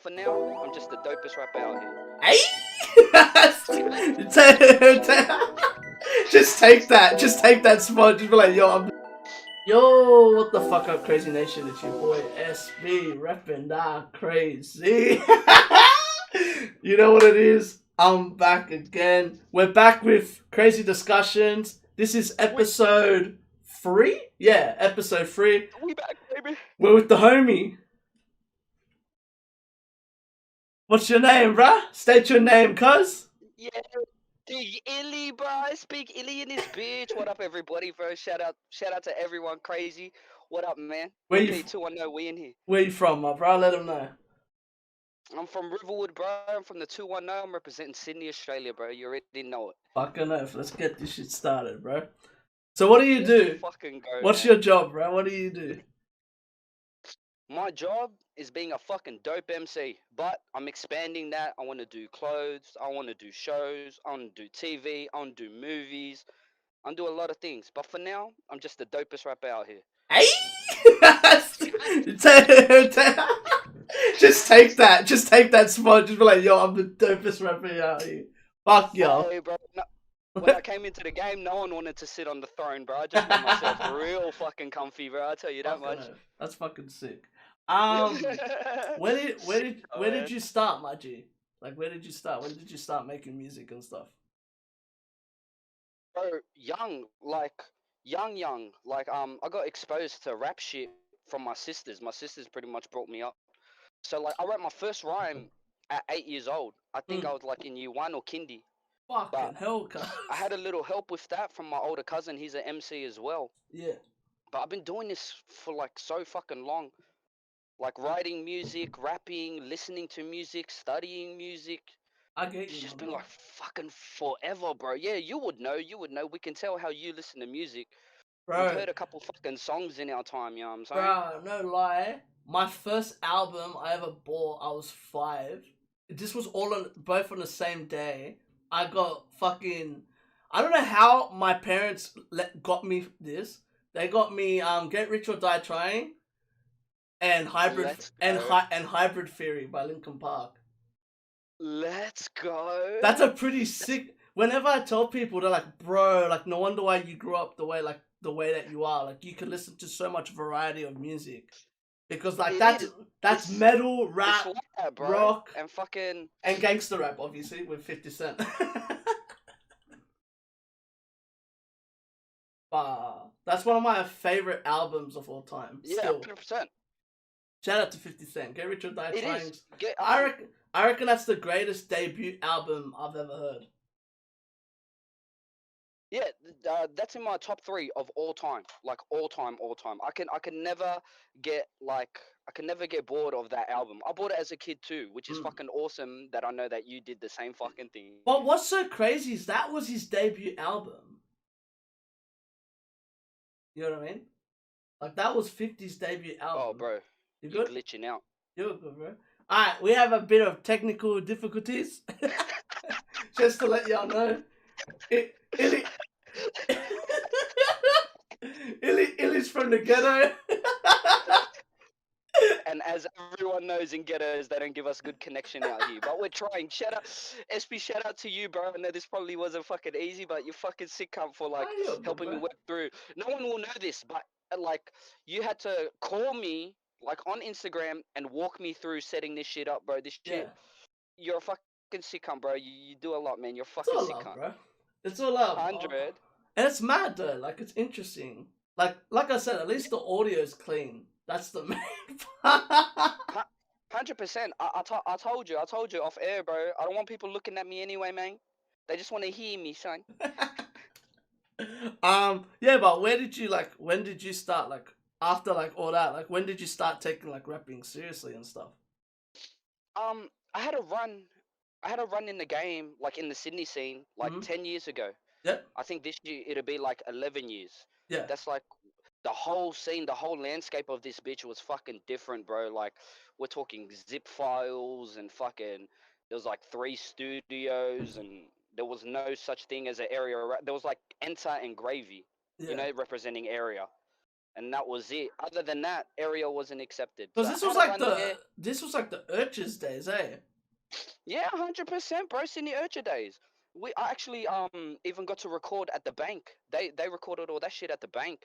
for now, I'm just the dopest rapper out here. Hey! Just take that. Just take that spot. Just be like, yo, what the fuck up, Crazy Nation? It's your boy SB repping that crazy. You know what it is? I'm back again. We're back with crazy discussions. This is episode 3? Yeah, episode 3. We back, baby. We're with the homie. What's your name, bruh? State your name, cuz. Yeah, big Illy, bro. I speak Illy in this bitch. What up, everybody, bro? Shout out to everyone. Crazy. What up, man? Where you IllP 210. We in here. Where you from, my bro? Let them know. I'm from Riverwood, bro. I'm from the 210. I'm representing Sydney, Australia, bro. You already know it. Fucking oath. Let's get this shit started, bro. So what do you Let's do? fucking go, What's man. your job, bro? What do you do? My job is being a fucking dope MC, but I'm expanding that. I want to do clothes. I want to do shows. I want to do TV. I want to do movies. I want to do a lot of things. But for now, I'm just the dopest rapper out here. Hey! Just take that. Just take that spot. Just be like, yo, I'm the dopest rapper out here. Fuck yo. Hey, bro. No, when I came into the game, no one wanted to sit on the throne, bro. I just made myself real fucking comfy, bro. I tell you that Fucking much. oath. That's fucking sick. Where did you start, my G? Like, where did you start? When did you start making music and stuff? Bro, young. I got exposed to rap shit from my sisters. My sisters pretty much brought me up. So like, I wrote my first rhyme at 8 years old. I think I was like in year one or kindy. But Fucking hell, cuz. I had a little help with that from my older cousin. He's an MC as well. Yeah. But I've been doing this for like so fucking long. Like writing music, rapping, listening to music, studying music. I get It's you, my just been bro. like fucking forever, bro. Yeah, you would know. You would know. We can tell how you listen to music. We've Bro, heard a couple fucking songs in our time, you know what I'm saying? bro, no lie. My first album I ever bought, I was 5. This was all on both on the same day. I got fucking. I don't know how my parents got me this. They got me Get Rich or Die Trying and Let's go. Hybrid Theory by Linkin Park. Let's go. That's a pretty sick. Whenever I tell people, they're like, "Bro, like no wonder why you grew up the way that you are. Like you can listen to so much variety of music because like It is. that's It's metal, it's rap, like that, bro. rock, And fucking and gangster rap, obviously with 50 Cent." That's one of my favorite albums of all time. yeah, Still, 100%. shout out to 50 Cent. Get Rich or Die It Trying. is. Get I reckon that's the greatest debut album I've ever heard. yeah, that's in my top 3 of all time. Like all time, all time. I can never get like I can never get bored of that album. I bought it as a kid too, which is Mm. fucking awesome that I know that you did the same fucking thing. But what's so crazy is that was his debut album. You know what I mean? Like that was 50's debut Oh, album. bro, You you good? glitching out. You're good, bro. Alright, we have a bit of technical difficulties. Just to let y'all know. Illy Illy's from the ghetto. And as everyone knows in ghettos, they don't give us good connection out here. But we're trying. Shout out, SP. Shout out to you, bro. I know this probably wasn't fucking easy, but you're fucking sick cunt for like Oh, you're good, helping me bro. work through. No one will know this, but like you had to call me like on Instagram and walk me through setting this shit up, bro. This Yeah. shit, you're a fucking sick cunt, bro. You do a lot, man. You're a It's fucking all sick love, cunt. bro. It's all love. Oh. 100. And it's mad though, like it's interesting. Like I said, at least the audio is clean. That's the main part. 100%. I told you. I told you off air, bro. I don't want people looking at me anyway, man. They just want to hear me, son. Yeah, but when did you start like after like all that? Like when did you start taking like rapping seriously and stuff? I had a run. I had a run in the game, like in the Sydney scene, like Mm-hmm. 10 years ago. Yeah, I think this year it'll be like 11 years. yeah, That's like the whole scene, the whole landscape of this bitch was fucking different, bro. Like we're talking zip files and fucking. There was like 3 studios and there was no such thing as an area. There was like Enter and Gravy, yeah. representing area. and that was it. Other than that, area wasn't accepted. Because So I had to run there. this was like the Urch's days, eh? Yeah, 100%, bro. Sydney Urcha days. I actually even got to record at the bank. They recorded all that shit at the bank.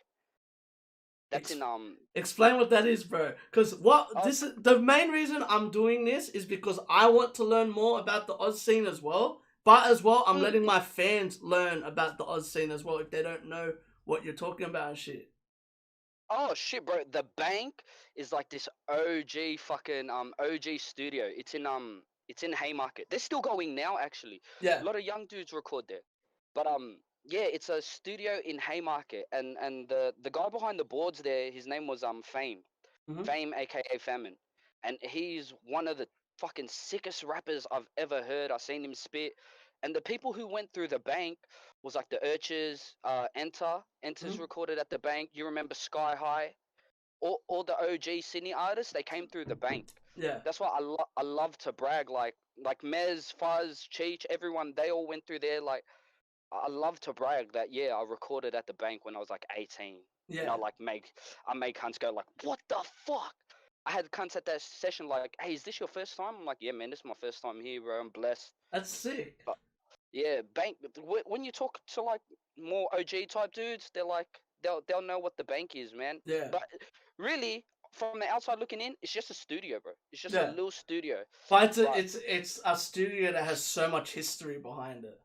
That's Ex- in Explain what that is, bro. Because what oh, this is the main reason I'm doing this is because I want to learn more about the Oz scene as well. But as well, I'm mm, letting my fans learn about the Oz scene as well if they don't know what you're talking about and shit. oh shit, bro. The bank is like this OG fucking OG studio. It's in Haymarket. They're still going now actually. Yeah. A lot of young dudes record there. But yeah, it's a studio in Haymarket, and the guy behind the boards there, his name was Fame. Mm-hmm. Fame, aka Famine, and he's one of the fucking sickest rappers I've ever heard. I've seen him spit, and the people who went through the bank was like the Urchers, Enter's Mm-hmm. recorded at the bank. You remember Sky High? All the OG Sydney artists, they came through the bank. Yeah. That's why I love to brag, like Mez, Fuzz, Cheech, everyone, they all went through there. Like I love to brag that yeah, I recorded at the bank when I was like 18, and Yeah. I make cunts go like, what the fuck? I had cunts at that session like, hey, is this your first time? I'm like, yeah, man, this is my first time here, bro. I'm blessed. That's sick. But yeah, bank. When you talk to like more OG type dudes, they're like, they'll know what the bank is, man. Yeah. But really, from the outside looking in, it's just a studio, bro. It's just a Yeah. little studio. But But it's a studio that has so much history behind it.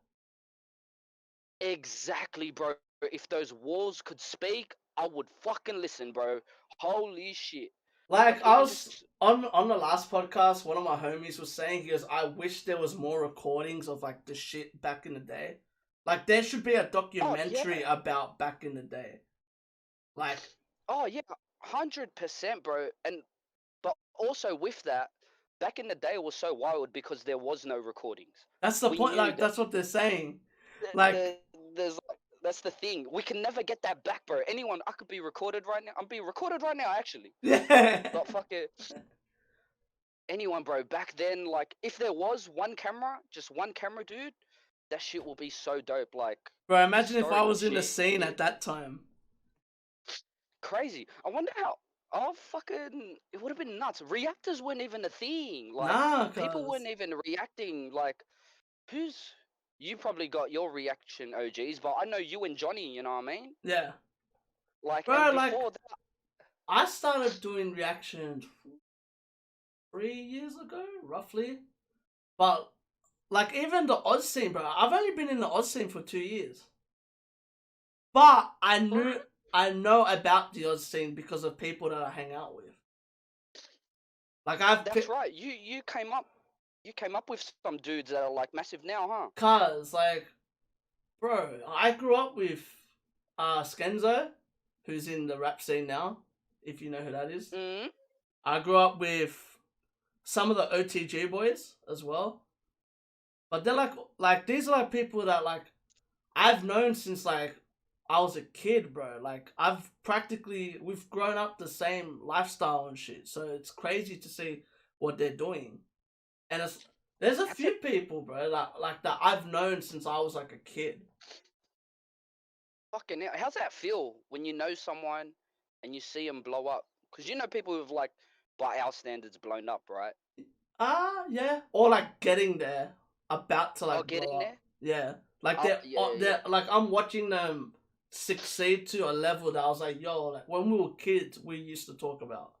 exactly, bro. If those walls could speak, I would fucking listen, bro. Holy shit. Like Like I even was just on the last podcast, one of my homies was saying, he goes, I wish there was more recordings of like the shit back in the day. Like there should be a oh yeah. documentary about back in the day. Like Oh yeah, 100%, bro. And but also with that, back in the day it was so wild because there was no recordings. that's the We point. knew Like that that's what they're saying. Like there's like that's the thing. We can never get that back, bro. Anyone, I could be recorded right now. I'm being recorded right now, actually. yeah, But fuck it. Anyone, bro. Back then, like, if there was one camera, just one camera, dude, that shit will be so dope. Like, bro. Imagine if I historic was in the shit. scene at that time. Crazy. I wonder how. Oh, fucking. It would have been nuts. Reactors weren't even a thing. Like, Nah, people cause weren't even reacting. Like, who's. You probably got your reaction OGs, but I know you and Johnny, you know what I mean? yeah, Like, and bro. Like before that. I started doing reactions 3 years ago, roughly. But like even the Oz scene, bro. I've only been in the Oz scene for 2 years. But I know about the Oz scene because of people that I hang out with. Like That's right. You came up with some dudes that are like massive now, huh? cause like, bro, I grew up with Skenzo, who's in the rap scene now, if you know who that is. Mm. I grew up with some of the OTG boys as well. But they're like these are like people that like I've known since like I was a kid, bro. Like we've grown up the same lifestyle and shit. So it's crazy to see what they're doing. And there's a That's few it. people, bro, that I've known since I was like a kid. Fucking hell. How's that feel when you know someone and you see them blow up? Because you know people who've like, by our standards, blown up, right? Yeah. Or like getting there, about to Oh, like blow getting up. there. Yeah. Like Oh yeah, yeah. they're like I'm watching them succeed to a level that I was like, yo, like when we were kids, we used to talk about.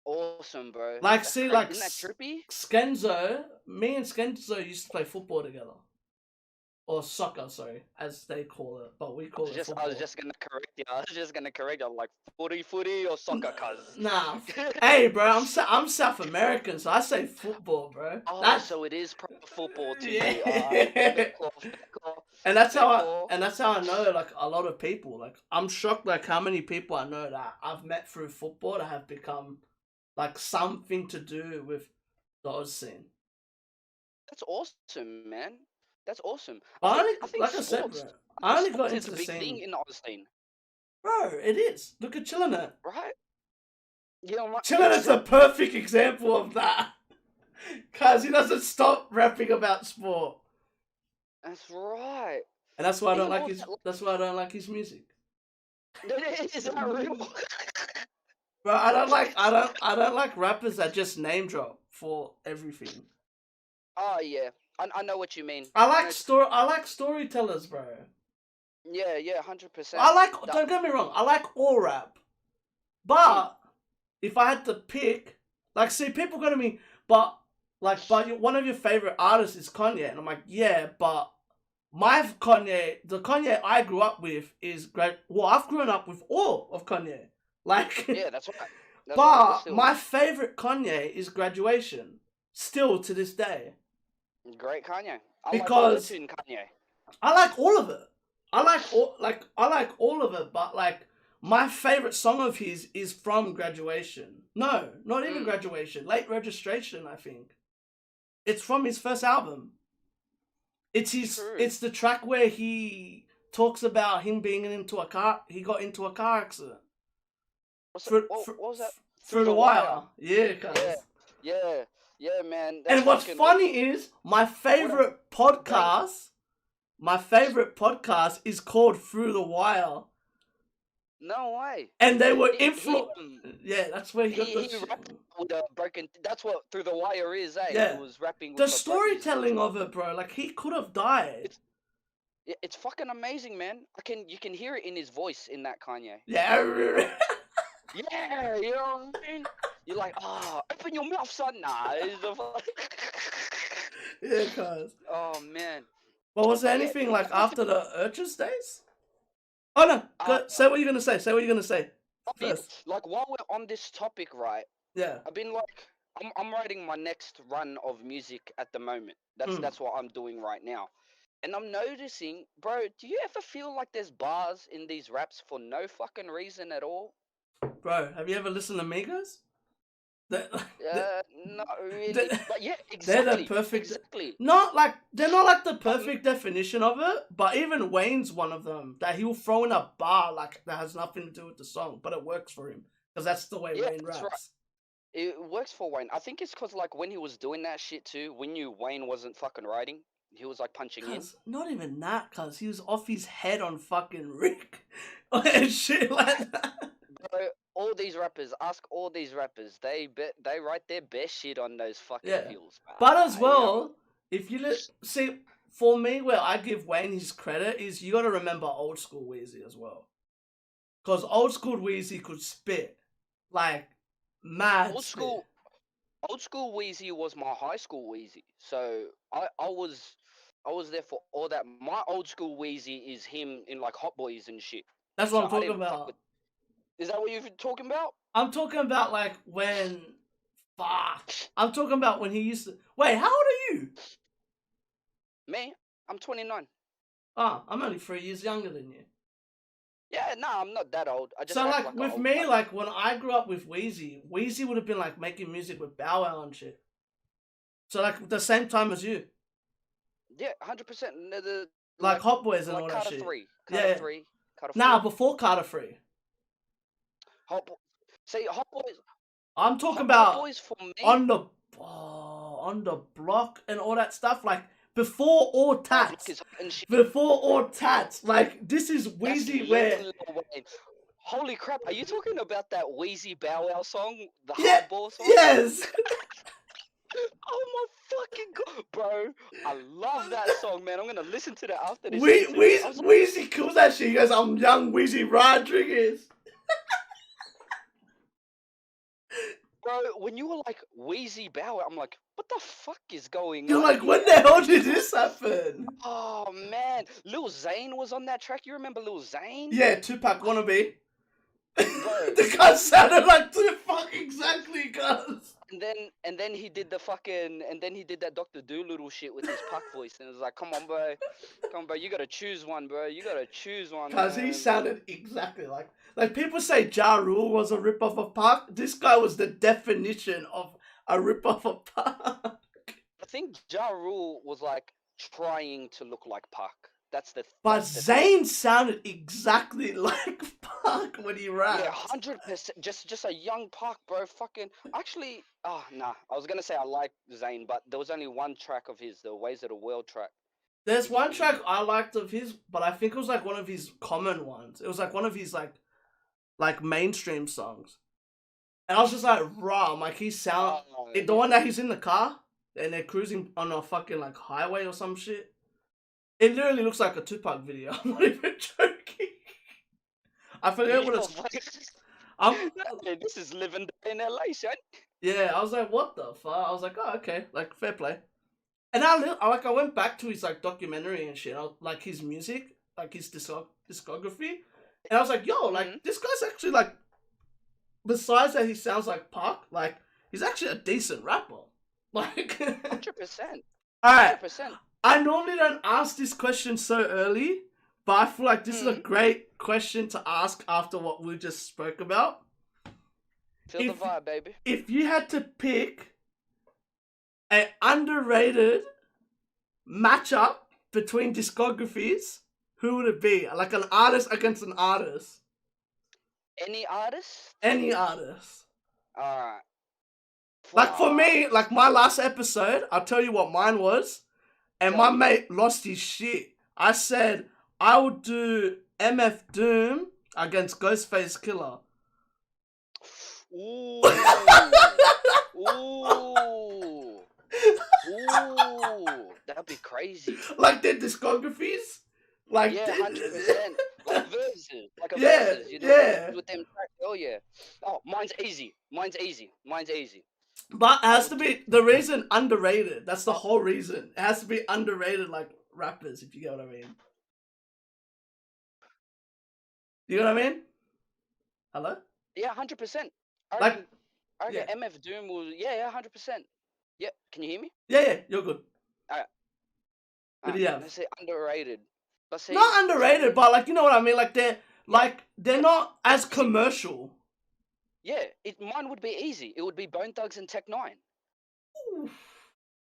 Awesome, bro. Like, That's see, crazy. like Isn't that trippy? Skenzo, me and Skenzo used to play football together. Or soccer, sorry, as they call it, but we call it I was football. just gonna correct you. I was just gonna correct you. I'm like footy or soccer, cuz. Nah, hey, bro, I'm South American, so I say football, bro. Oh, That's so it is proper football to you. Fair yeah. call, fair call, And that's fair how call. I know like a lot of people. Like I'm shocked like how many people I know that I've met through football that have become like something to do with the Oz scene. That's awesome, man. That's awesome. But I think like I said, sports bro, I only got sports is into a the big thing scene, in Austin, bro. It is. Look at Chillin'. right? Yeah, I'm like, Chillin' is a perfect example of that. Cause he doesn't stop rapping about sport, that's right. and that's why I don't Even like all his. that, That's why I don't like his music. Is that real? Bro, I don't like rappers that just name drop for everything. Oh yeah, I know what you mean. I like storytellers, bro. Yeah, 100%. I like, don't get me wrong, I like all rap. Mm, But if I had to pick, like, see, people go to me, but one of your favorite artists is Kanye, and I'm like, yeah, but the Kanye I grew up with is great. Well, I've grown up with all of Kanye, like, yeah, that's right. That's right. But but still, my favorite Kanye is Graduation, still to this day, great Kanye. I like because autotune Kanye. I like all of it. I like all of it, but like my favorite song of his is from Graduation. No, not even Mm, Graduation. Late Registration, I think. It's from his first album. true. It's the track where he talks about him being into a car. He got into a car accident What's it? through What was that? through Through the the wire. wire. Yeah, Yeah, cuz. yeah, man. That's And what's fucking funny is what a bang. my favorite podcast is called Through the Wire. No way. And they were He Yeah, that's where he got the he shit. rapped with a broken. That's what through the wire is, eh? He Yeah, was rapping the with a broken. He's storytelling of it, bro. Like he could have died. it's it's fucking amazing, man. You can hear it in his voice in that Kanye. Yeah, Yeah, you know what I mean. You're like, open your mouth, son. Nah, yeah, cuz. oh man. But was there But yeah, anything you like ever after the Urchins days? Oh no, uh, go, say what you're gonna say. Say what you're gonna say yeah, first. like while we're on this topic, right? Yeah. I've been like, I'm writing my next run of music at the moment. Mm. That's what I'm doing right now. And I'm noticing, bro, do you ever feel like there's bars in these raps for no fucking reason at all? Bro, have you ever listened to Migos? They, Not really. they, But yeah, they're the exactly. perfect. Exactly. Not like they're not like the But perfect definition of it, but even Wayne's one of them that he'll throw in a bar like that has nothing to do with the song, but it works for him because that's the way yeah, Wayne that's right. raps. It works for Wayne. I think it's because, like, when he was doing that shit too, we knew Wayne wasn't fucking writing. He was, like, punching in. Cause not even that, cause he was off his head on fucking Rick and shit like that. Bro, all these rappers, ask all these rappers, they write their best shit on those fucking Yeah, pills, but as you know. well, if you see, for me, where I give Wayne his credit is you got to remember old school Weezy as well, cause old school Weezy could spit like mad Old spit. school, old school Wheezy was my high school Wheezy, so I was there for all that. My old school Wheezy is him in like Hot Boys and shit. That's what So I'm I talking didn't fuck with. about. Is that what you're talking about? I'm talking about like when, fuck. I'm talking about when he used to. Wait, how old are you? Me, I'm 29. Ah, I'm only 3 years younger than you. Yeah, nah, I'm not that old. I just So act like like an with old me, cunt. like when I grew up with Wheezy would have been like making music with Bow Wow and shit. So like the same time as you, Yeah, 100%. The like Hot Boys and like all that Carter shit. 3, Carter Yeah. 3, Carter Now 4. before Carter Free, Hot Bo- See, I'm talking Hot about Boys for me. on the on the block and all that stuff. Like before all Block tats, is hot and shit. before all tats. Like this is That's Wheezy where. Lil Wayne. Holy crap! Are you talking about that Wheezy Bow Wow song, the Yeah. Hardball song? Yes. Oh my fucking god, bro! I love that song, man. I'm gonna listen to that after this interview. I was like, Weezy kills that shit. He goes, I'm young Weezy Rodriguez. bro, when you were like Wheezy Bow Wow, I'm like, what the fuck is going You're on like, when here? the hell did this happen? Oh man, Lil Zane was on that track. You remember Lil Zane? Yeah, Tupac wannabe. Bro, The guy sounded like Tupac exactly, cuz. and then he did the fucking and then he did that Dr. Doolittle shit with his Puck voice, and it was like, come on, bro, you gotta choose one, bro. You gotta choose one, Cuz he man. sounded exactly like people say Ja Rule was a rip-off of Pac. This guy was the definition of a rip-off of Pac. I think Ja Rule was like trying to look like Puck. But That's the thing. Zayn sounded exactly like Pac when he Yeah, rapped. 100%. Just a young Puck, bro. Fucking actually, nah. I was gonna say I like Zayn, but there was only one track of his, the Ways of the World track. There's one track He I liked of his, but I think it was like one of his common ones. It was like one of his like like mainstream songs. And I was just like, raw. I'm like, he sound the yeah. one that he's in the car and they're cruising on a fucking like highway or some shit. It literally looks like a Tupac video. I'm not even joking. I forget what it's. I'm. This is living in LA, son. Yeah, I was like, what the fuck? I was like, oh, okay, like fair play. And I went back to his like documentary and shit, like his music, like his discography, and I was like, yo, like this guy's actually like, besides that he sounds like Pac, like he's actually a decent rapper. Like, 100%. all right. 100%. I normally don't ask this question so early, but I feel like this is a great question to ask after what we just spoke about. Feel the vibe, baby. If you had to pick an underrated matchup between discographies, who would it be? Like an artist against an artist. Any artist? Any artist. Alright. Like for me, like my last episode, I'll tell you what mine was. And my mate lost his shit. I said I would do MF Doom against Ghostface Killer. Ooh. Ooh. Ooh. That'd be crazy. Like their discographies? Like yeah, 100%. Like verses. Like a yeah, verses. You know, yeah. with them tracks. Oh, yeah. Oh, mine's easy. Mine's easy. Mine's easy. But it has to be the reason underrated. That's the whole reason. It has to be underrated like rappers, if you get what I mean. You know what I mean? Hello? Yeah, 100%. I Like, reckon MF Doom will. Yeah, 100%. Yeah, can you hear me? Yeah, you're good. Alright. What do you have? Let's say underrated. Let's say not underrated, but like you know what I mean. Like they're not as commercial. Yeah, mine would be easy. It would be Bone Thugs and Tech 9. Oof.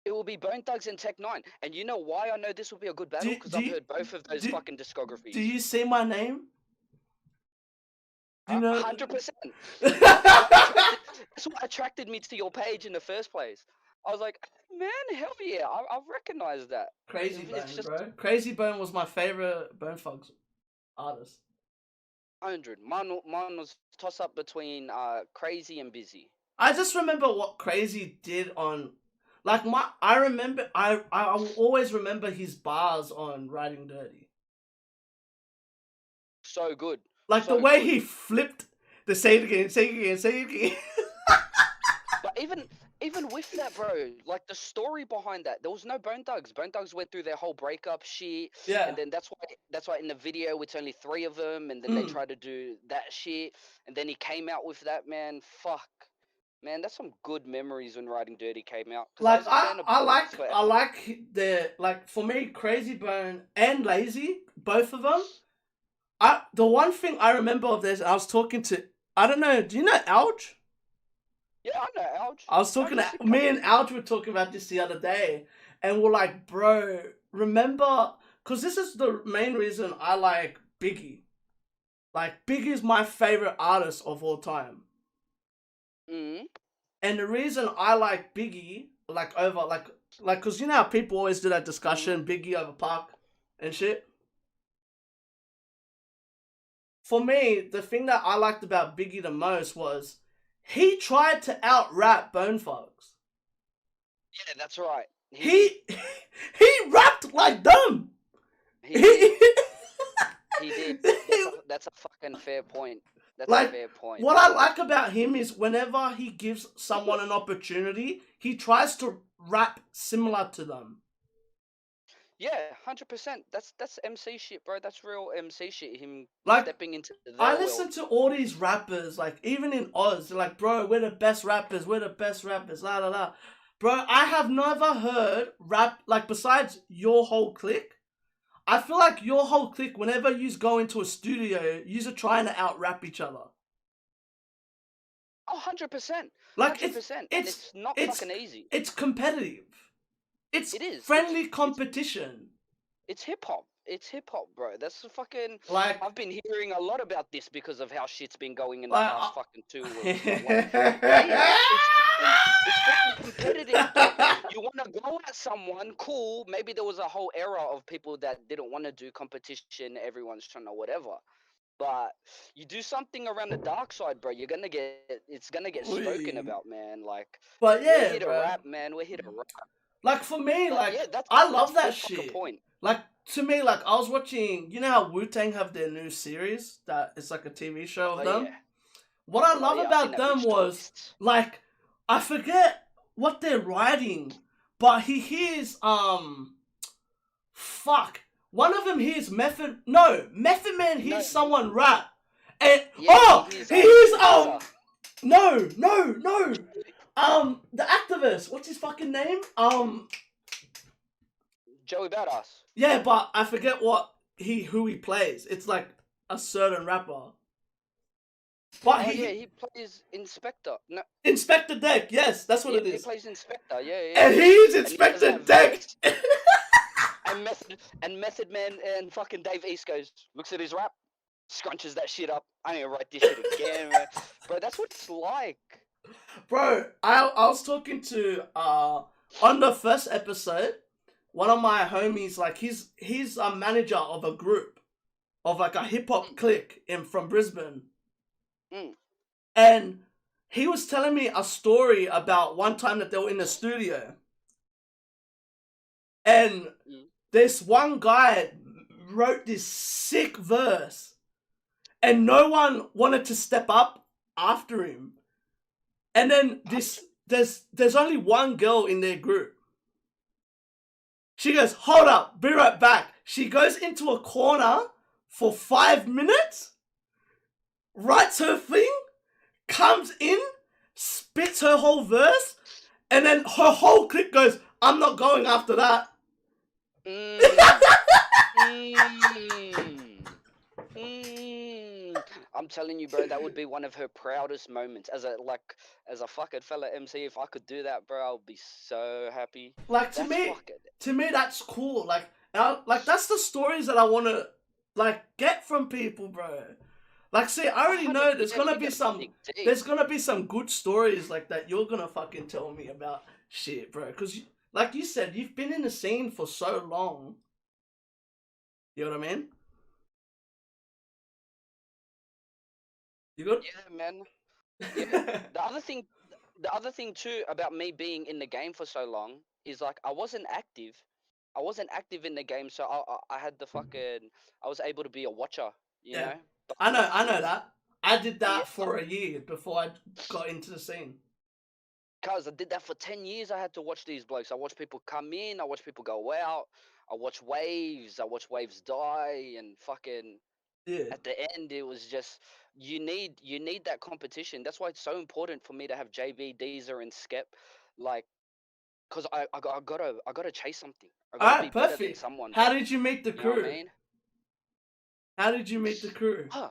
It will be Bone Thugs and Tech 9. And you know why I know this will be a good battle? Because I've heard both of those fucking discographies. Do you see my name? Do you know? 100%. That's what attracted me to your page in the first place. I was like, man, hell yeah, I recognize that. Kraayziie Bone, bro. Kraayziie Bone was my favorite Bone Thugs artist. 100. Mine was toss up between Kraayziie and Busy. I just remember what Kraayziie did on, like I will always remember his bars on Riding Dirty. So good. Like so the way good. he flipped the say it again, say it again, say it again. But even with that, bro, like the story behind that, there was no Bone Thugs. Bone Thugs went through their whole breakup shit. Yeah. And then that's why in the video it's only 3 of them, and then they tried to do that shit, and then he came out with that, man. Fuck. Man, that's some good memories when Riding Dirty came out. Like I like the for me, Kraayziie Bone and Lazy, both of them. The one thing I remember of this, I was talking to, I don't know, do you know Alge? Yeah, I know Alge. I was talking to, me and Alge were talking about this the other day, and we're like, bro, remember, because this is the main reason I like Biggie. Like, Biggie is my favorite artist of all time. Mm-hmm. And the reason I like Biggie, like over, like, because you know how people always do that discussion, Biggie over Pac and shit? For me, the thing that I liked about Biggie the most was he tried to out-rap Bone Thugs. Yeah, that's right. He rapped like them. He did. That's a fucking fair point. That's a fair point. What I like about him is whenever he gives someone an opportunity, he tries to rap similar to them. Yeah, 100%. That's MC shit, bro. That's real MC shit. Him stepping into their I listen to all these rappers, like even in Oz, they're like, bro, we're the best rappers, la la la. Bro, I have never heard rap, like besides your whole clique, I feel like your whole clique, whenever you go into a studio, you're trying to out-rap each other. Oh, 100%. Like 100%. It's not fucking easy. It's competitive. It is friendly competition. It's hip-hop. It's hip-hop, bro. That's fucking... Like... I've been hearing a lot about this because of how shit's been going in the past fucking 2 weeks. It's fucking competitive. You want to go at someone, cool. Maybe there was a whole era of people that didn't want to do competition. Everyone's trying to whatever. But you do something around the dark side, bro. It's gonna get spoken Wee. about, man. Like, But we're yeah, here to bro. rap, man. We're here to rap. Like for me, But like yeah, I that's love a that good fucking shit. point. Like to me, like I was watching. You know how Wu-Tang have their new series that it's like a TV show of Oh yeah, them. What I oh love yeah. I seen about that them bitch was twice. like I forget what they're writing, but he hears fuck. One of them hears Method Man No, hears someone rap. And yeah, he hears he hears Producer no. The activist, what's his fucking name? Joey Badass. Yeah, but I forget who he plays. It's like a certain rapper. But Oh yeah, he plays Inspector. No, Inspector Deck, yes, that's what yeah, it he is. plays Inspector. Yeah, yeah, And yeah. he's And he has Inspector that Deck. voice. Method Man and fucking Dave East goes, looks at his rap, scrunches that shit up. I need to write this shit again, man. Bro, that's what it's like. Bro, I was talking to on the first episode, one of my homies, like he's a manager of a group of like a hip hop Mm, clique in from Brisbane. mm, And he was telling me a story about one time that they were in the studio. And mm. this one guy wrote this sick verse. And no one wanted to step up after him. And then there's only one girl in their group. She goes, hold up, be right back. She goes into a corner for 5 minutes, writes her thing, comes in, spits her whole verse, and then her whole clique goes, I'm not going after that. Mm, mm, mm. I'm telling you, bro, that would be one of her proudest moments as a fucking fella MC. If I could do that, bro, I would be so happy. Like That's fucking. to me that's cool. Like that's the stories that I want to like get from people, bro. Like, see, I already know Yeah, you gotta dig deep. there's gonna be some good stories like that you're gonna fucking tell me about shit, bro. Because, like you said, you've been in the scene for so long. You know what I mean? You good? Yeah, man. Yeah. The other thing too about me being in the game for so long is like I wasn't active. I wasn't active in the game, so I had the fucking. I was able to be a watcher, you Yeah, know. But I know that. I did yeah, that for a year before I got into the scene. cause I did that for 10 years. I had to watch these blokes. I watched people come in. I watched people go out. I watched waves. I watched waves die, and fucking Yeah. at the end, it was just you need that competition. That's why it's so important for me to have JB, Deezer, and Skep, like, cause I gotta chase something. I All gotta be right, better than perfect. someone, bro. How did you meet the You know what I crew? mean? How did you meet the crew? Huh.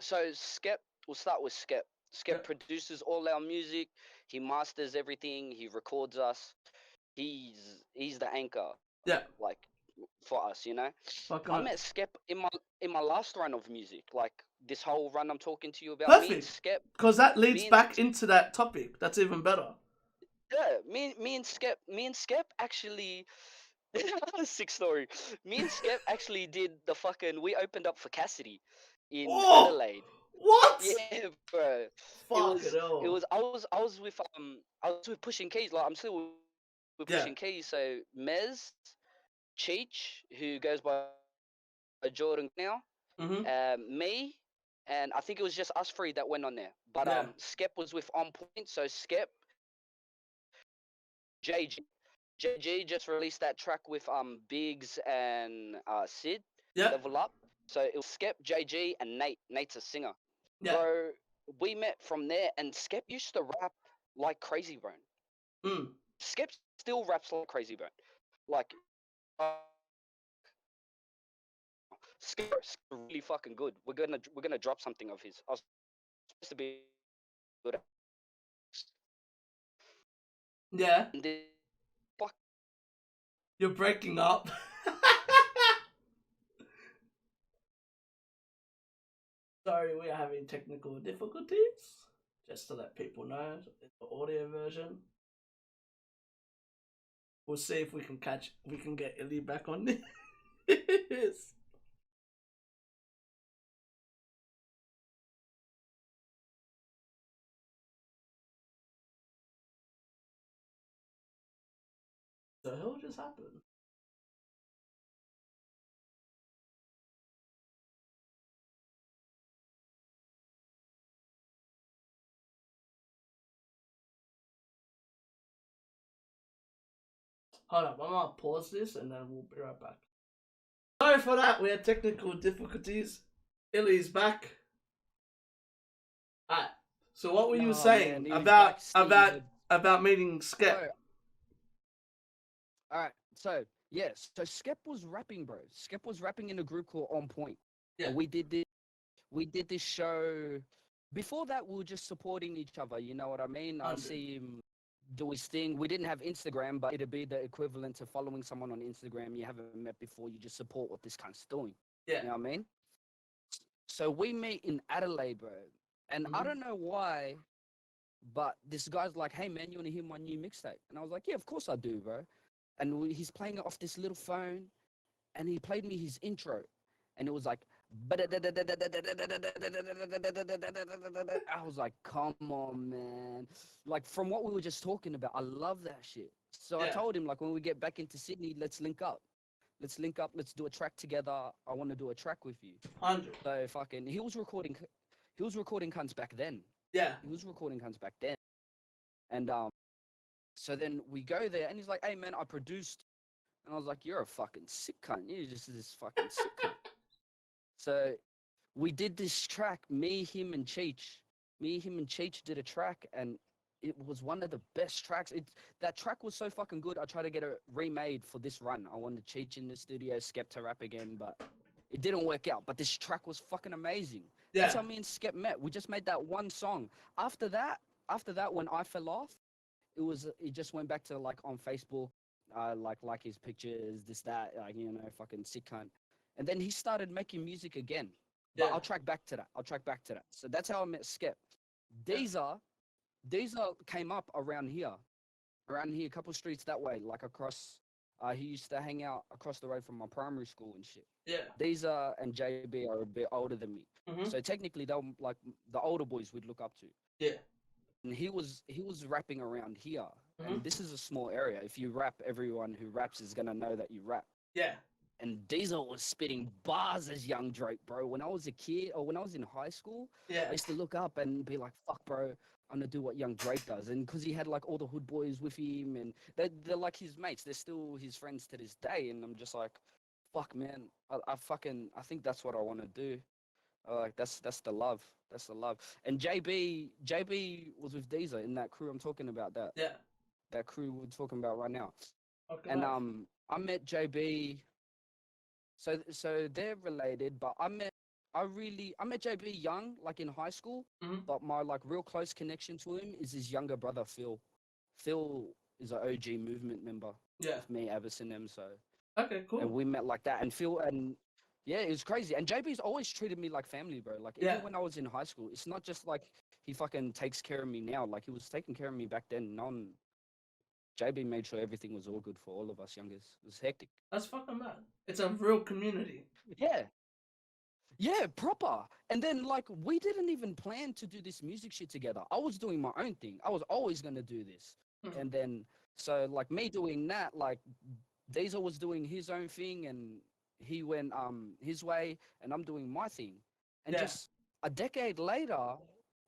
So Skep, we'll start with Skep. Yeah. Skep produces all our music. He masters everything. He records us. He's the anchor, Yeah. like, for us, you know. Fuck I on. met Skep in my last run of music, like this whole run I'm talking to you about. Me and Perfect. Skep, Because that leads me and back into that topic. That's even better. yeah, me and Skep actually. Sick story. Me and Skep actually did the fucking. We opened up for Cassidy in Oh! Adelaide. What? Yeah, bro. It Fuck was it all. I was with Pushing Keys. Like I'm still with Yeah. Pushing Keys. So Mez, Cheech, who goes by Jordan now, Mm-hmm. me, and I think it was just us three that went on there. But Yeah. Skep was with On Point. So Skep, JG just released that track with Biggs and Sid, Yeah. Level Up. So it was Skep, JG, and Nate. Nate's a singer. Yeah. Bro, we met from there, and Skep used to rap like Crazy Bone. Mm. Skep still raps like Crazy Bone. Like, uh, Skep's really fucking good. We're gonna drop something of his. I was supposed to be good. Yeah. And then, fuck. You're breaking up. Sorry, we are having technical difficulties. Just to let people know, it's the audio version. We'll see if we can get IllP back on this. just happened? Hold up, I'm gonna pause this and then we'll be right back. Sorry for that, we had technical difficulties. Illy's back. Alright, so what were you saying about meeting Skep? So, alright, so yes, so Skep was rapping, bro. Skep was rapping in a group called On Point. Yeah. And we did this show. Before that, we were just supporting each other. You know what I mean? I'd see him do his thing. We didn't have Instagram, but it'd be the equivalent to following someone on Instagram you haven't met before. You just support what this cunt's doing. Yeah. You know what I mean? So we meet in Adelaide, bro. And I don't know why, but this guy's like, hey, man, you want to hear my new mixtape? And I was like, yeah, of course I do, bro. And he's playing it off this little phone. And he played me his intro. And it was like, I was like, come on, man. Like, from what we were just talking about, I love that shit. So I told him, like, when we get back into Sydney, let's link up. Let's link up. Let's do a track together. I want to do a track with you. 100. So fucking, he was recording cunts back then. Yeah. He was recording cunts back then. And so then we go there, and he's like, hey, man, I produced. And I was like, you're a fucking sick cunt. You're just this fucking sick cunt. So we did this track, me, him, and Cheech. Me, him, and Cheech did a track, and it was one of the best tracks. That track was so fucking good, I tried to get it remade for this run. I wanted Cheech in the studio, Skep to rap again, but it didn't work out. But this track was fucking amazing. Yeah. That's how me and Skep met. We just made that one song. After that, when I fell off, it just went back to, like, on Facebook, like his pictures, this, that, like, you know, fucking sick cunt. And then he started making music again. But I'll track back to that. So that's how I met Skep. Deezer came up around here, a couple streets that way, like across. He used to hang out across the road from my primary school and shit. Yeah. Deezer and JB are a bit older than me. So technically, they were like the older boys we'd look up to. Yeah. And he was rapping around here. And this is a small area. If you rap, everyone who raps is gonna know that you rap. Yeah. And Diesel was spitting bars as young Drake, bro. When I was a kid, or when I was in high school, I used to look up and be like, fuck, bro, I'm gonna do what young Drake does. And because he had, like, all the hood boys with him, and they're like his mates. They're still his friends to this day. And I'm just like, fuck, man, I think that's what I want to do. Like, that's the love. That's the love. And JB was with Diesel in that crew I'm talking about. That crew we're talking about right now. Okay, and I met JB. So they're related, but I met JB young, like in high school. But my, like, real close connection to him is his younger brother Phil. Phil is an OG movement member. Yeah. With me ever since them. So. Okay, cool. And we met like that, and Phil, and yeah, it was crazy. And JB's always treated me like family, bro. Like, even when I was in high school, it's not just like he fucking takes care of me now. Like, he was taking care of me back then. JB made sure everything was all good for all of us youngers. It was hectic. That's fucking mad. It's a real community. Yeah, proper. And then, like, we didn't even plan to do this music shit together. I was doing my own thing. I was always going to do this. And then, so, like, me doing that, like, Diesel was doing his own thing, and he went his way, and I'm doing my thing. And just a decade later,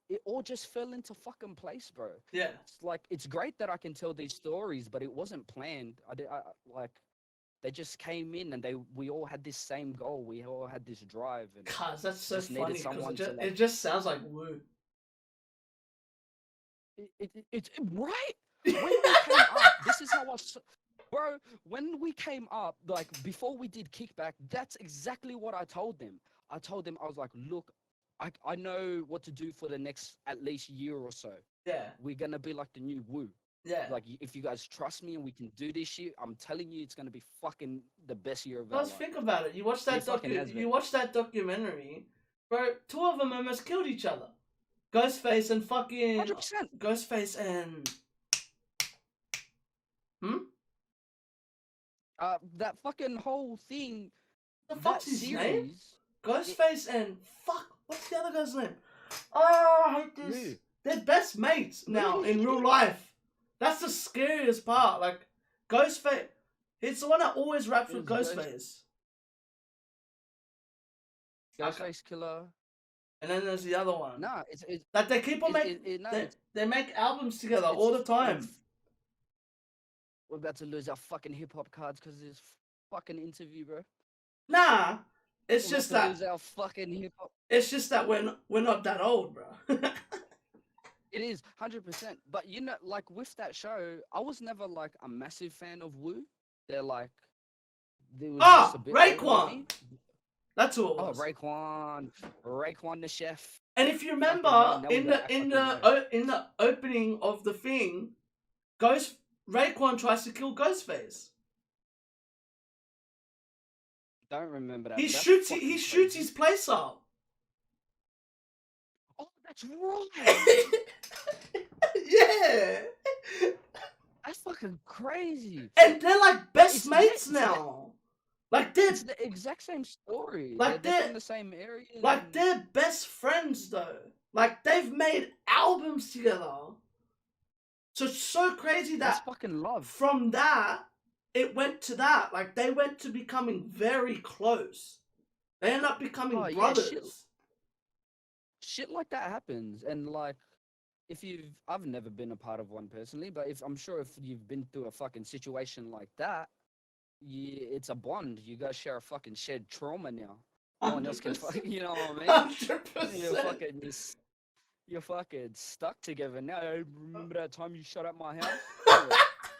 it all just fell into fucking place, bro. Yeah. It's like, it's great that I can tell these stories, but it wasn't planned. They just came in, and we all had this same goal. We all had this drive. And God, that's so funny, because it just sounds like woo. It's right? When we came up, this is how bro, when we came up, like, before we did Kickback, that's exactly what I told them. I was like, look, I know what to do for the next at least year or so. Yeah. We're going to be like the new Woo. Yeah. Like, if you guys trust me and we can do this shit, I'm telling you, it's going to be fucking the best year of our life. Let's think about it. You watch that documentary, bro, two of them almost killed each other. Ghostface and fucking... 100%. Ghostface and... That fucking whole thing... The fuck's his name? Ghostface and... Fuck, what's the other guy's name? Oh, I hate this. Really? They're best mates now in real life. That's the scariest part. Like, Ghostface... It's the one that always raps with There's Ghostface. Ghostface Killer. And then there's the other one. No, it's Like they keep on making. They make albums together all the time. We're about to lose our fucking hip hop cards because of this fucking interview, bro. Nah, it's We're just about to that. lose our fucking hip hop. It's just that we're not that old, bro. It is 100%. But you know, like with that show, I was never like a massive fan of Wu. They're like, they was just a bit older than Raekwon. me. That's who it was. Raekwon the chef. And if you remember, in the opening of the thing, Raekwon tries to kill Ghostface. Don't remember that. He shoots his place up. Oh, that's right. Yeah. That's fucking crazy. And they're like best mates now. Like it's the exact same story. Like they're from the same area. Like they're best friends though. Like they've made albums together. So it's so crazy that that's fucking love. From that, it went to that. Like they went to becoming very close. They end up becoming brothers. Yeah, shit like that happens, and like I've never been a part of one personally, but I'm sure if you've been through a fucking situation like that, it's a bond. You guys share a fucking shared trauma now. No one else can fucking, you know what I mean? 100%. You're fucking stuck together now. Remember that time you shut up my house? Yeah.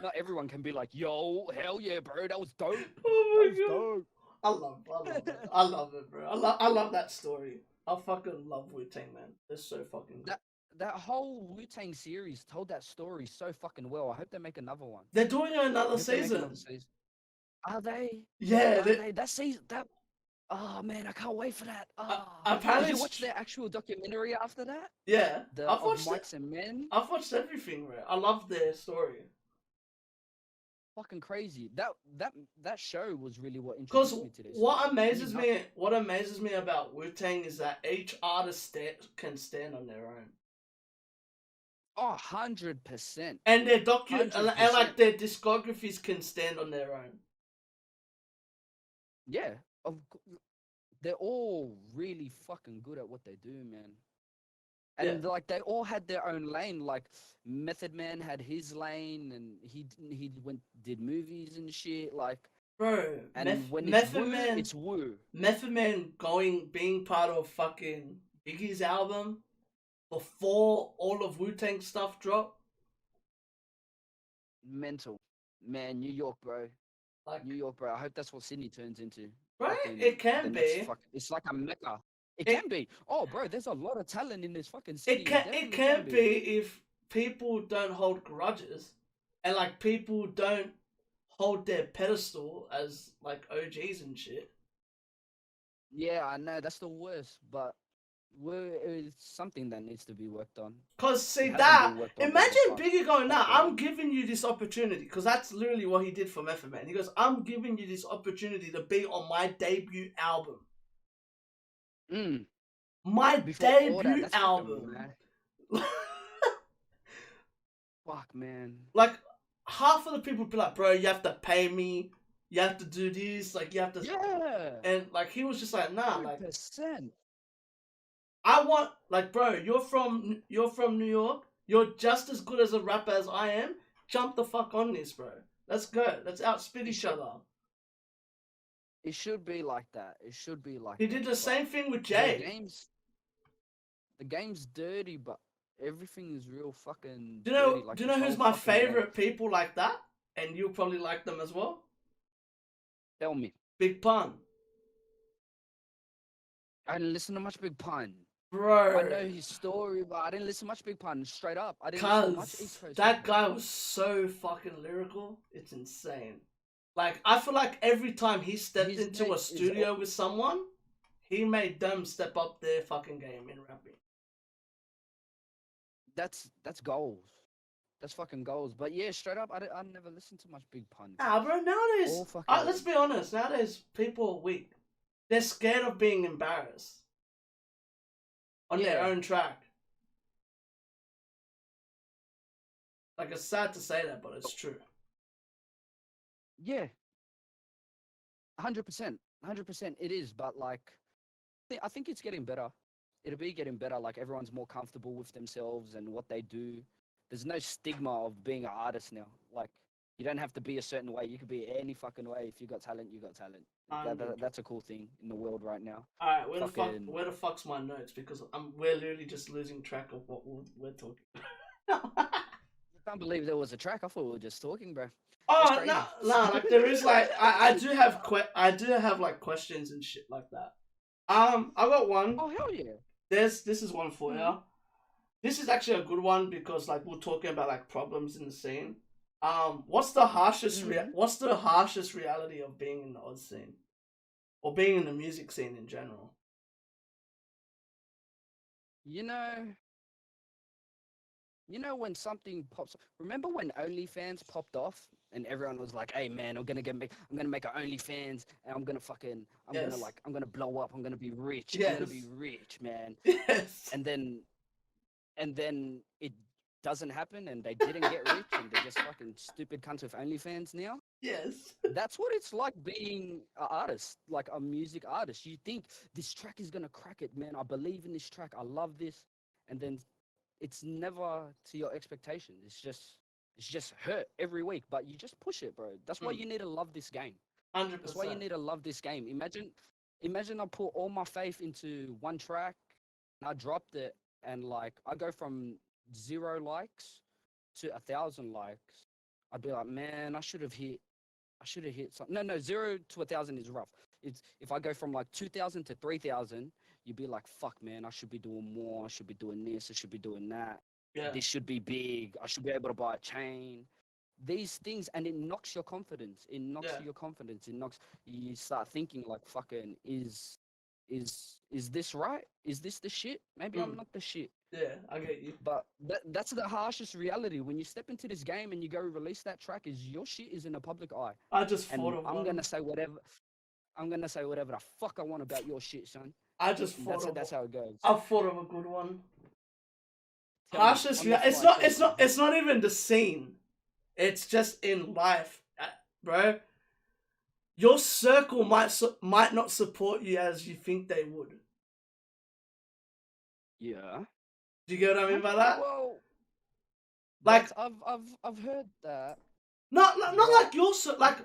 Not everyone can be like, yo, hell yeah, bro, that was dope. Oh my god. I love it. I love it, bro. I love that story. I fucking love Wu-Tang, man. It's so fucking good. That whole Wu-Tang series told that story so fucking well. I hope they make another one. They're doing another season. Are they? Yeah. That season, oh man, I can't wait for that. Apparently, did you watch the actual documentary after that? Yeah. I've watched Mics and Men. I've watched everything, bro. I love their story. Fucking crazy. That show was really what introduced me to this. What amazes me about Wu-Tang is that each artist can stand on their own. Oh, 100%. And their and like their discographies can stand on their own. Yeah, they're all really fucking good at what they do, man. And like they all had their own lane. Like Method Man had his lane, and he did movies and shit. Like, bro, and when it's Wu. Method Man being part of fucking Biggie's album before all of Wu-Tang stuff dropped. Mental, man. New York, bro. Like New York, bro. I hope that's what Sydney turns into. Right, it can be. It's like a mecca. It can be. Oh, bro, there's a lot of talent in this fucking city. It can be if people don't hold grudges, and like people don't hold their pedestal as like OGs and shit. Yeah, I know that's the worst, but it's something that needs to be worked on. Cause see that, imagine Biggie going, "Nah, I'm giving you this opportunity," because that's literally what he did for Method Man. He goes, "I'm giving you this opportunity to be on my debut album." My debut album. Fuck, man. Like half of the people be like, "Bro, you have to pay me. You have to do this. Like you have to." Yeah. And like he was just like, "Nah, 100%. like I want like, bro, you're from New York. You're just as good as a rapper as I am. Jump the fuck on this, bro. Let's go. Let's outspit each other." It should be like that. It should be like he did the same thing with Jay. The game's dirty, but everything is real fucking do you know, dirty. Like, do you know who's my favorite people like that? And you'll probably like them as well? Tell me. Big Pun. I didn't listen to much Big Pun. Bro. I know his story, but I didn't listen to much Big Pun. Straight up. I didn't listen to much East Coast. That guy was so fucking lyrical. It's insane. Like, I feel like every time he stepped into a studio with someone, he made them step up their fucking game in rapping. That's goals. That's fucking goals. But yeah, straight up, I never listened to much Big Pun. Nah, bro, nowadays, let's be honest, nowadays people are weak. They're scared of being embarrassed on their own track. Like, it's sad to say that, but it's true. Yeah, 100%, 100%. It is, but like, I think it's getting better. It'll be getting better. Like everyone's more comfortable with themselves and what they do. There's no stigma of being an artist now. Like you don't have to be a certain way. You could be any fucking way. If you got talent, you got talent. That's a cool thing in the world right now. Alright, where the fuck's my notes? Because we're literally just losing track of what we're talking about. I can't believe there was a track. I thought we were just talking, bro. Oh no, like there is like I do have like questions and shit like that. I got one. Oh hell yeah. This is one for you. This is actually a good one because like we're talking about like problems in the scene. What's the harshest reality of being in the Oz scene, or being in the music scene in general? You know when something pops up. Remember when OnlyFans popped off and everyone was like, "Hey man, I'm gonna make an OnlyFans and I'm gonna blow up. I'm gonna be rich. Yes. I'm gonna be rich, man." Yes. And then it doesn't happen and they didn't get rich and they're just fucking stupid cunts with OnlyFans now. Yes. That's what it's like being an artist, like a music artist. You think this track is gonna crack it, man. I believe in this track. I love this, and then it's never to your expectations. It's just hurt every week, but you just push it, bro. That's why you need to love this game. 100%. That's why you need to love this game. Imagine I put all my faith into one track and I dropped it and like I go from 0 likes to 1,000 likes. I'd be like, man, I should have hit something. No, 0 to 1,000 is rough. It's if I go from like 2,000 to 3,000, you'd be like, fuck, man, I should be doing more. I should be doing this. I should be doing that. Yeah. This should be big. I should be able to buy a chain. These things, and it knocks your confidence. It knocks your confidence. You start thinking like, fucking, is this right? Is this the shit? Maybe I'm not the shit. Yeah, I get you. But that's the harshest reality. When you step into this game and you go release that track, is your shit is in the public eye. I just thought of one. I'm gonna say whatever the fuck I want about your shit, son. That's how it goes. I thought of a good one. Harshest reality. It's not even the scene. It's just in life, bro. Your circle might not support you as you think they would. Yeah. Do you get what I mean by that? Well, like I've heard that. Not like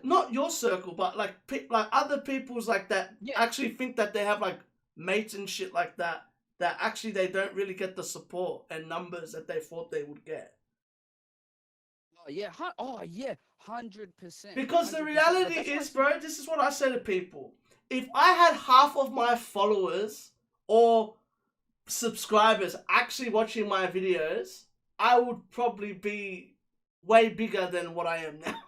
not your circle, but like other people's like that actually think that they have like mates and shit like that actually they don't really get the support and numbers that they thought they would get. Oh yeah, 100%. Because the reality is, bro, this is what I say to people. If I had half of my followers or subscribers actually watching my videos, I would probably be way bigger than what I am now.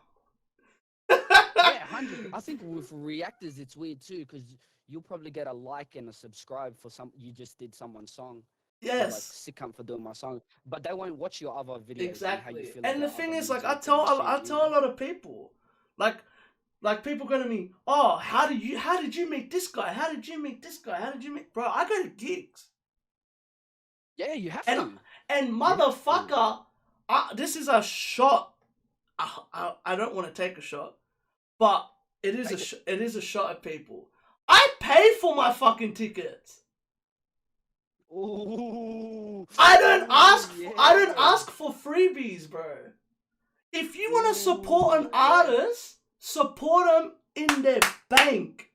Yeah, 100. I think with reactors, it's weird too, because you'll probably get a like and a subscribe for you just did someone's song. Yes. Like, sick cunt for doing my song, but they won't watch your other videos. Exactly. And, how you feel and the thing is, like, I tell a lot of people, like people go to me, oh, how did you meet this guy? How did you meet this guy? How did you meet, bro? I go to gigs. Yeah, you have to. And motherfucker, this is a shot. I don't want to take a shot, but it is a shot at people. I pay for my fucking tickets. Ooh. I don't ask for freebies, bro. If you want to support an artist, support them in their bank.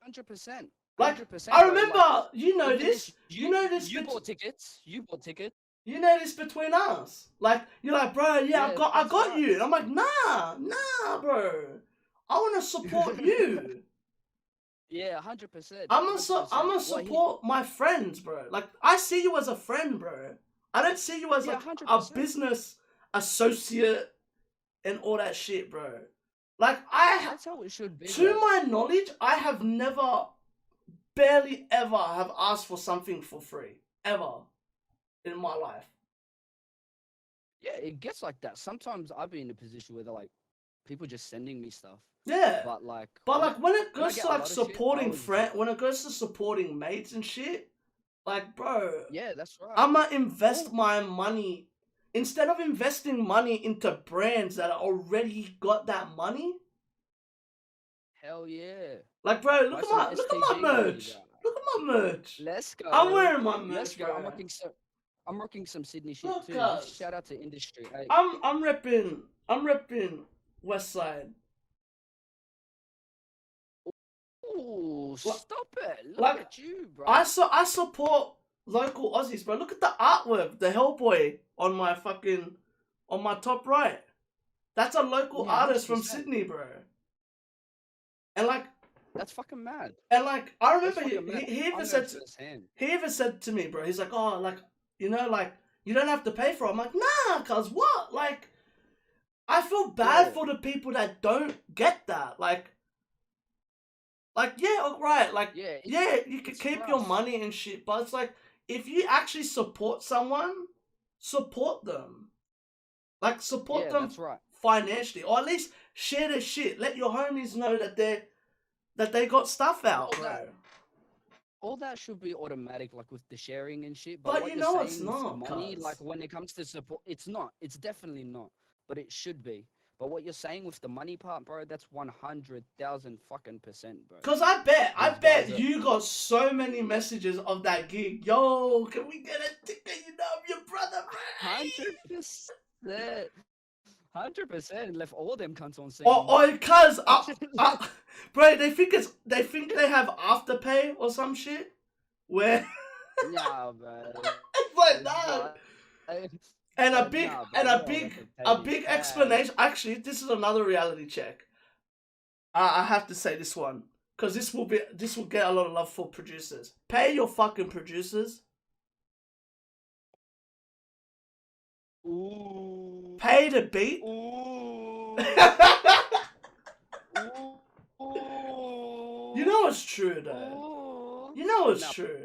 100%. Like, 100%, I remember, like, you know this. You bought tickets. You bought tickets. You know this between us. Like, you're like, bro, I got you. And I'm like, nah, bro. I want to support you. Yeah, 100%. I'm gonna support my friends, bro. Like, I see you as a friend, bro. I don't see you as like 100%. a business associate and all that shit, bro. Like, that's how it should be. To my knowledge, I have barely ever have asked for something for free ever in my life. Yeah, it gets like that. Sometimes I've been in a position where they're like, people just sending me stuff. Yeah. But like when it goes to like supporting when it goes to supporting mates and shit, like, bro. Yeah, that's right. I'ma invest my money instead of investing money into brands that already got that money. Hell yeah. Like, bro, Buy look some at my STG hoodies. merch. Look at my merch. Let's I'm go. wearing my Let's merch, go. bro. I'm rocking some Sydney shit Look, too. Just cuz. shout out to industry. Hey. I'm repping West Side. Ooh, Like, stop it. Look like at you, bro. I support local Aussies, bro. Look at the artwork, the Hellboy on my top right. That's a local Yeah, artist from 100%. Sydney, bro. And like, That's fucking mad. I That's remember fucking mad. he I even know said firsthand. he even said to me, bro. He's like, oh, like, you know, like, you don't have to pay for it. I'm like, nah, cuz what? Like, I feel bad Yeah. for the people that don't get that. Like, yeah, right. Like, Yeah, you can it's keep for your us. money and shit, but it's like, if you actually support someone, support them. Like, support Yeah, them that's right. financially, or at least share their shit. Let your homies know that they got stuff out, All that bro. all that should be automatic, like with the sharing and shit. But But what you you're know it's saying with not, money, like cuz. when it comes to support, it's not. It's definitely not. But it should be. But what you're saying with the money part, bro, that's 100,000 fucking percent, bro. Cause I These guys bet are you got so many messages of that gig. Yo, can we get a ticket? You know I'm your brother, bro. 100%. 100% left all them cunts on scene. Or cuz bro, they think they have afterpay or some shit. Where Nah, bro. it's like It's nah. like, And nah, bro. We all have to pay a this big cash. explanation. Actually, this is another reality check. I have to say this one. Cause this will get a lot of love for producers. Pay your fucking producers. Ooh. Pay the beat. Ooh. You Ooh. know it's true though. Ooh. You know it's Nah, true.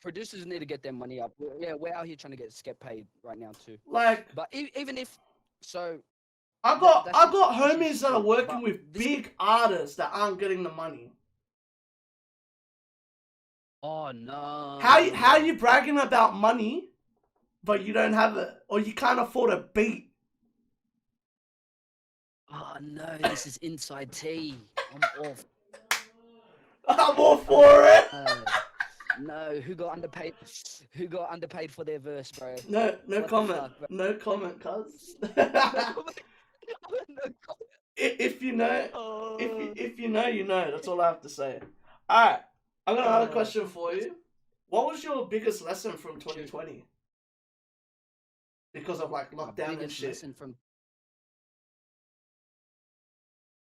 producers need to get their money up. We're out here trying to get paid right now too. Like But even if so, I that's got just homies that are shit. working But with this. big artists that aren't getting the money. Oh no. How you bragging about money, but you don't have it, or you can't afford a beat? Oh no, this is inside tea. I'm off. I'm all for it. No, who got underpaid? Who got underpaid for their verse, bro? No What the comment. fuck, bro? No comment, cuz. No comment. No comment. If you know, Oh, if you know, you know. That's all I have to say. All right, I got another question for that's you. What was your biggest lesson from shoot. 2020? Because of like My lockdown and biggest shit. lesson from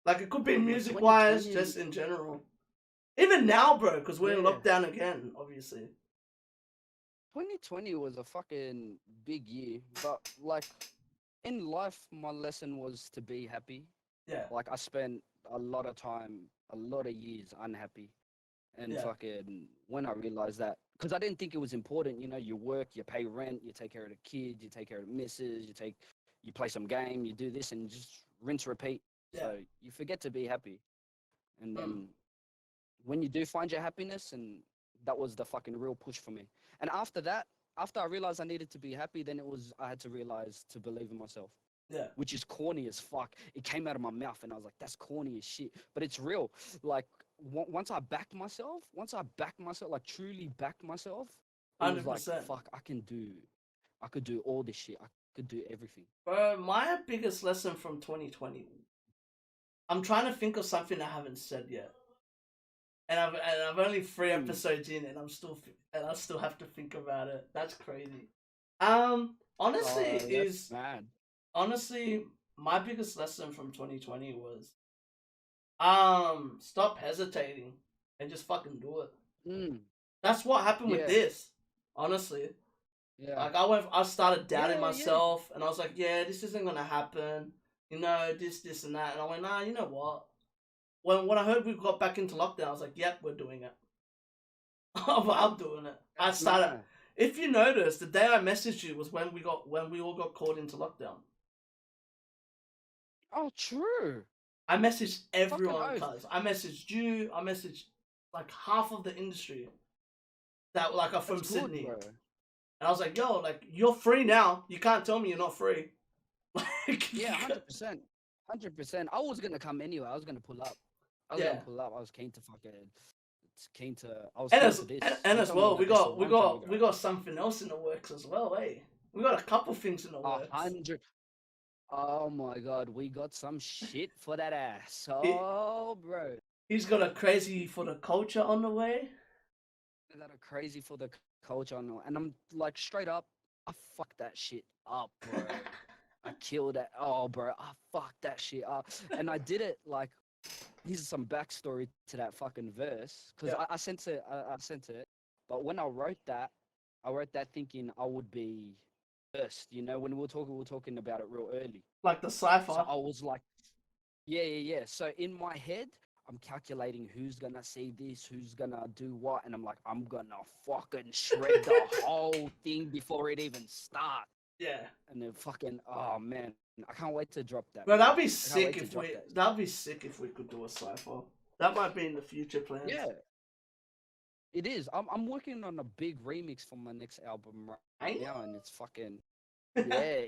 Like it could be well, music wise, 2020. just in general. Even now, bro, because we're in Yeah, lockdown again, obviously. 2020 was a fucking big year. But like in life, my lesson was to be happy. Yeah, Like I spent a lot of time, a lot of years unhappy. And yeah, fucking when I realized that, because I didn't think it was important, you know, you work, you pay rent, you take care of the kids, you take care of the missus, you play some game, you do this and just rinse, repeat. yeah. So you forget to be happy. And Mm. then when you do find your happiness, and that was the fucking real push for me. And after that, after I realized I needed to be happy, then I had to realize to believe in myself, Yeah. which is corny as fuck. It came out of my mouth and I was like, that's corny as shit. But it's real. Like, once I backed myself, like truly backed myself, it was like, 100%. fuck, I could do all this shit. I could do everything. Bro, my biggest lesson from 2020. I'm trying to think of something I haven't said yet. And I've only 3 episodes in and I still have to think about it. That's crazy. Honestly That's mad. honestly my biggest lesson from 2020 was stop hesitating and just fucking do it. Mm, That's what happened with yeah, this. Honestly. yeah, Like I started doubting yeah. myself and I was like, yeah, this isn't gonna happen. You know, this and that, and I went, nah, you know what? When I heard we got back into lockdown, I was like, yep, we're doing it. I'm doing it. I That's started. mad. If you noticed, the day I messaged you was when we all got called into lockdown. Oh, true. I messaged Fucking everyone, oath. cuz I messaged you. I messaged like half of the industry that like are from That's good, Sydney, bro. and I was like, yo, like you're free now. You can't tell me you're not free. Like, Yeah, 100%. 100%. I was gonna come anyway. I was gonna pull up. I was Yeah. gonna pull up. I was keen to fucking. Keen to. I was And keen as to this. and You as told me well, about this a long time ago. we got something else in the works as well, eh? We got a couple things in the works. 100. Oh my god, we got some shit for that ass. He, Oh, bro. he's got a crazy for the culture on the way. That are crazy for the culture, and I'm like straight up, I fucked that shit up, bro. I killed that. Oh, bro, I fucked that shit up, and I did it like. Here's some backstory to that fucking verse, because Yeah. I sent it. I sent it, but when I wrote that thinking I would be first. You know, when we were talking about it real early. Like the So cipher. I was like, yeah. So in my head, I'm calculating who's gonna see this, who's gonna do what, and I'm like, I'm gonna fucking shred the whole thing before it even starts. Yeah. And then fucking, oh man, I can't wait to drop that. Bro, that'd be I can't sick wait to if drop we. that. That'd be sick if we could do a cipher. That might be in the future plans. Yeah, it is. I'm working on a big remix for my next album right now, and it's fucking yeah.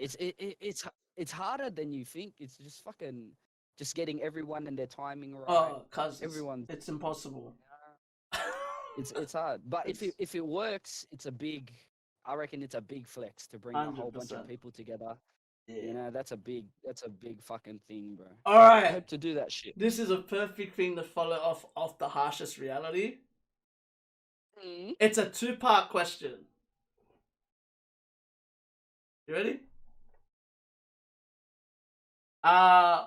It's harder than you think. It's just fucking just getting everyone and their timing right. Oh, cause Everyone. it's impossible. It's hard, but if it works, it's a big. I reckon it's a big flex to bring a whole bunch of 100%. people together. Yeah. You know, that's a big fucking thing, bro. All right. I hope to do that shit. This is a perfect thing to follow off the harshest reality. It's a 2-part question. You ready?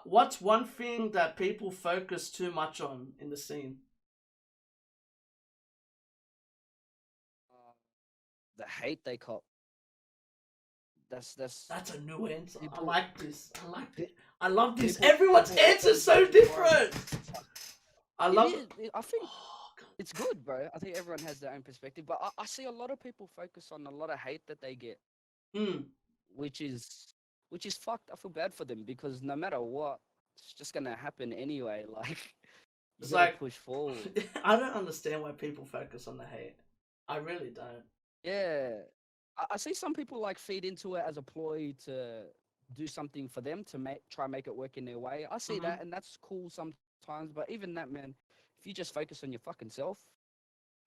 What's one thing that people focus too much on in the scene? The hate they cop. That's a new answer. people, I like this. I like it. I love this. people, Everyone's answer's so different. I love it. I think it's good, bro. I think everyone has their own perspective, but I see a lot of people focus on a lot of hate that they get, which is fucked. I feel bad for them because no matter what, it's just gonna happen anyway. Like, it's like push forward. I don't understand why people focus on the hate. I really don't. Yeah, I see some people like feed into it as a ploy to do something for them to try make it work in their way. I see that, and that's cool sometimes. But even that, man, if you just focus on your fucking self,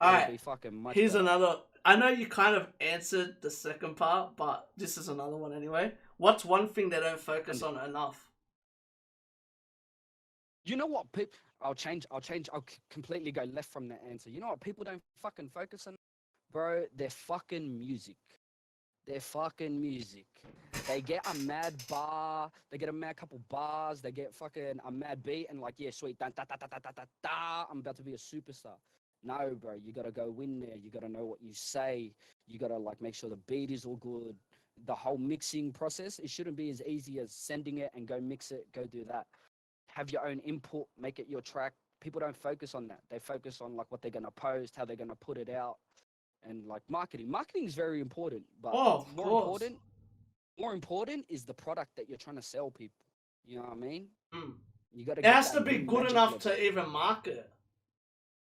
alright, be fucking much here's better. another. I know you kind of answered the second part, but this is another one anyway. What's one thing they don't focus on enough? You know what, people? I'll change. I'll completely go left from that answer. You know what people don't fucking focus on, bro? Their fucking music. Their fucking music. They get a mad bar. They get a mad couple bars. They get fucking a mad beat and like, yeah, sweet. Da, da, da, da, da, da, da, da, I'm about to be a superstar. No, bro. You gotta go in there. You gotta know what you say. You gotta like make sure the beat is all good. The whole mixing process, it shouldn't be as easy as sending it and go mix it, go do that. Have your own input, make it your track. People don't focus on that. They focus on like what they're gonna post, how they're gonna put it out, and like marketing. Marketing is very important, but more important is the product that you're trying to sell people. You know what I mean? You got to. It has to be good enough to even market.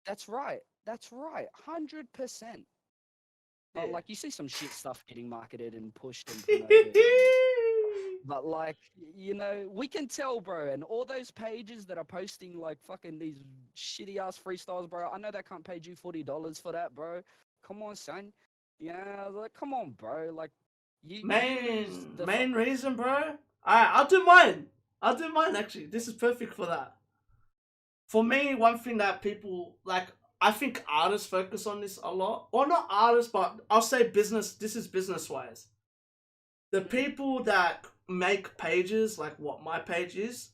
That's right. 100%. Yeah. Like you see some shit stuff getting marketed and pushed and promoted. But like, you know, we can tell, bro, and all those pages that are posting like fucking these shitty ass freestyles, bro. I know they can't pay you $40 for that, bro. Come on, son. Yeah, like come on, bro. Like main reason, bro. Alright, I'll do mine actually. This is perfect for that. For me, one thing that people like, I think artists focus on this a lot. Or not artists, but I'll say business. This is business wise. The people that make pages like what my page is,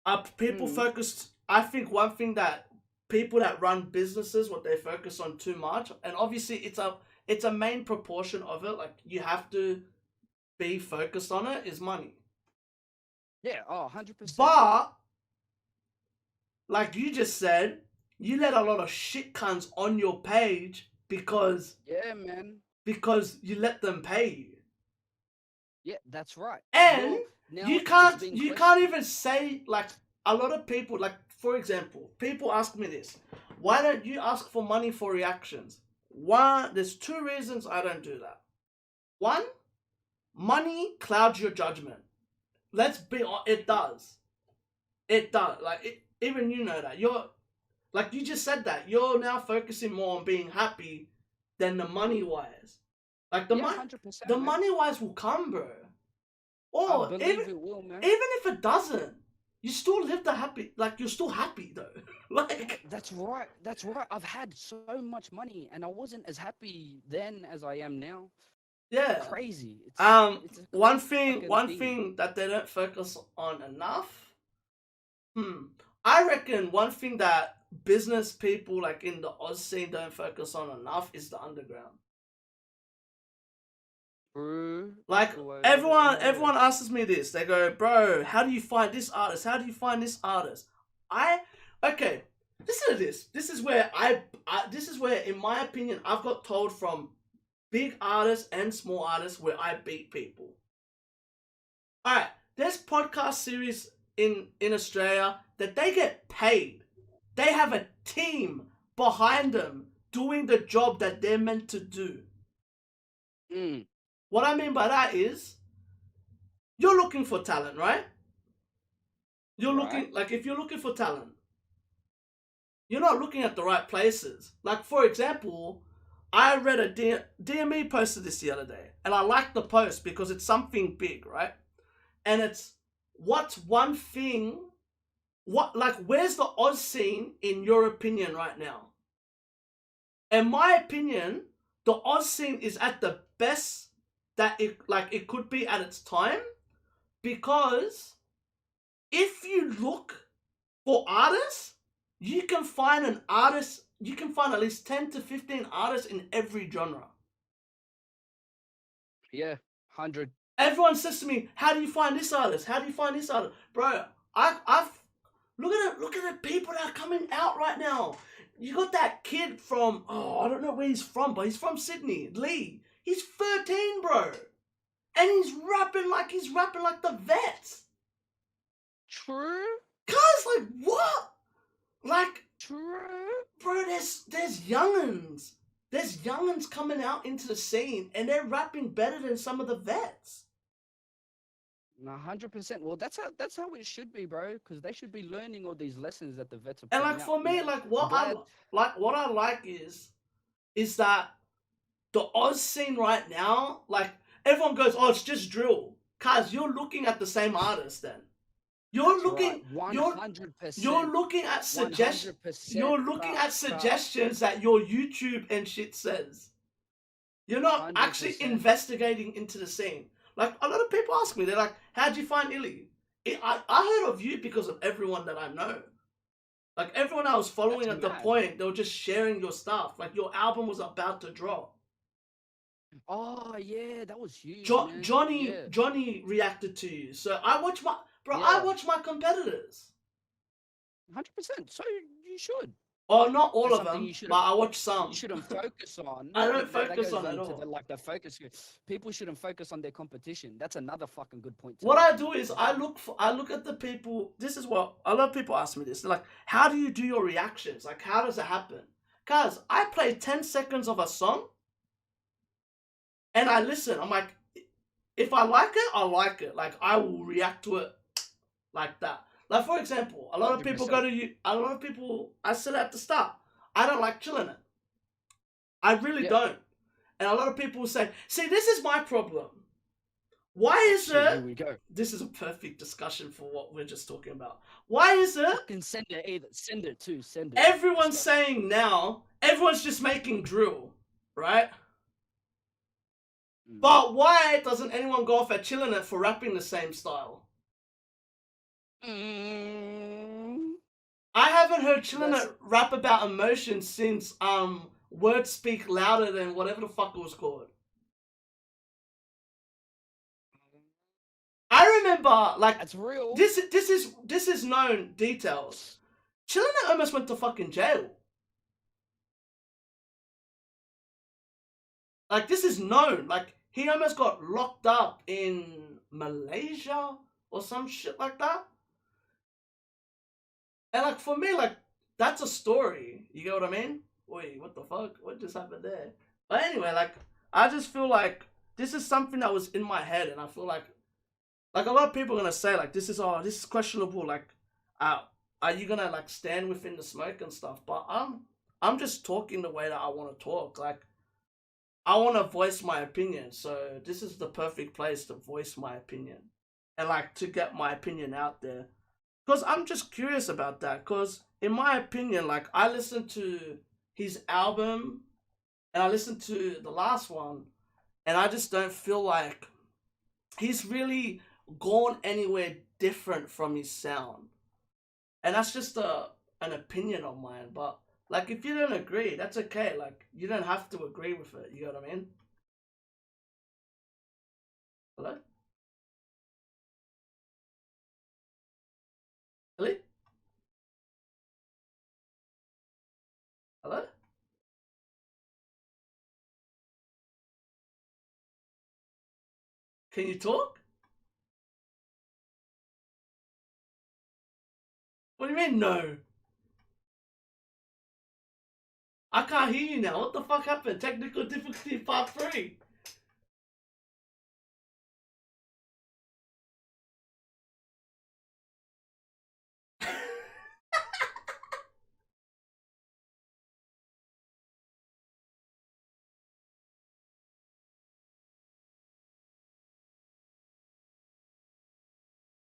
are people focused. I think one thing that people that run businesses, what they focus on too much, and obviously it's a main proportion of it, like you have to be focused on it, is money. Yeah, 100%. But like you just said, you let a lot of shit cunts on your page because because you let them pay you. Yeah, that's right. And you can't even say, like, a lot of people, like, for example, people ask me this: why don't you ask for money for reactions? There's 2 reasons I don't do that. 1, money clouds your judgment. Let's be honest, it does. Like, even you know that you're like you just said that you're now focusing more on being happy than the money wise. Like the Yeah, money, 100%, the man. money wise will come, bro. I Or believe it will, man. even if it doesn't, you still live the happy. Like you're still happy though. Like That's right. That's right. I've had so much money, and I wasn't as happy then as I am now. yeah. Crazy. It's a One crazy thing, fucking one thing. thing that they don't focus on enough. I reckon one thing that business people like in the Oz scene don't focus on enough is the underground. True. Like True. everyone asks me this. They go, bro, how do you find this artist? How do you find this artist? Okay. Listen to this. This is where this is where, in my opinion, I've got told from big artists and small artists where I beat people. Alright, there's podcast series in Australia that they get paid. They have a team behind them doing the job that they're meant to do. What I mean by that is, you're looking for talent, right? You're looking, like, if you're looking for talent, you're not looking at the right places. Like, for example, I read a DME posted this the other day, and I liked the post because it's something big, right? And it's, what's one thing, where's the Oz scene in your opinion right now? In my opinion, the Oz scene is at the best that it could be at its time, because if you look for artists, you can find at least 10 to 15 artists in every genre. Yeah, 100. Everyone says to me, how do you find this artist? How do you find this artist? Bro, I've look at the people that are coming out right now. You got that kid from, I don't know where he's from, but he's from Sydney, Lee. He's 13, bro. And he's rapping like the vets. True. Cuz, like, what? Like, True. Bro, there's young'uns. There's young'uns coming out into the scene, and they're rapping better than some of the vets. 100%. Well, that's how it should be, bro. Because they should be learning all these lessons that the vets are. And like for me, like what I like is that the Oz scene right now, like everyone goes, oh, it's just drill. Cause you're looking at the same artist then. You're looking, right. 100%. You're looking at suggestions. You're looking at suggestions that your YouTube and shit says. You're not 100%. actually investigating into the scene. Like a lot of people ask me, they're like, "How'd you find IllP?" I heard of you because of everyone that I know. Like everyone I was following at the point, they were just sharing your stuff. Like your album was about to drop. Oh yeah, that was huge. Johnny reacted to you, so I watch my I watch my competitors. 100%. So you should. Oh, not all of them, but I watch some. You shouldn't focus on. I don't focus on at all. Like the focus. People shouldn't focus on their competition. That's another fucking good point. What I do is I look at the people. This is what a lot of people ask me this. They're like, how do you do your reactions? Like, how does it happen? Cause I play 10 seconds of a song, and I listen. I'm like, if I like it, I like it. Like I will react to it like that. Like, for example, a lot of people 100%. I said at the start, I don't like chilling it. I really don't. And a lot of people say, see, this is my problem. Why is it? Here we go. This is a perfect discussion for what we're just talking about. Why is it? Fucking send it too. Everyone's saying now, everyone's just making drill, right? But why doesn't anyone go off at chilling it for rapping the same style? I haven't heard Chillin' rap about emotion since Words Speak Louder Than whatever the fuck it was called. I remember, like, that's real. This is known details. Chillin' almost went to fucking jail. Like, this is known. Like, he almost got locked up in Malaysia or some shit like that. And like for me, like that's a story. You get what I mean? Wait, what the fuck? What just happened there? But anyway, like I just feel like this is something that was in my head, and I feel like a lot of people are gonna say like this is questionable. Like are you gonna like stand within the smoke and stuff? But I'm just talking the way that I want to talk. Like I want to voice my opinion, so this is the perfect place to voice my opinion and like to get my opinion out there. Because I'm just curious about that. Because in my opinion, like I listened to his album and I listened to the last one, and I just don't feel like he's really gone anywhere different from his sound. And that's just an opinion of mine. But like, if you don't agree, that's okay. Like, you don't have to agree with it. You know what I mean? Hello? Hello? Hello? Can you talk? What do you mean, no? I can't hear you now. What the fuck happened? Technical difficulty part 3.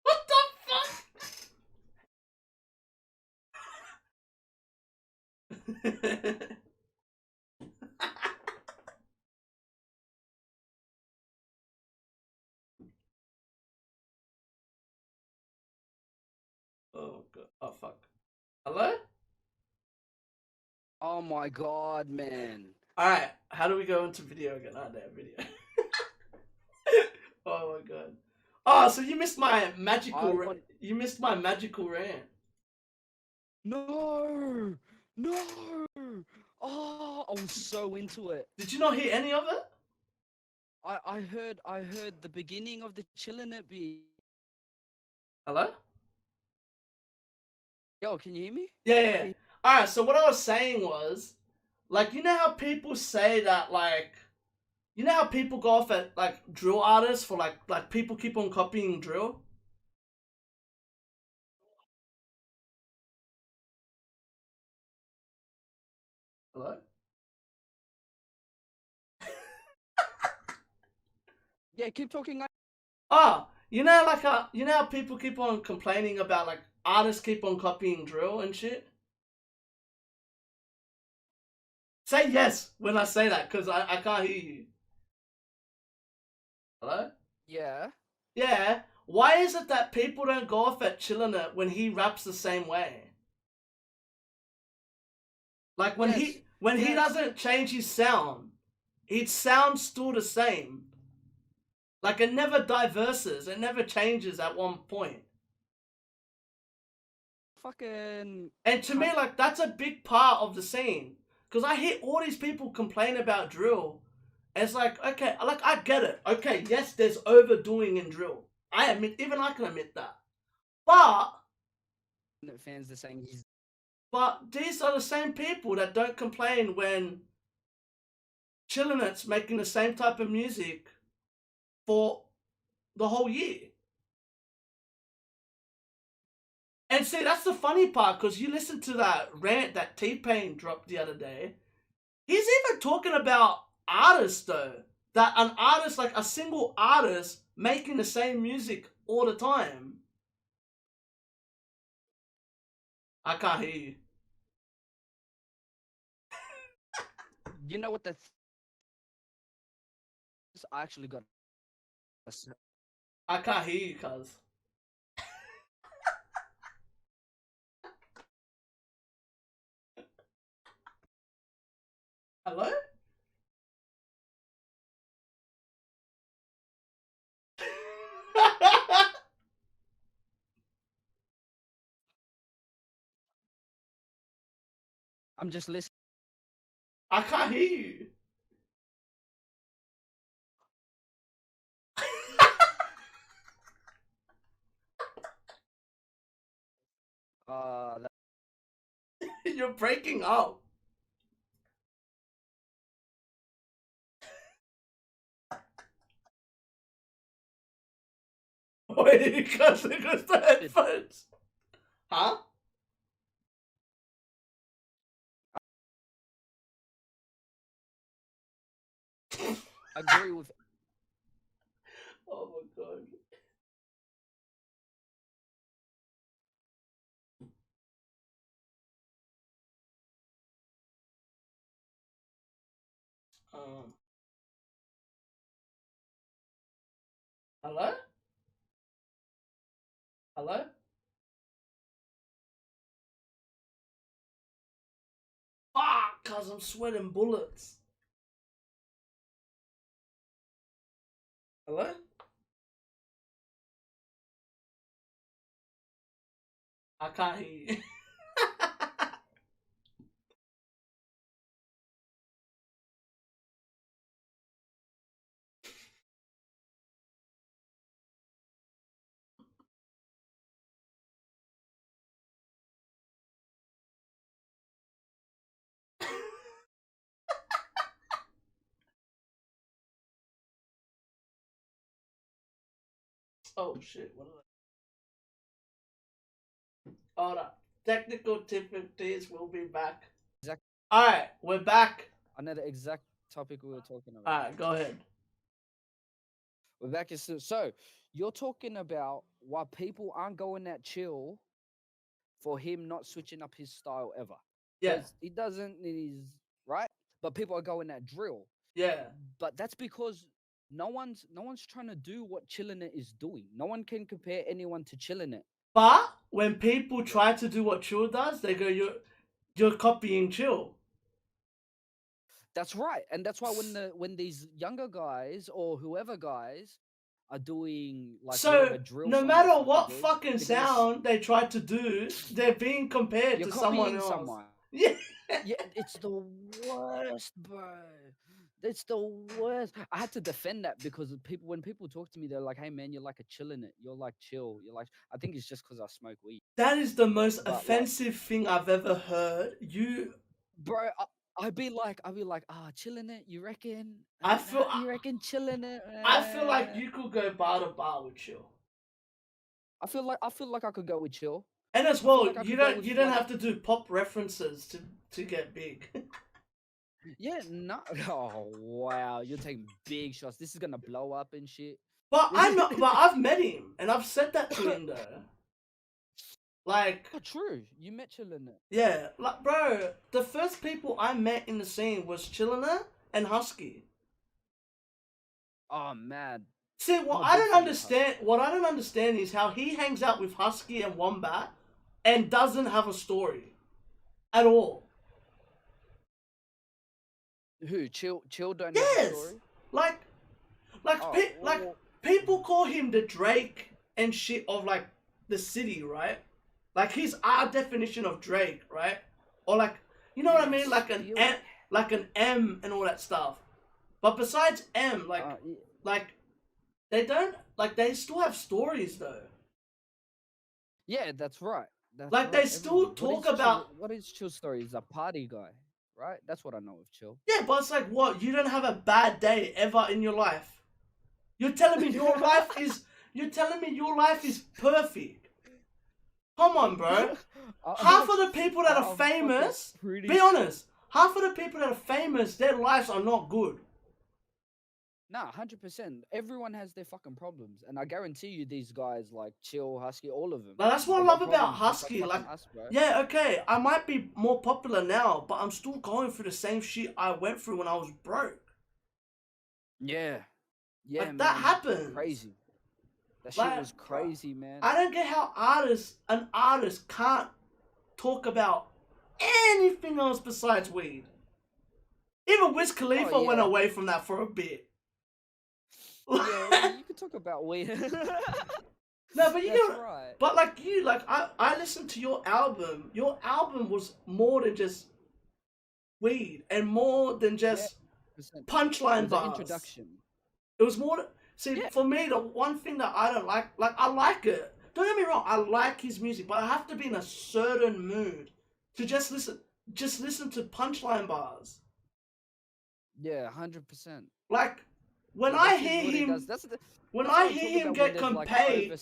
What the fuck? Oh god. Oh fuck. Hello? Oh my god, man. Alright, how do we go into video again? Oh, there, video. Oh my god. Oh, so you missed my magical you missed my magical rant. No! No! Oh, I was so into it. Did you not hear any of it? I heard the beginning of the chillin' it beat. Hello? Yo, can you hear me? Yeah. Alright, so what I was saying was, like, you know how people say that, like, you know how people go off at, like, drill artists for, like people keep on copying drill? Hello? Yeah, keep talking. Oh, you know, like, you know how people keep on complaining about, like, artists keep on copying drill and shit? Say yes when I say that, because I can't hear you. Hello? Yeah. Yeah. Why is it that people don't go off at Chillin' It when he raps the same way? Like when he doesn't change his sound, his sound's still the same. Like it never diverses, it never changes at one point. Fucking. And to me, like that's a big part of the scene. Cause I hear all these people complain about drill. And it's like, okay, like I get it. Okay, yes, there's overdoing in drill. I admit, even I can admit that. But Fans are saying he's. But these are the same people that don't complain when Chillin' It's making the same type of music for the whole year. And see, that's the funny part, because you listen to that rant that T-Pain dropped the other day. He's even talking about artists, though. That an artist, like a single artist, making the same music all the time. I can't hear you. You know what? I actually got. I can't hear you, cuz. Hello? I'm just listening. I can't hear you. That, You're breaking up. Wait, because it goes the headphones. Huh? agree with. Oh my god. Um, hello? Hello? Fuck, cause I'm sweating bullets. Hello? I can't hear you. Oh shit, what are they? Hold up. Technical difficulties, we'll be back. Exact. Alright, we're back. I know the exact topic we were talking about. Alright, go ahead. We're back. So you're talking about why people aren't going that chill for him not switching up his style ever. Yeah. Because he doesn't, he's right. But people are going that drill. Yeah. But that's because no one's trying to do what Chillin' It is doing. No one can compare anyone to Chillin' It. But when people try to do what Chill does, they go, you're copying Chill. That's right, and that's why when these younger guys or whoever guys are doing like So drill no song matter or what good, fucking sound they try to do, they're being compared you're to someone copying else. someone. Yeah. Yeah, it's the worst, bro. It's the worst. I had to defend that because when people talk to me, they're like, "Hey, man, you're like a Chillin' It. You're like chill. You're like." I think it's just because I smoke weed. That is the most But offensive thing I've ever heard. You, bro, I'd be like, Chillin' It. You reckon? I feel, You reckon Chillin' It? I feel like you could go bar to bar with Chill. I feel like I could go with chill. And as well, like you don't have to do pop references to get big. Yeah, no. Oh wow, you're taking big shots. This is gonna blow up and shit. But I've met him and I've said that to him though. Like, oh, true. You met Chillin' It. yeah, like bro, the first people I met in the scene was Chillina and Husky. Oh man. See, what I don't understand is how he hangs out with Husky and Wombat and doesn't have a story at all. Who? Chill don't have a Yes, story? like people call him the Drake and shit of like the city, right? Like he's our definition of Drake, right? Or like, you know what I mean? Like an M and all that stuff. But besides M, like they don't, like they still have stories though. Yeah, that's right. That's like right. they still talk about what is Chill's story? He's a party guy, right? That's what I know of Chill. Yeah, but it's like what? You don't have a bad day ever in your life. You're telling me your life is perfect. Come on, bro. Half of the people that are famous, be honest, half of the people that are famous, their lives are not good. Nah, 100%. Everyone has their fucking problems, and I guarantee you, these guys like Chill, Husky, all of them. Now, that's what I love about Husky. Like, yeah, okay, I might be more popular now, but I'm still going through the same shit I went through when I was broke. Yeah, yeah, like, man. that happened. Crazy. That shit was crazy, man. I don't get how an artist can't talk about anything else besides weed. Even Wiz Khalifa went away from that for a bit. Yeah, you could talk about weed. No, but right. But like I listened to your album. Your album was more than just weed and more than just punchline bars. Introduction. It was more. For me, the one thing that I don't like I like it. Don't get me wrong, I like his music, but I have to be in a certain mood to just listen to punchline bars. Yeah, 100%. Like when I hear him, when I hear him get compared,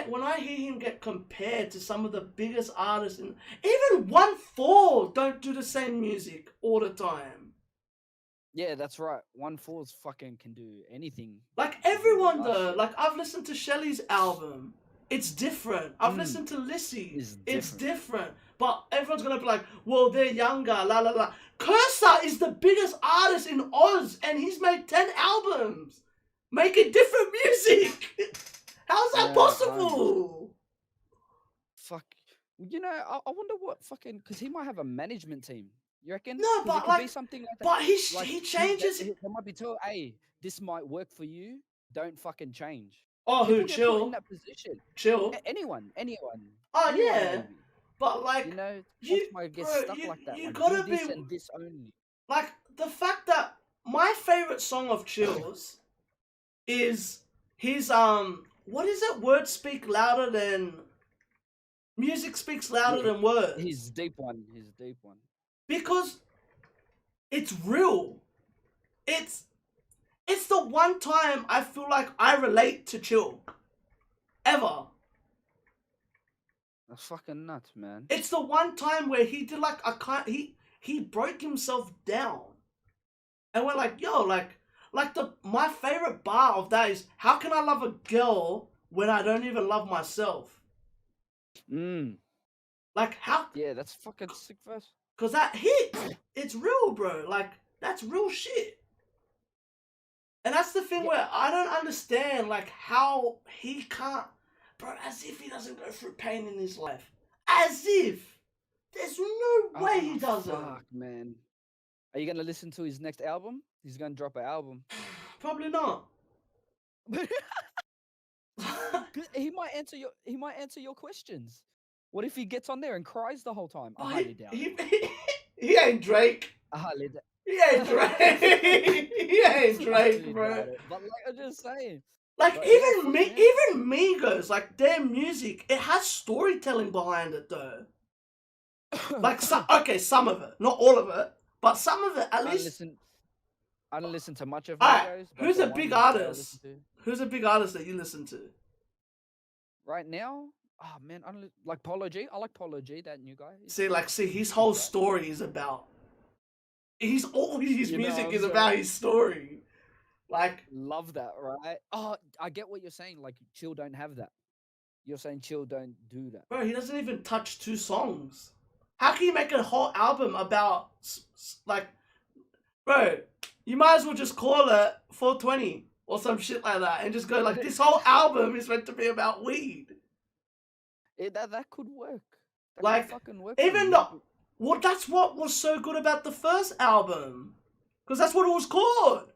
when I hear him get compared to some of the biggest artists, even 1-4 don't do the same music all the time. Yeah, that's right. 1/4 fucking can do anything. Like With all their everyone last though, shit. like I've listened to Shelly's album. It's different. I've Mm, listened to Lissy. is It's different. different. But everyone's gonna be like, well, they're younger, la la la. Cursor is the biggest artist in Oz and he's made 10 albums. Making different music. How's that Yeah, 100. possible? Fuck. You know, I wonder what fucking because he might have a management team. You reckon? No, Because it but could be like, something like that. but Like he changes. they might be told, "Hey, this might work for you. Don't fucking change." Oh, who? People get put in Chill. that position. Chill. Anyone, Oh yeah. maybe. But You like, know, you, folks might get bro, stuck like that. you Like, do gotta be this and this only. like the fact that my favorite song of Chill's is his what is it? Words speak louder than music speaks louder Yeah, than words. his deep one. His deep one. Because it's real. It's the one time I feel like I relate to Chill. Ever. That's fucking nuts, man. It's the one time where he did like a kind he broke himself down. And we're like, yo, like my favorite bar of that is how can I love a girl when I don't even love myself? Mm. Like how Yeah, that's fucking sick verse. cause that hit. It's real, bro. Like that's real shit. And that's the thing Yeah. where I don't understand like how he can't bro, as if he doesn't go through pain in his life. As if. There's no way he doesn't. Fuck, man. Are you gonna listen to his next album? He's gonna drop an album. Probably not. He might answer your questions. What if he gets on there and cries the whole time? I highly doubt it. He ain't Drake. I highly doubt. He ain't Drake. He ain't Drake, bro. But like I'm just saying. Like But even yeah, even Migos, like their music, it has storytelling behind it though. Like some of it, not all of it, but some of it at least. I don't listen to much of Alright, Migos. But who's the a big ones that I artist? listen to Who's a big artist that you listen to? right now? Oh man, I don't like Polo G. I like Polo G, that new guy. See, his whole story is about. All his music is about his story. Like love that, right? Oh, I get what you're saying. Like Chill don't have that. You're saying Chill don't do that. bro, he doesn't even touch 2 songs. How can you make a whole album about like, bro? You might as well just call it 420 or some shit like that, and just go like, this whole album is meant to be about weed. That could work. That Like, could fucking work. even though, well, that's what was so good about the first album, because that's what it was called.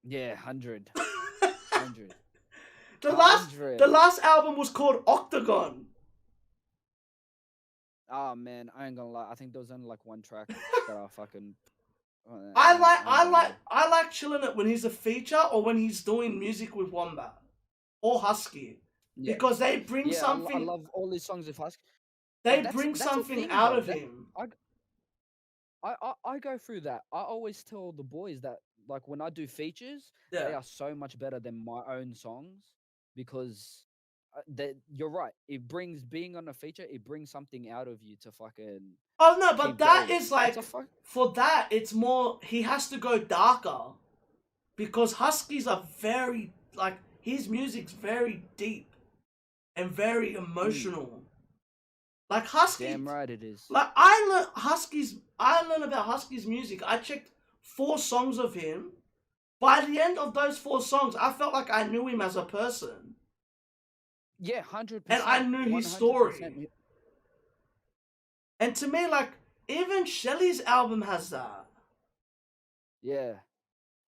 Yeah, 100. 100. The last album was called Octagon. Oh man, I ain't gonna lie. I think there was only like one track that I fucking. I like chilling it when he's a feature or when he's doing music with Wombat or Husky, because they bring something. I love all these songs with Husky. They bring something out of him. I go through that. I always tell the boys that like when I do features, they are so much better than my own songs because you're right. It brings being on a feature. It brings something out of you to fucking. Oh no, but that going. is like for that. It's more he has to go darker, because Huskies are very like his music's very deep and very emotional. Like Husky. Damn right it is. Like I learned about Husky's music. I checked 4 songs of him. By the end of those 4 songs, I felt like I knew him as a person. Yeah, 100%. And I knew his story. And to me, like, even Shelly's album has that. Yeah.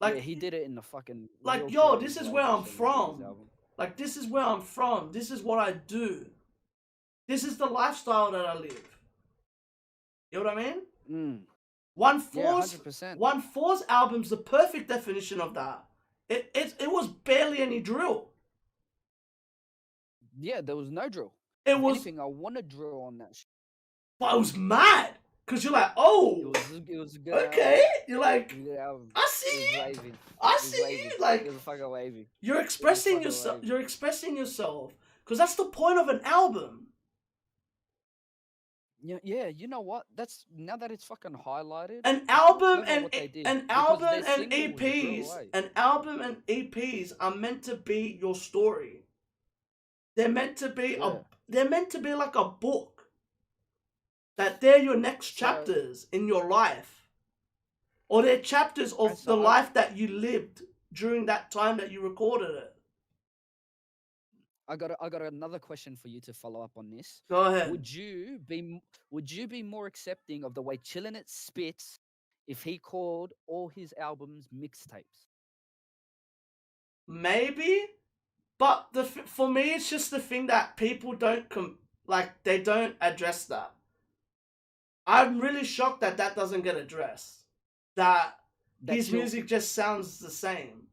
Like, yeah, he did it in the fucking. Like, yo, this is where I'm from. Like, this is where I'm from. This is what I do. This is the lifestyle that I live. You know what I mean? 1/4's album's the perfect definition of that. It was barely any drill. Yeah, there was no drill. It was. Anything, I want to drill on that shit. But I was mad. Because you're like, oh. It was a good okay. album. You're like, album. I see you. I see you. Like, it was fucking wavy. You're expressing yourself. You're expressing yourself. Because that's the point of an album. Yeah, yeah. You know what? That's now that it's fucking highlighted. An It's so album clever and what they did an because album their and singles blew EPs, away. an album and EPs are meant to be your story. They're meant to be Yeah. they're meant to be like a book. That they're your next So, chapters in your life. Or they're chapters okay, of so the life that you lived during that time that you recorded it. I got another question for you to follow up on this. Go ahead. Would you be more accepting of the way Chillin' It spits if he called all his albums mixtapes? Maybe, but for me, it's just the thing that people don't they don't address that. I'm really shocked that that doesn't get addressed. That That his chill. music just sounds the same.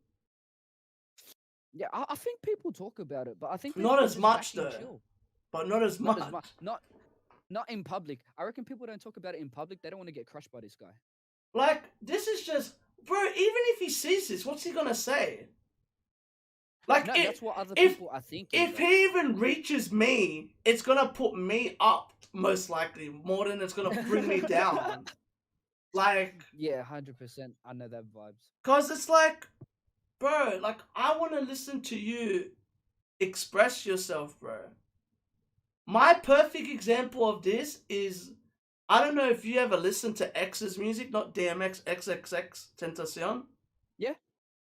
Yeah, I think people talk about it, but I think Not people are as just much bashing though, chill. but not as Not much. as much. Not in public. I reckon people don't talk about it in public. They don't want to get crushed by this guy. Like, this is just, bro, even if he sees this, what's he gonna say? Like, No, that's what other if people are thinking. if he even reaches me, it's gonna put me up, most likely, more than it's gonna bring me down. Like, Yeah, 100%. I know that vibes. cause it's like, bro, like, I wanna listen to you express yourself, bro. My perfect example of this is, I don't know if you ever listened to X's music, not DMX, XXX Tentacion. Yeah.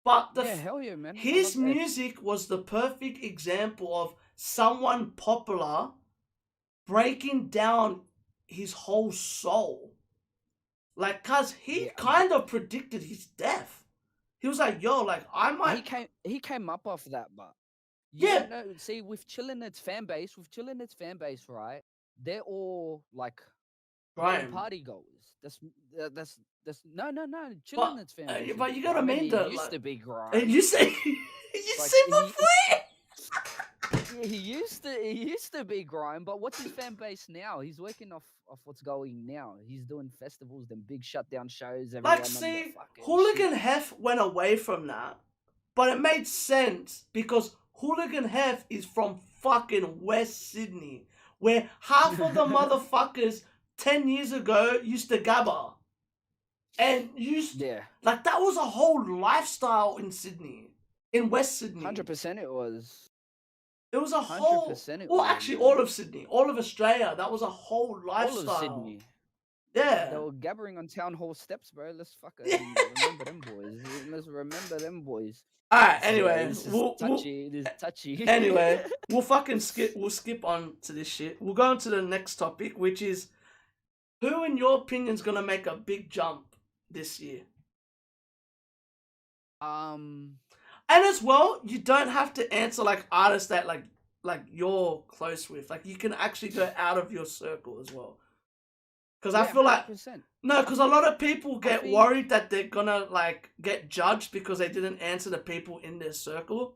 But Yeah, hell yeah, man. I his love X. music was the perfect example of someone popular breaking down his whole soul. Like, cause he Yeah, kind of predicted his death. He was like, "Yo, like I might." he came up off that, but you Yeah, don't know. See, with Chillin'It's fan base, right? They're all like they're all grime. party goers. That's no But Chillin'It's fan base is but you gotta grime, and mean he that, used like, to be and grime. you say you Like see my boy. yeah, he used to be grime, but what's his fan base now? He's working off what's going now. He's doing festivals, then big shutdown shows, Like, everyone on the see, fucking shit. Hooligan Hef went away from that, but it made sense because Hooligan Hef is from fucking West Sydney, where half of the motherfuckers 10 years ago used to gabba. And used, Yeah. like, that was a whole lifestyle in Sydney, in West Sydney. 100% it was. It was a whole, 100% it well, was, actually, man. all of Sydney, all of Australia, that was a whole lifestyle. All of Sydney. Yeah. They were gabbering on town hall steps, bro. Let's fucking remember them boys. Let's remember them boys. Alright, anyway, This is touchy. This is touchy. Anyway, we'll skip on to this shit. We'll go on to the next topic, which is, who in your opinion is gonna make a big jump this year? um, And as well, you don't have to answer like artists that like you're close with. Like, you can actually go out of your circle as well. Because I feel like 100%. no, because a lot of people get think- worried that they're gonna like get judged because they didn't answer the people in their circle.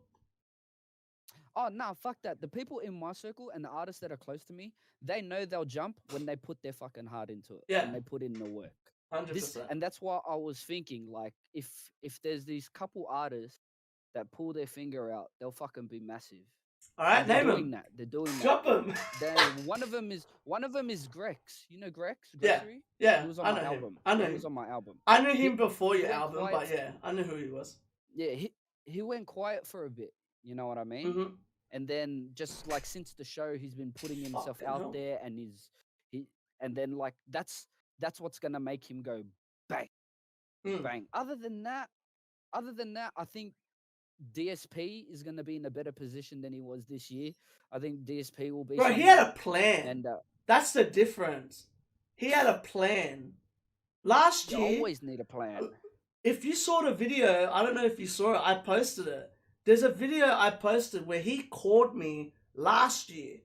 Oh no, fuck that. The people in my circle and the artists that are close to me, they know they'll jump when they put their fucking heart into it. Yeah. When they put in the work. 100%. And that's why I was thinking, like, if there's these couple artists that pull their finger out, they'll fucking be massive. All right, They're name doing him. that. They're doing that. Drop him. One of them is Grex. You know Grex? Yeah, Grexery? yeah. He was on I my know him. album. I know He him. was on my album. I knew him He- before he your went album, quiet but yeah, I knew who he was. Yeah, he went quiet for a bit. You know what I mean? Mm-hmm. And then just like since the show, he's been putting himself Fucking out hell. there, and and then like that's what's gonna make him go bang, Mm. bang. Other than that, I think DSP is gonna be in a better position than he was this year. I think DSP will be. Bro, he someone- had a plan. and That's the difference. He had a plan. Last you year, always need a plan. if you saw the video, I don't know if you saw it, I posted it. There's a video I posted where he called me last year.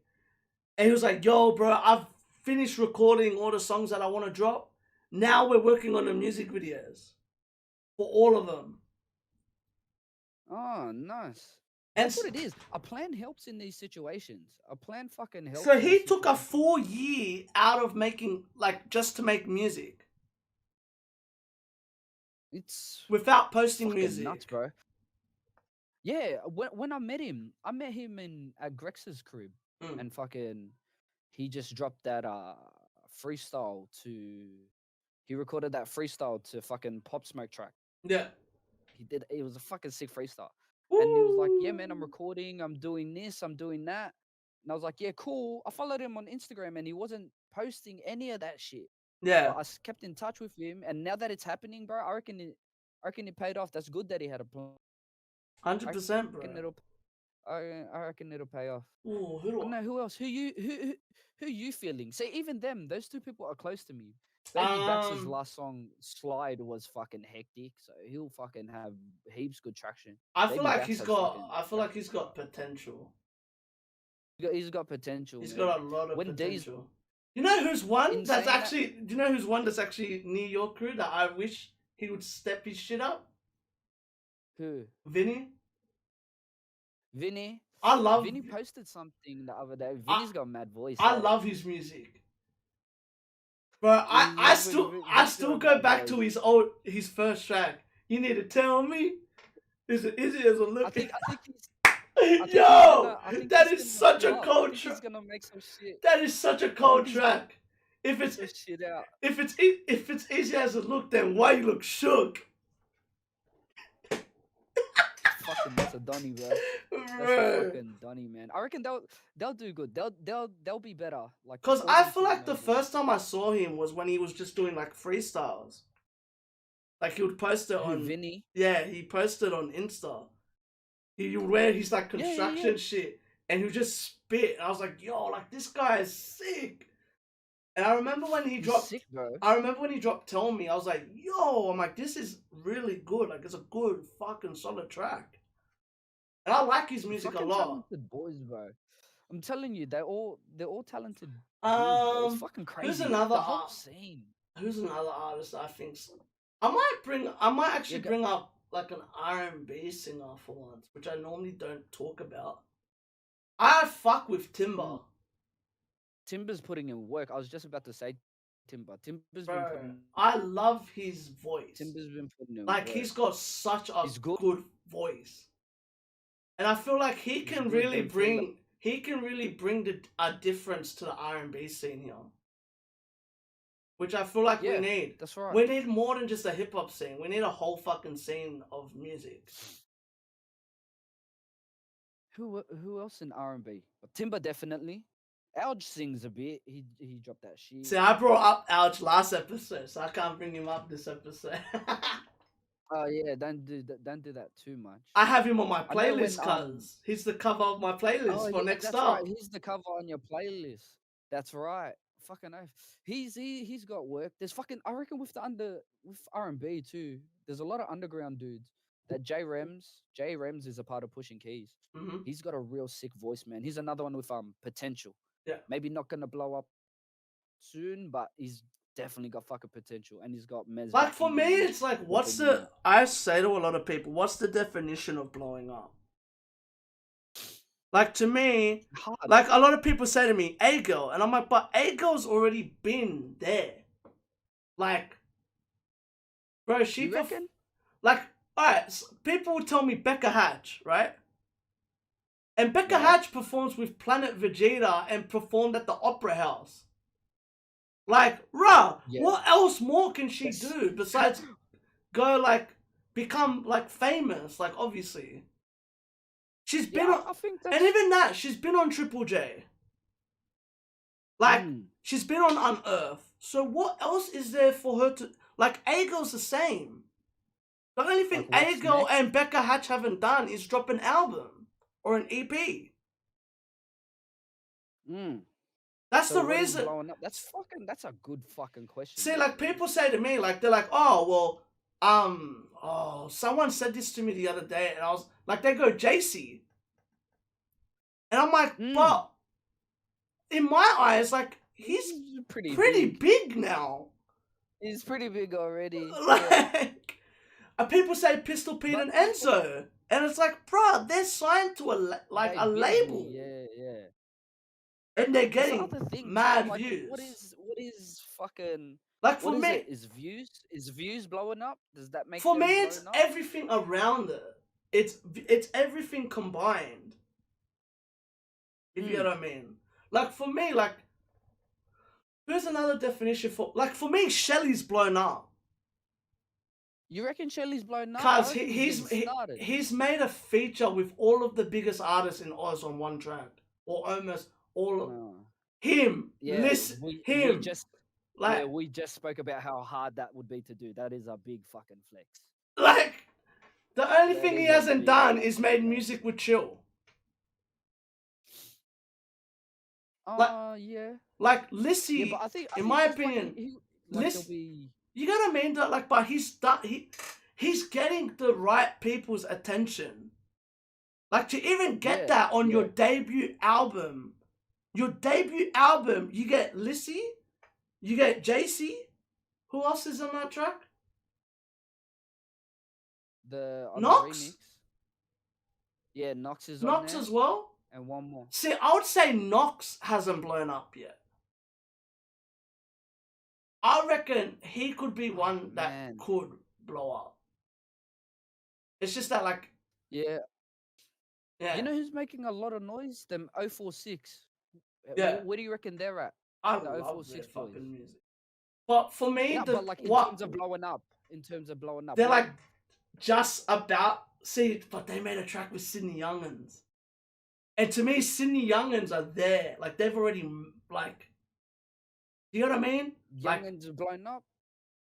And he was like, "Yo, bro, I've finished recording all the songs that I want to drop. Now we're working on the music videos for all of them." Oh, nice. And That's what it is. A plan helps in these situations. A plan fucking helps. so in he these took a situations. full year out of making, like, just to make music It's without posting fucking music. nuts, bro. Yeah, when I met him in at Grex's crib, Mm. and fucking he just dropped that freestyle to. He recorded that freestyle to fucking Pop Smoke track. Yeah. He did. It was a fucking sick freestyle. Woo. And he was like, "Yeah, man, I'm recording. I'm doing this. I'm doing that." And I was like, "Yeah, cool." I followed him on Instagram, and he wasn't posting any of that shit. Yeah. But I kept in touch with him, and now that it's happening, bro, I reckon it paid off. That's good that he had a plan. 100%, bro. I reckon it'll pay off. Ooh, I don't know who else. Who you feeling? See, even them, those two people are close to me. Baby Bax's last song, Slide, was fucking hectic, so he'll fucking have heaps good traction. I feel like he's got potential. He's got potential. He's man. got a lot of potential. You know who's one that's actually? Do you know who's one that's actually near your crew that I wish he would step his shit up? Who? Vinny. I love. Vinny posted something the other day. Vinny's got a mad voice. I love his music. But I still go back to his first track. You need to tell me. Is it as a look? I think that is such a cold track. He's gonna make some shit. That is such a cold track. If it's shit out. If it's easy as a look, then why you look shook? Fucking that's a Donny, bro. That's a fucking Donny, man. I reckon they'll do good. They'll be better. Like, cause I feel like the first time I saw him was when he was just doing like freestyles. Like he would post it on Vinny. Yeah, he posted on Insta. He would wear his like construction shit, and he would just spit. And I was like, yo, like this guy is sick. And I remember when he dropped. Sick, bro. I remember when he dropped "Tell Me." I was like, yo, I'm like, this is really good. Like it's a good fucking solid track. And I like his music a lot. Talented boys, bro. I'm telling you, they're all talented. Dudes, it's fucking crazy. Who's another whole scene? Who's another artist I think? I might actually bring up like an R&B singer for once, which I normally don't talk about. I fuck with Timber. Timber's putting in work. I was just about to say Timber. I love his voice. Timber's been putting in work. He's got such a good voice. And I feel like he can really bring a difference to the R&B scene here. Which I feel like we need. That's right. We need more than just a hip hop scene. We need a whole fucking scene of music. Who else in R&B? Timber definitely. Alge sings a bit. He dropped that shit. See, I brought up Alge last episode, so I can't bring him up this episode. Oh yeah, don't do that too much. I have him on my playlist, cuz he's the cover of my playlist for next up. Right. He's the cover on your playlist. That's right. Fucking oath. He's got work. There's fucking, I reckon with R&B too. There's a lot of underground dudes. That J Rems is a part of Pushing Keys. Mm-hmm. He's got a real sick voice, man. He's another one with potential. Yeah. Maybe not gonna blow up soon, but he's definitely got fucking potential, and he's got Mez. Like for me, it's like, I say to a lot of people, what's the definition of blowing up? Like to me, like a lot of people say to me, A-Girl, and I'm like, but A-Girl's already been there. Like, bro, she reckon? Like, alright, so people would tell me Becca Hatch, right? And Becca Hatch performs with Planet Vegeta and performed at the Opera House. Like, what else more can she do besides go like become like famous? Like, obviously, she's been on, and even that, she's been on Triple J. Like, she's been on Unearth. So what else is there for her to like? A-Girl's the same. The only thing A-Girl and Becca Hatch haven't done is drop an album or an EP. That's the reason. That's a good fucking question. See, like people say to me, like they're like, oh well, someone said this to me the other day, and I was like, they go JC, and I'm like, but in my eyes, like he's pretty big now. He's pretty big already. Like, people say Pistol Pete and Enzo, and it's like, bruh, they're signed to a label. Yeah. And they're getting mad views. What is fucking like for me? Is views blowing up? Does that make for me? It's everything around it. It's everything combined. If you know what I mean. Like for me, like Here's another definition for, like, for me, Shelly's blown up. You reckon Shelly's blown up? Cause I reckon he's getting started. he's made a feature with all of the biggest artists in Oz on one track, or almost all of him. Yeah, Listen, we him. just like, yeah, we just spoke about how hard that would be to do. That is a big fucking flex. Like, the only That thing he is a hasn't big done fucking is made flex. music with Chill. Yeah. Like Lissy, Yeah, but I think in my just, like, opinion, like there'll be. you gotta mean that, like, but he's getting the right people's attention. Like, to even get that on your debut album, you get Lissy, you get JC. Who else is on that track? Nox. The remix. Yeah, Nox is Nox on there. as well. And one more. See, I would say Nox hasn't blown up yet. I reckon he could be one that could blow up. It's just that, like... Yeah. You know who's making a lot of noise? Them 046. Yeah. Where do you reckon they're at? I love their fucking music. But for me, but like in terms of blowing up, they're like just about... See, but they made a track with Sydney Youngins. And to me, Sydney Youngins are there. Like, they've already, like... You know what I mean? Youngins are blown up?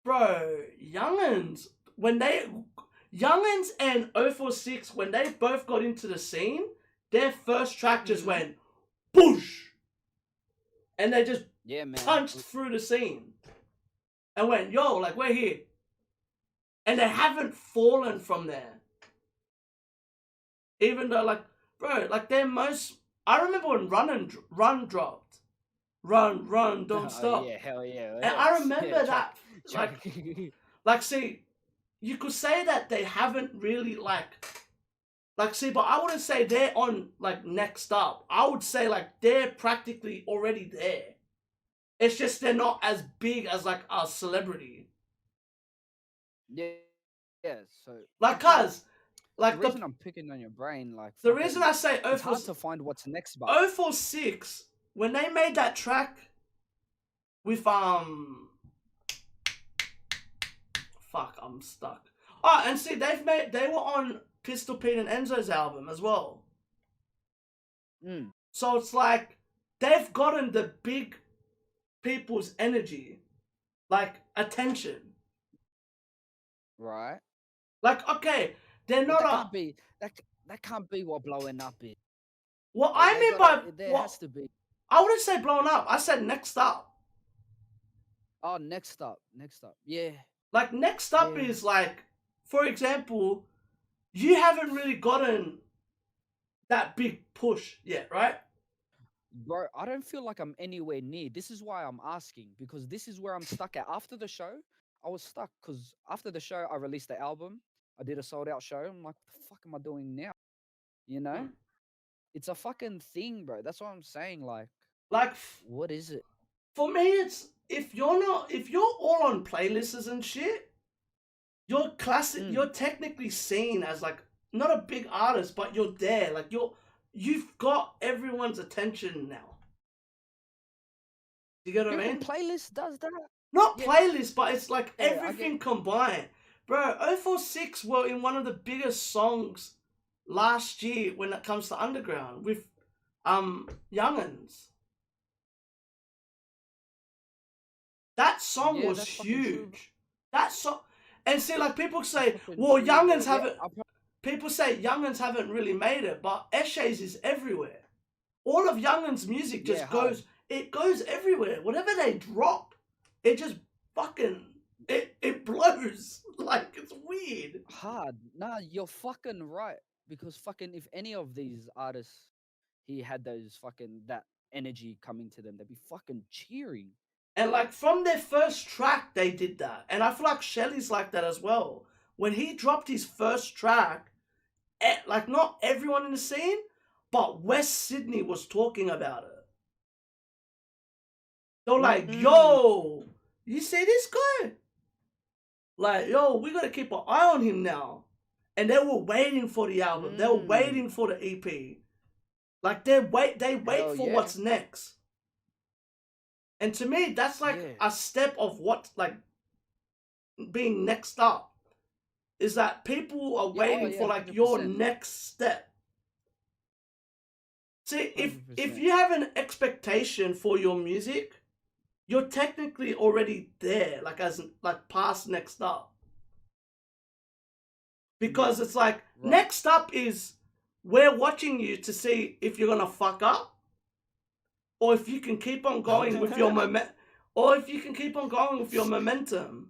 Bro, Youngins, Youngins and 046, when they both got into the scene, their first track just went, boosh! And they just punched through the scene. And went, yo, like, we're here. And they haven't fallen from there. Even though, like, bro, like, their most... I remember when Run dropped. Run, don't stop. Yeah, hell yeah. And I remember that, like, see, you could say that they haven't really, like, see, but I wouldn't say they're on, like, next up. I would say, like, they're practically already there. It's just they're not as big as, like, a celebrity. Yeah, so... Like, cuz, like, the reason I'm picking on your brain, like... The reason I say 046... It's hard to find what's next, but... 046... When they made that track with, fuck, I'm stuck. Oh, and see, they were on Pistol Pete and Enzo's album as well. So it's like, they've gotten the big people's energy, like, attention. Right. Like, okay, they're not that can't be what blowing up is. What I mean by... There has to be. I wouldn't say blown up. I said next up. Oh, next up. Yeah. Like, next up is, like, for example, you haven't really gotten that big push yet, right? Bro, I don't feel like I'm anywhere near. This is why I'm asking, because this is where I'm stuck at. After the show, I was stuck, because after the show, I released the album. I did a sold-out show. I'm like, what the fuck am I doing now? You know? It's a fucking thing, bro. That's what I'm saying. Like, what is it? For me, it's if you're all on playlists and shit, you're you're technically seen as, like, not a big artist, but you're there. Like, you've got everyone's attention now. You get what I mean? Playlist does that. Not playlist, but it's like everything combined. Bro, 046 were in one of the biggest songs last year when it comes to underground with Youngins. That song was huge. That song, and see, like, people say, well, Youngins haven't. People say Youngins haven't really made it, but Eshays is everywhere. All of Youngins' music just goes. It goes everywhere. Whatever they drop, it just fucking it blows. Like, it's weird. Hard. Nah, you're fucking right. Because fucking if any of these artists he had those fucking that energy coming to them, they'd be fucking cheering. And, like, from their first track, they did that. And I feel like Shelly's like that as well. When he dropped his first track, like, not everyone in the scene, but West Sydney was talking about it. They're like, yo, you see this guy? Like, yo, we gotta keep an eye on him now. And they were waiting for the album. They were waiting for the EP. Like, they wait for what's next. And to me, that's like a step of what, like, being next up. Is that people are waiting for, like, 100%. your next step. See, if you have an expectation for your music, you're technically already there, like, as like past next up. Because it's like, next up is, we're watching you to see if you're gonna fuck up, or if you can keep on going with your momentum,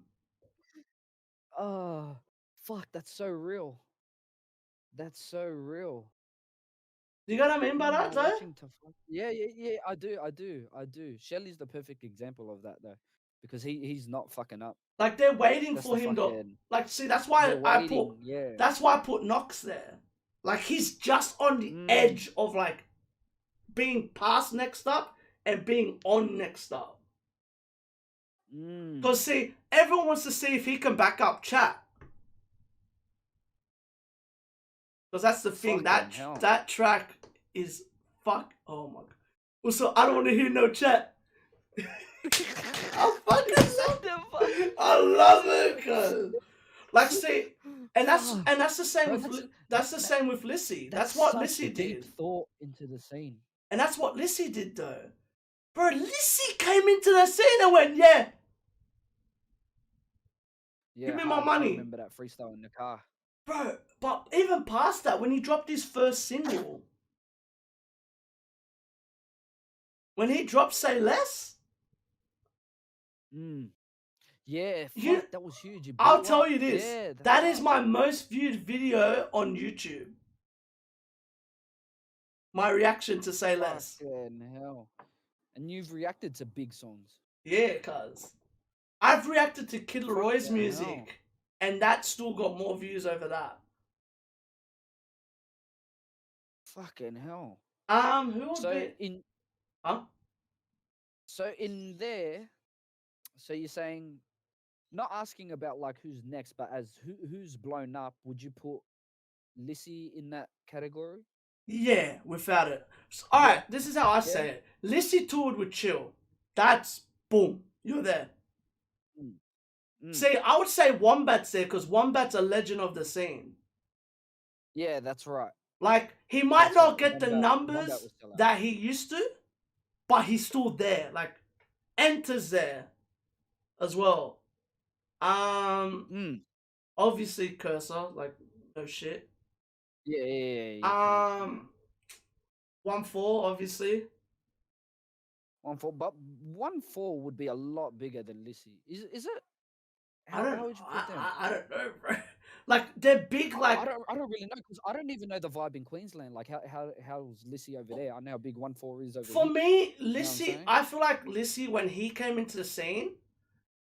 Oh, fuck, that's so real. That's so real. You know what I mean by that, though? Yeah, I do. Shelly's the perfect example of that, though, because he's not fucking up. Like, they're waiting for him to, like, see, that's why I put Knox there. Like, he's just on the edge of, like, being past next up and being on next up. Because, see, everyone wants to see if he can back up Chat. Because that's the thing, that track is fuck. Oh my god. Also, I don't want to hear no Chat. I fucking love them. I love it, cuz. Like, see, and that's the same with Lissy. That's what Lissy did. Deep thought into the scene. And that's what Lissy did, though. Bro, Lissy came into the scene and went, yeah. Give me my money. I remember that freestyle in the car. Bro, but even past that, when he dropped his first single, when he dropped Say Less, yeah, that was huge. I'll tell you this, that is my most viewed video on YouTube. My reaction to Say Less. Fucking hell. And you've reacted to big songs. Yeah, cuz. I've reacted to Kid Leroy's music, and that still got more views over that. Fucking hell. Who was So in there, so you're saying, not asking about like who's next, but as who's blown up, would you put Lissy in that category? Yeah, without it. So, alright, this is how I say it. Lissy toured with Chill. That's boom. You're there. See, I would say Wombat's there because Wombat's a legend of the scene. Yeah, that's right. Like, he might not get the numbers that he used to, but he's still there. Like, Enter's there as well. Obviously Cursor, like, no shit. Yeah. 1-4, obviously. 1-4, but 1-4 would be a lot bigger than Lissy. Is it? How would you put them? I don't know, bro. Like, they're big, like... I don't really know, because I don't even know the vibe in Queensland. Like, how's Lissy over there? I know how big 1-4 is over here. For me, Lissy, I feel like Lissy, when he came into the scene,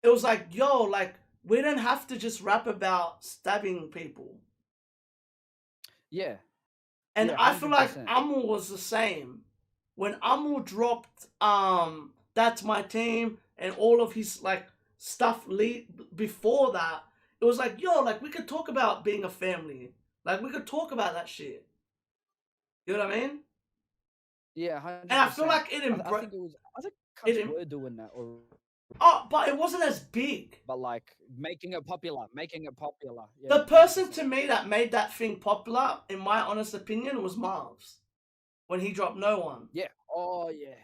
it was like, yo, like, we don't have to just rap about stabbing people. Yeah. And I feel like Amul was the same. When Amul dropped That's My Team and all of his, like, stuff before that, it was like, yo, like, we could talk about being a family. Like, we could talk about that shit. You know what I mean? Yeah, 100%. And I feel like I think were doing that. But it wasn't as big. But, like, making it popular. Yeah, the person to me that made that thing popular, in my honest opinion, was Marv's. When he dropped No One. Yeah. Oh, yeah.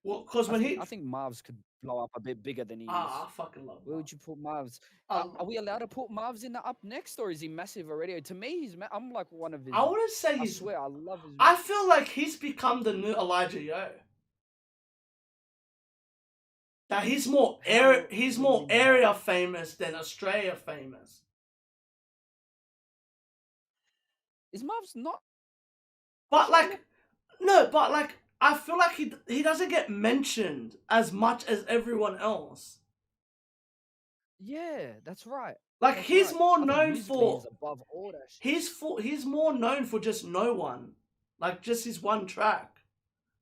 Well, because I think Marv's could blow up a bit bigger than he is. I fucking love Marv. Where would you put Marv's? Are we allowed to put Marv's in the up next, or is he massive already? To me, I'm like one of his... I wouldn't say I swear, I love his... I feel like he's become the new Elijah Yo. That he's more area famous than Australia famous. Is Marv's not? But like, no, but like, I feel like he doesn't get mentioned as much as everyone else. Yeah, that's right. Like, he's more known for... above all that shit. He's more known for just No One. Like, just his one track.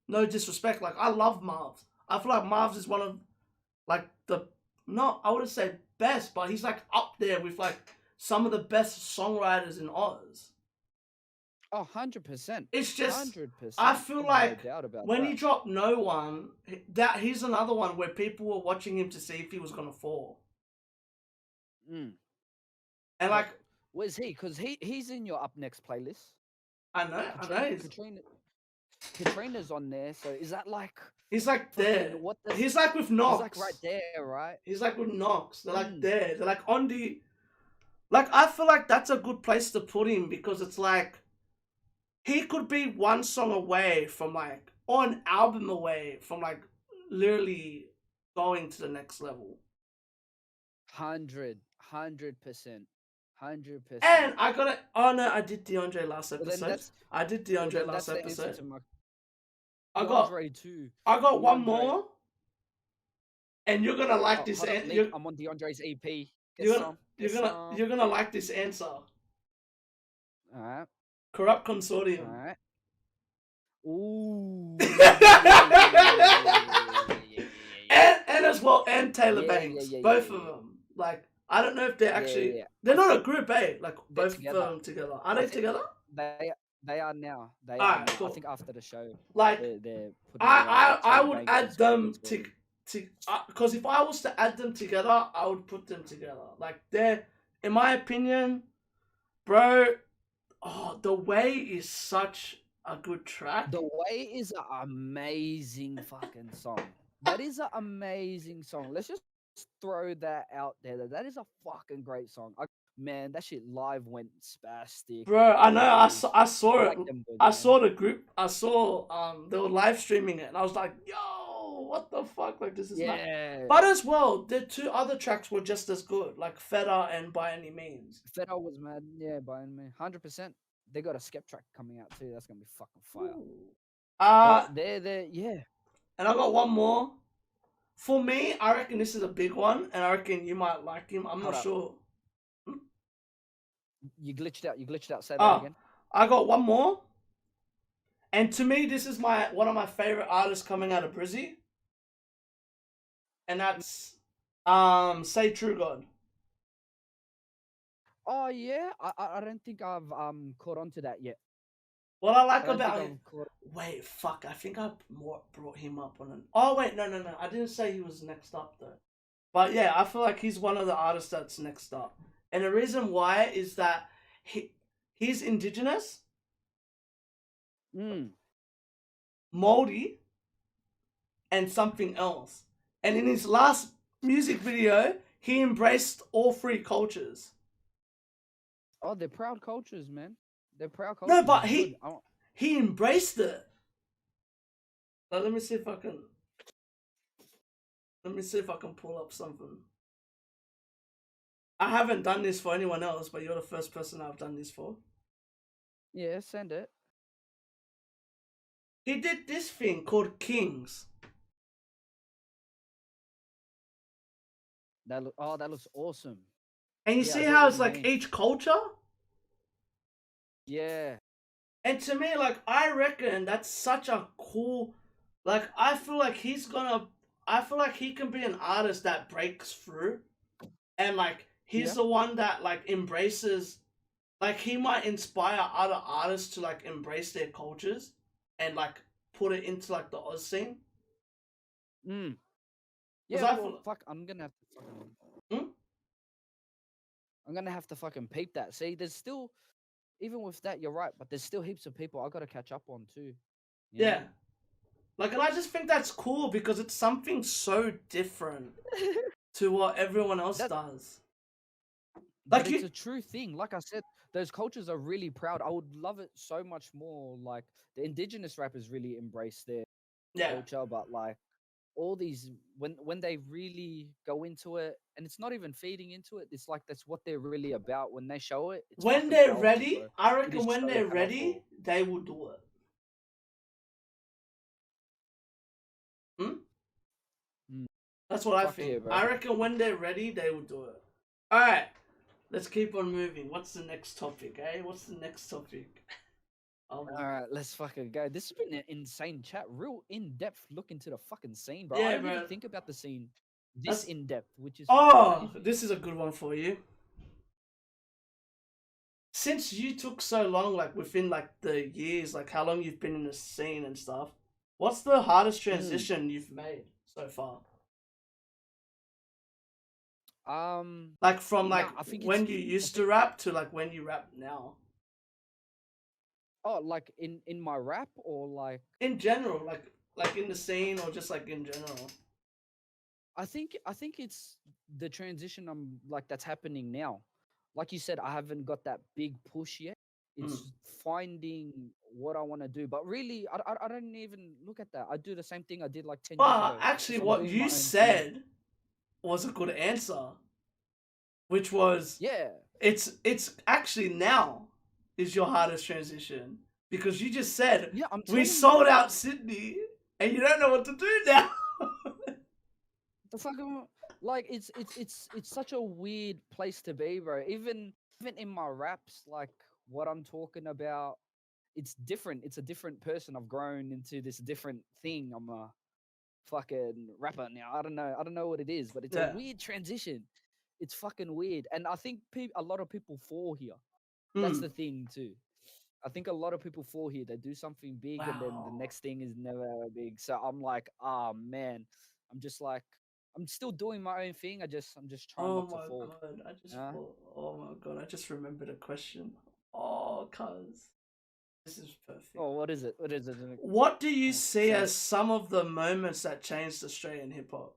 No disrespect. Like, I love Marv's. I feel like Marv's is one of, like, I wouldn't say best, but he's, like, up there with, like, some of the best songwriters in Oz. Oh, 100%. It's just 100%. I feel No like doubt about when that. he dropped No One, that he's another one where people were watching him to see if he was gonna fall. Mm. And like, Where's he? Because he's in your up next playlist. I know. Katrina's on there. So is that like He's like there. what the? He's like with Knox. He's like right there, right? He's like with Knox. They're like there. They're like on the. Like, I feel like that's a good place to put him because it's like he could be one song away from like, or an album away from like literally going to the next level. 100%. 100%. And I got it. Oh no, I did DeAndre last episode. Well, I did DeAndre last episode. I got DeAndre too. I got one more, and you're gonna like this. I'm on DeAndre's EP. You're gonna like this answer. All right. Corrupt Consortium. All right. Ooh. And as well, and Taylor Banks, both of them. Like, I don't know if they're actually they're not a group, like both of them together. Are they together? They are now. They are Alright, now. cool. I think after the show, like they're I would add them to because if I was to add them together, I would put them together. Like, they're, in my opinion, bro. Oh, The Way is such a good track. The Way is an amazing fucking song. That is an amazing song. Let's just throw that out there. That is a fucking great song. Man, that shit live went spastic. Bro, I know. I saw it. I saw the group. I saw they were live streaming it, and I was like, yo, what the fuck? Like, this is not. But as well, the two other tracks were just as good, like Feta and By Any Means. Feta was mad. Yeah, By Any Means. 100%. They got a skep track coming out too. That's gonna be fucking fire. Yeah. And I got one more. For me, I reckon this is a big one, and I reckon you might like him. I'm not sure. You glitched out. Say that again. I got one more. And to me, this is one of my favorite artists coming out of Brizzy. And that's Say True God. Oh yeah, I don't think I've caught on to that yet. What I like about him. Wait, fuck! I think I brought him up on an. Oh wait, no! I didn't say he was next up though. But yeah, I feel like he's one of the artists that's next up, and the reason why is that he's indigenous, moldy, and something else. And in his last music video, he embraced all three cultures. Oh, they're proud cultures, man. They're proud cultures. No, but he embraced it. Now, let me see if I can pull up something. I haven't done this for anyone else, but you're the first person I've done this for. Yeah, send it. He did this thing called Kings. That looks awesome. And you see how it's like each culture? Yeah. And to me, like, I reckon that's such a cool, like, I feel like he can be an artist that breaks through. And like, he's the one that like embraces, like, he might inspire other artists to like embrace their cultures and like put it into like the Oz scene. Yeah, fuck, I'm gonna have to fucking... I'm gonna have to fucking peep that. See, there's still, even with that, you're right, but there's still heaps of people I gotta catch up on too. Yeah. Like, and I just think that's cool because it's something so different to what everyone else does. Like, it's a true thing. Like I said, those cultures are really proud. I would love it so much more. Like, the indigenous rappers really embrace their culture, but like all these, when they really go into it, and it's not even feeding into it, it's like that's what they're really about. When they show it, it's when they're ready, I reckon when they're ready, they will do it. That's what I think. I reckon when they're ready, they will do it. Alright, let's keep on moving. What's the next topic, eh? What's the next topic? Alright, let's fucking go. This has been an insane chat. Real in-depth look into the fucking scene, bro. I didn't even think about the scene this in-depth, which is... Oh, this is a good one for you. since you took so long, like within like the years, like how long you've been in the scene and stuff, what's the hardest Mm. transition you've made so far? Like from like Nah, I think it's. when you I used to think. rap to like when you rap now. Oh, like in my rap or like. In general, like in the scene or just like in general. I think it's the transition I'm like that's happening now. Like you said, I haven't got that big push yet. Mm. It's finding what I want to do. But really, I don't even look at that. I do the same thing I did like 10 years But ago. It's actually, just I'm what doing you my own thing. said was a good answer, which was Yeah. it's actually now is your hardest transition because you just said Yeah, I'm we telling you. sold out Sydney and you don't know what to do now. The fucking like it's such a weird place to be, bro. Even in my raps, like what I'm talking about, it's different. It's a different person. I've grown into this different thing. I'm a fucking rapper now. I don't know what it is, but it's a Yeah. weird transition. It's fucking weird, and I think a lot of people fall here. That's Hmm. the thing too. I think a lot of people fall here. They do something big, and then the Wow. next thing is never big. So I'm like, ah, man. I'm just like, I'm still doing my own thing. I'm just trying Oh not to my fall. god. I just Yeah. oh my god. I just remembered a question. Oh, cuz this is perfect. Oh, what is it? What is it? What do you Oh, see say as it. some of the moments that changed Australian hip hop?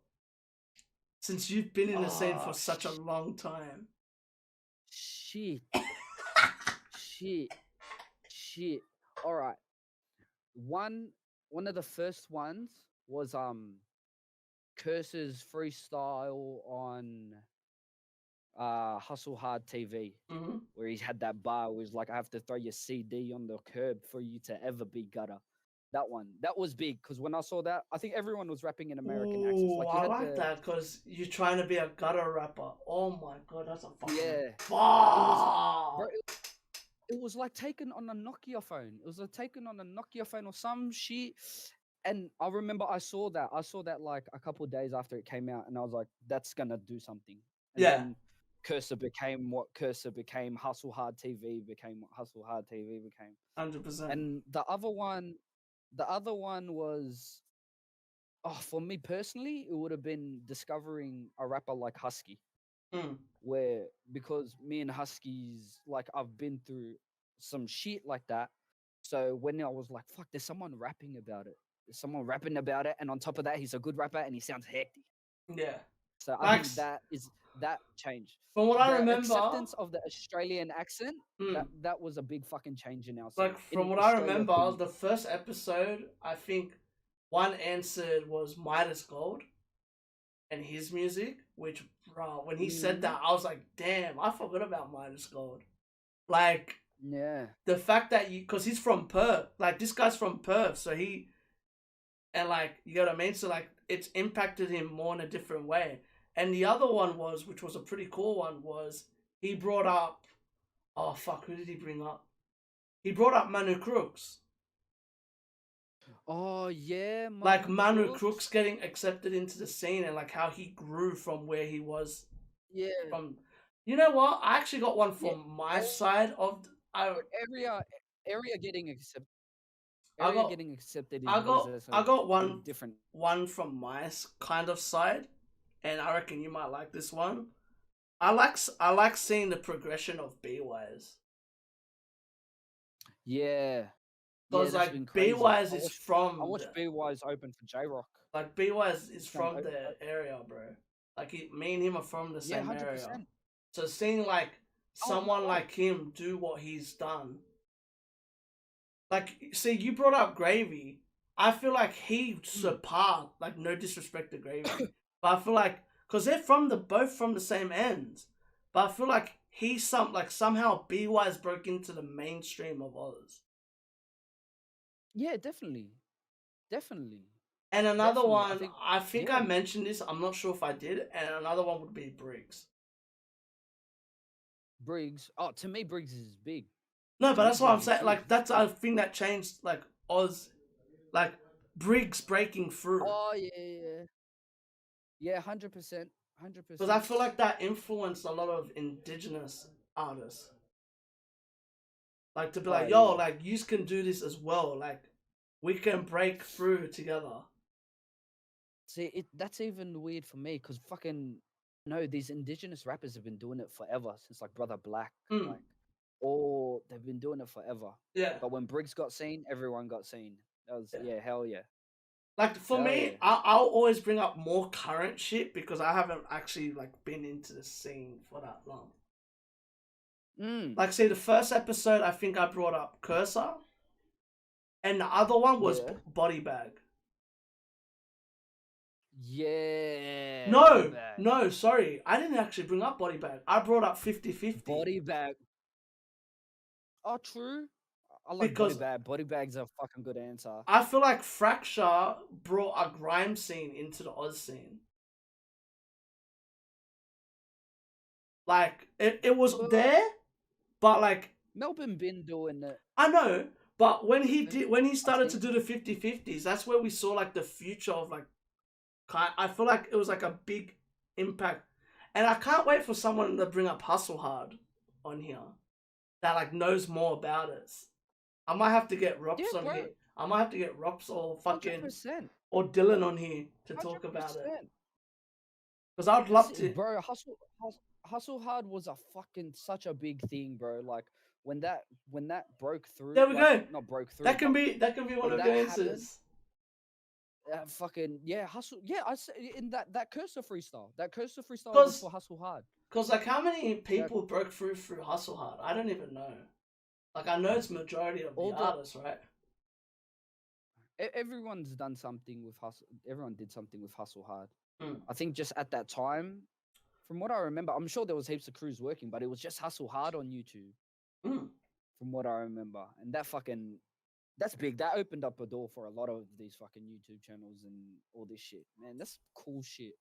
Since you've been in the scene for Oh, such a long time. shit, shit, shit. All right. One one of the first ones was Curse's freestyle on Hustle Hard TV, Mm-hmm. where he's had that bar where he's like, I have to throw your CD on the curb for you to ever be gutter. That one. That was big because when I saw that, I think everyone was rapping in American accents. Ooh, Like you I had like the that because you're trying to be a gutter rapper. Oh my god, that's a fucking yeah. It was bro, fuck. it was like taken on a Nokia phone. It was like taken on a Nokia phone or some shit. And I remember I saw that. I saw that like a couple of days after it came out, and I was like, "That's gonna do something." And Yeah, then Cursor became what Cursor became. Hustle Hard TV became what Hustle Hard TV became. 100%. And the other one was, oh, for me personally, it would have been discovering a rapper like Husky, Mm. where because me and Huskies, like I've been through some shit like that. So when I was like, fuck, there's someone rapping about it. There's someone rapping about it. And on top of that, he's a good rapper and he sounds hectic. Yeah. So I Like, think that changed. from what I The remember, acceptance of the Australian accent, mm, that was a big fucking change in our like, scene. from In what I Australia remember, period. the first episode, I think one answered was Midas Gold and his music, which, bro, when he said Mm, that, I was like, damn, I forgot about Midas Gold. Like, yeah. the fact that because he's from Perth, like, this guy's from Perth, so and like, you know what I mean? So, like, it's impacted him more in a different way. And the other one was, which was a pretty cool one, was he brought up, oh, fuck, who did he bring up? He brought up Manu Crooks. Oh yeah, Like Manu Manu Crooks Crooks. getting accepted into the scene and like how he grew from where he was Yeah. from. You know what? I actually got one Yeah. from my side of. Area area getting accepted. I Area got getting accepted I was got I got one different. one from my kind of side, and I reckon you might like this one. I like seeing the progression of B-Wise. Yeah, yeah, Because that's been like crazy. B-Wise is I from watched the B Wise open for J Rock. like B-Wise is Same, from the area, bro. Like me and him are from the yeah, same hundred area. percent. So seeing like Oh no someone way. like him do what he's done. Like see you brought up Gravy. I feel like he Mm. surpassed like no disrespect to Gravy. But I feel like because they're from the both from the same ends. But I feel like somehow B Wise broke into the mainstream of others. Yeah, definitely, definitely, And another definitely. I one, think, I think I yeah, mentioned this, I'm not sure if I did, and another one would be Briggs. Briggs. Oh, to me, Briggs is big. No, To but me, that's what I'm Briggs is saying. huge. Like that's a thing that changed like Oz, like Briggs breaking through. Oh yeah, yeah, yeah, 100%, hundred Because I percent. feel like that influenced a lot of indigenous artists. Like to be Oh like, yo, yeah. like you can do this as well. Like we can break through together. See, that's even weird for me because fucking no, these indigenous rappers have been doing it forever since like Brother Black, Mm. like, or they've been doing it forever. Yeah. But when Briggs got seen, everyone got seen. That was hell yeah. Like for Hell me, yeah. I'll always bring up more current shit because I haven't actually like been into the scene for that long. Like, say the first episode, I think I brought up Cursor, and the other one was Body Bag. Yeah. No, sorry, I didn't actually bring up Body Bag. I brought up 50-50. Body Bag. Oh, true. I like Body Bag. Body Bag's a fucking good answer. I feel like Fracture brought a grime scene into the Oz scene. Like it was there, but like Melbourne been doing it. I know, but when he started to do the 50-50s, that's where we saw like the future of like. I feel like it was like a big impact, and I can't wait for someone to bring up Hustle Hard on here that like knows more about it. I might have to get Rops on here. I might have to get Rops or fucking 100%. or Dylan on here to talk about it. Because I'd love to. Bro, Hustle Hard was a fucking such a big thing, bro. Like when that broke through. There we go. Not broke through. That can be one of the answers. Fucking yeah, Hustle. Yeah, I said in that Cursor freestyle. That Cursor freestyle was for Hustle Hard. Because like, how many people broke through Hustle Hard? I don't even know. Like, I know it's majority of the artists, right? Everyone's done something with Hustle. Everyone did something with Hustle Hard. I think just at that time, from what I remember, I'm sure there was heaps of crews working, but it was just Hustle Hard on YouTube. From what I remember, and that's big. That opened up a door for a lot of these fucking YouTube channels and all this shit. Man, that's cool shit.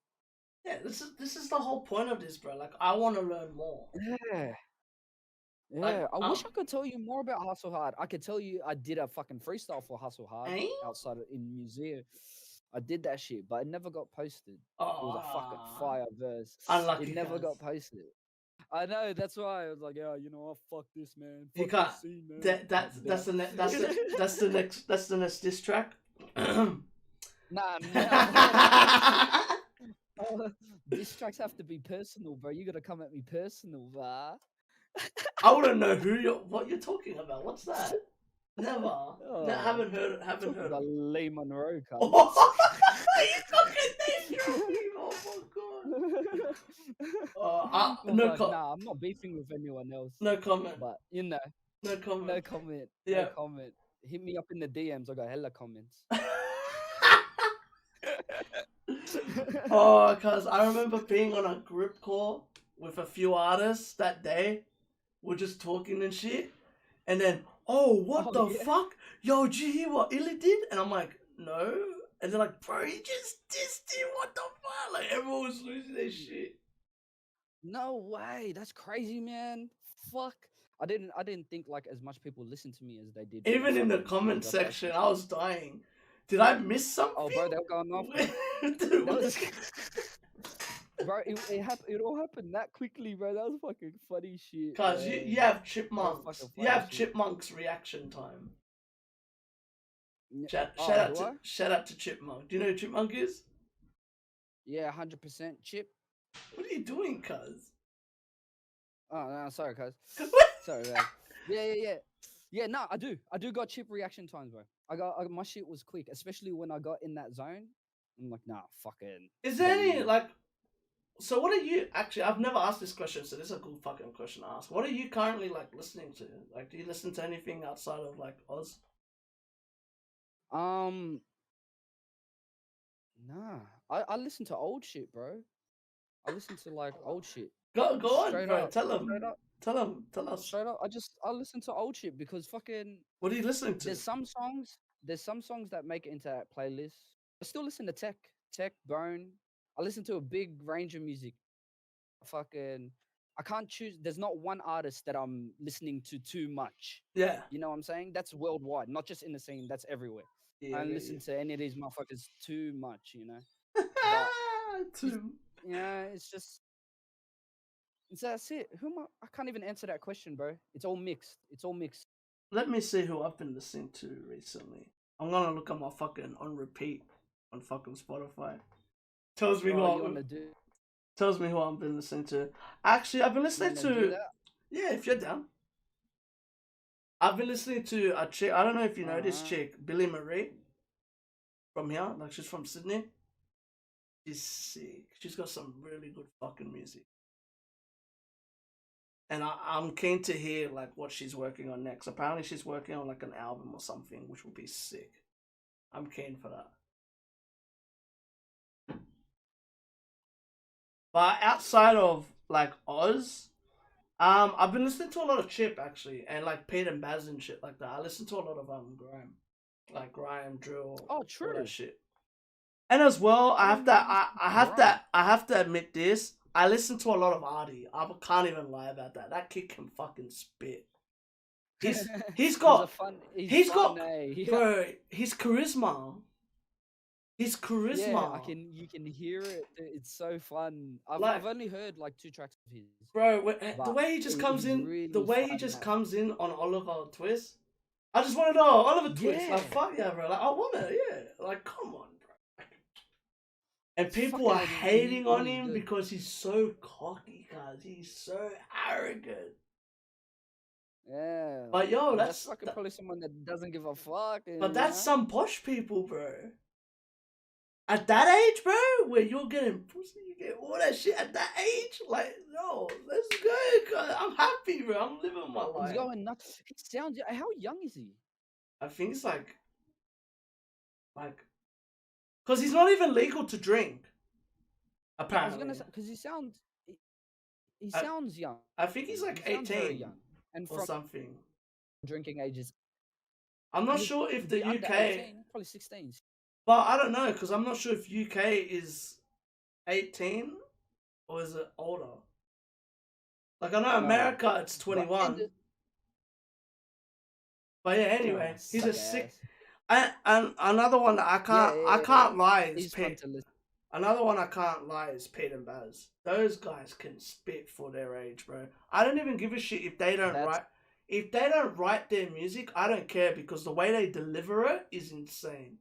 Yeah, this is the whole point of this, bro. Like, I want to learn more. Yeah. Yeah, I wish I could tell you more about Hustle Hard. I could tell you I did a fucking freestyle for Hustle Hard outside in museum. I did that shit, but it never got posted. It was a fucking fire verse. Unlucky. It never got posted. I know, that's why I was like, yeah, you know what, fuck this, man. Fuck you can't. This scene, man. That's the next diss track. Nah. Diss tracks have to be personal, bro. You gotta come at me personal, bro. I wouldn't know what you're talking about. What's that? Never. Haven't heard. About Lee Monroe, cuz. You fucking name dropping. Oh my god. Nah, I'm not beefing with anyone else. No comment. But you know. No comment. No comment. Yeah. No comment. Hit me up in the DMs. I got hella comments. Cause I remember being on a group call with a few artists that day. We're just talking and shit, and then what the fuck? Yo, did you hear what IllP did? And I'm like, no. And they're like, bro, he just dissed him. What the fuck? Like, everyone was losing their shit. No way. That's crazy, man. Fuck. I didn't think like as much people listened to me as they did. Even in the comment section, I was dying. Did I miss something? Oh, bro, they were going off. Bro, it all happened that quickly, bro. That was fucking funny shit. Cause you have chipmunks. You have chipmunks reaction time. Shout out to Chipmunk. Do you know who Chipmunk is? Yeah, 100% Chip. What are you doing, cuz? Oh no, sorry, cuz. Sorry, man. Yeah. No, I do got Chip reaction times, bro. My shit was quick, especially when I got in that zone. I'm like, nah, fucking. Is there any like? So what are you actually? I've never asked this question, so this is a good fucking question to ask. What are you currently like listening to? Like, do you listen to anything outside of like Oz? Nah. I listen to old shit, bro. I listen to like old shit. Go on, bro. Tell us. Straight up, I listen to old shit because fucking. What are you listening to? There's some songs that make it into that playlist. I still listen to Tech, Bone. I listen to a big range of music. I can't choose. There's not one artist that I'm listening to too much. Yeah. You know what I'm saying? That's worldwide, not just in the scene. That's everywhere. I don't listen to any of these motherfuckers too much, you know. It's just. So that's it. I can't even answer that question, bro. It's all mixed. let me see who I've been listening to recently. I'm gonna look at my fucking on repeat on fucking Spotify. Tells me Oh, you wanna do? tells me who I've been listening to. Actually, I've been You listening wanna do to. that? Yeah, if you're down. I've been listening to a chick. I don't know if you know this Uh-huh. chick, Billy Marie. From here, like she's from Sydney. She's sick. She's got some really good fucking music. And I'm keen to hear like what she's working on next. Apparently, she's working on like an album or something, which will be sick. I'm keen for that. But outside of like Oz, I've been listening to a lot of Chip actually, and like Pete and Baz and shit like that. I listen to a lot of grime, like grime drill, Oh, all true. that shit. And as well, I didn't know I have to admit this. I listen to a lot of Artie. I can't even lie about that. That kid can fucking spit. He's he's got fun, eh? bro, his charisma. His Yeah, charisma. you can hear it. It's so fun. Like- I've only heard like 2 tracks of his. Bro, the But way he just comes he's in, really the way he fun, just man. comes in on Oliver Twist. I just want to know Oliver Twist. Yeah. Like fuck yeah, bro. Like I want it. Yeah. Like come on, bro. And It's people are fucking- hating on he's him good. because he's so cocky, guys. He's so arrogant. Yeah. But yo, that's fucking probably someone that doesn't give a fuck. And, but that's some posh people, bro. At that age, bro, where you're getting pussy, you get all that shit at that age, like, no, let's go. I'm happy, bro. I'm living my life. He's going nuts. He sounds. How young is he? I think it's like, because he's not even legal to drink. Apparently, I was gonna say because he sounds. He I- sounds young. I think he's like He sounds very 18 young. And or from something. drinking ages. I'm not He sure if could the be under UK, 18, probably 16. but I don't know because I'm not sure if UK is 18 or is it older. Like I know America, it's 21. But yeah, anyway, he's a sick. And another one that I can't lie is Pete. Another one I can't lie is Pete and Baz. Those guys can spit for their age, bro. I don't even give a shit if they don't write. If they don't write their music, I don't care because the way they deliver it is insane.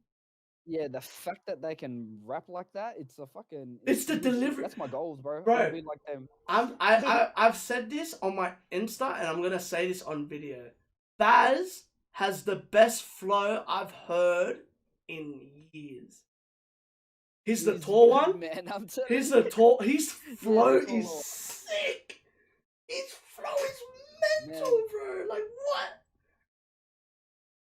Yeah, the fact that they can rap like that, it's a fucking. It's the delivery. That's my goals, bro. Bro, I wanna be like them. I've said this on my Insta and I'm gonna say this on video. Baz has the best flow I've heard in years. He's the tall one. Man, I'm telling He's the tall. His flow the tall is one. sick. His flow is mental, Man. bro. Like what?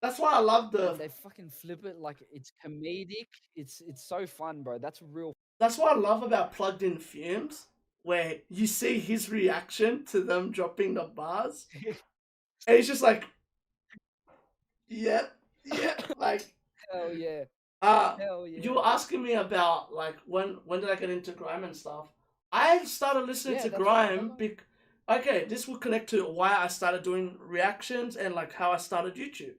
That's why I love the. And they fucking flip it like it's comedic. It's so fun, bro. That's real. That's what I love about Plugged In Fumes, where you see his reaction to them dropping the bars, and he's just like, "Yep, like." Hell yeah. Hell yeah. You were asking me about like when did I get into grime and stuff. I started listening to grime okay, this will connect to why I started doing reactions and like how I started YouTube.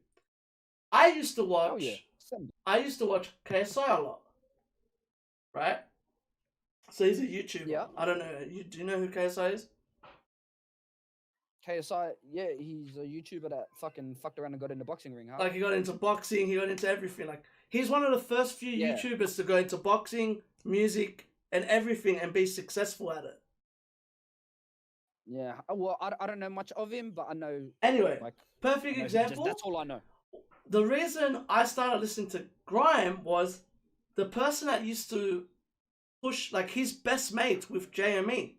I used to watch KSI a lot. Right? So he's a YouTuber. Yeah. I don't know. Do you know who KSI is? KSI, yeah, he's a YouTuber that fucking fucked around and got into boxing ring, huh? Like he got into boxing, he got into everything. Like he's one of the first few YouTubers to go into boxing, music, and everything and be successful at it. Yeah, well, I don't know much of him, but I know. Anyway, like, perfect example. That's all I know. The reason I started listening to grime was the person that used to push, like his best mate with JME.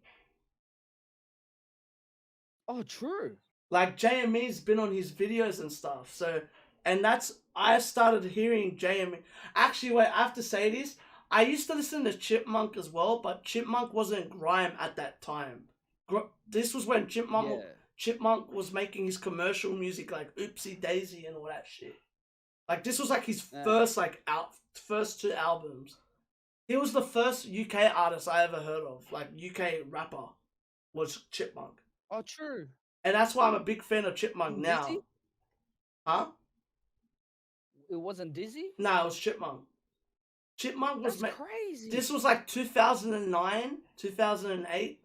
Oh, true. Like JME's been on his videos and stuff. So, and I started hearing JME. Actually, wait, I have to say this. I used to listen to Chipmunk as well, but Chipmunk wasn't grime at that time. This was when Chipmunk was making his commercial music like Oopsie Daisy and all that shit. Like this was like his first 2 albums. He was the first UK artist I ever heard of, like UK rapper, was Chipmunk. Oh, true. And that's why I'm a big fan of Chipmunk now. Dizzy? Huh? It wasn't Dizzy? No, it was Chipmunk. Chipmunk was crazy. This was like 2009, 2008.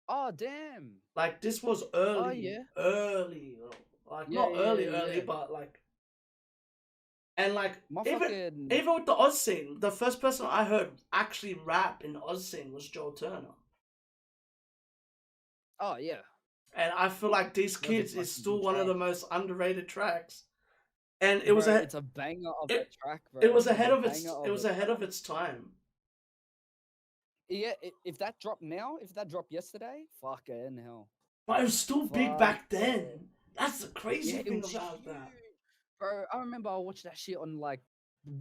Oh, damn. Like this was early. Oh, yeah. Early. Like Yeah, not yeah, early, yeah. but like, and like My even fucking even with the Oz scene, the first person I heard actually rap in the Oz scene was Joe Turner. oh yeah, And I feel like These that was a Kids is fucking still good one of track, the most underrated tracks. And it was bro. a It's a banger of a it, track, it bro. was It's ahead a of banger it of a was ahead track. of its time. Yeah, if that dropped now, if that dropped yesterday, fucking hell, But it was still big fuck. back then. That's the crazy Yeah, it thing was about huge, that. bro. I remember I watched that shit on like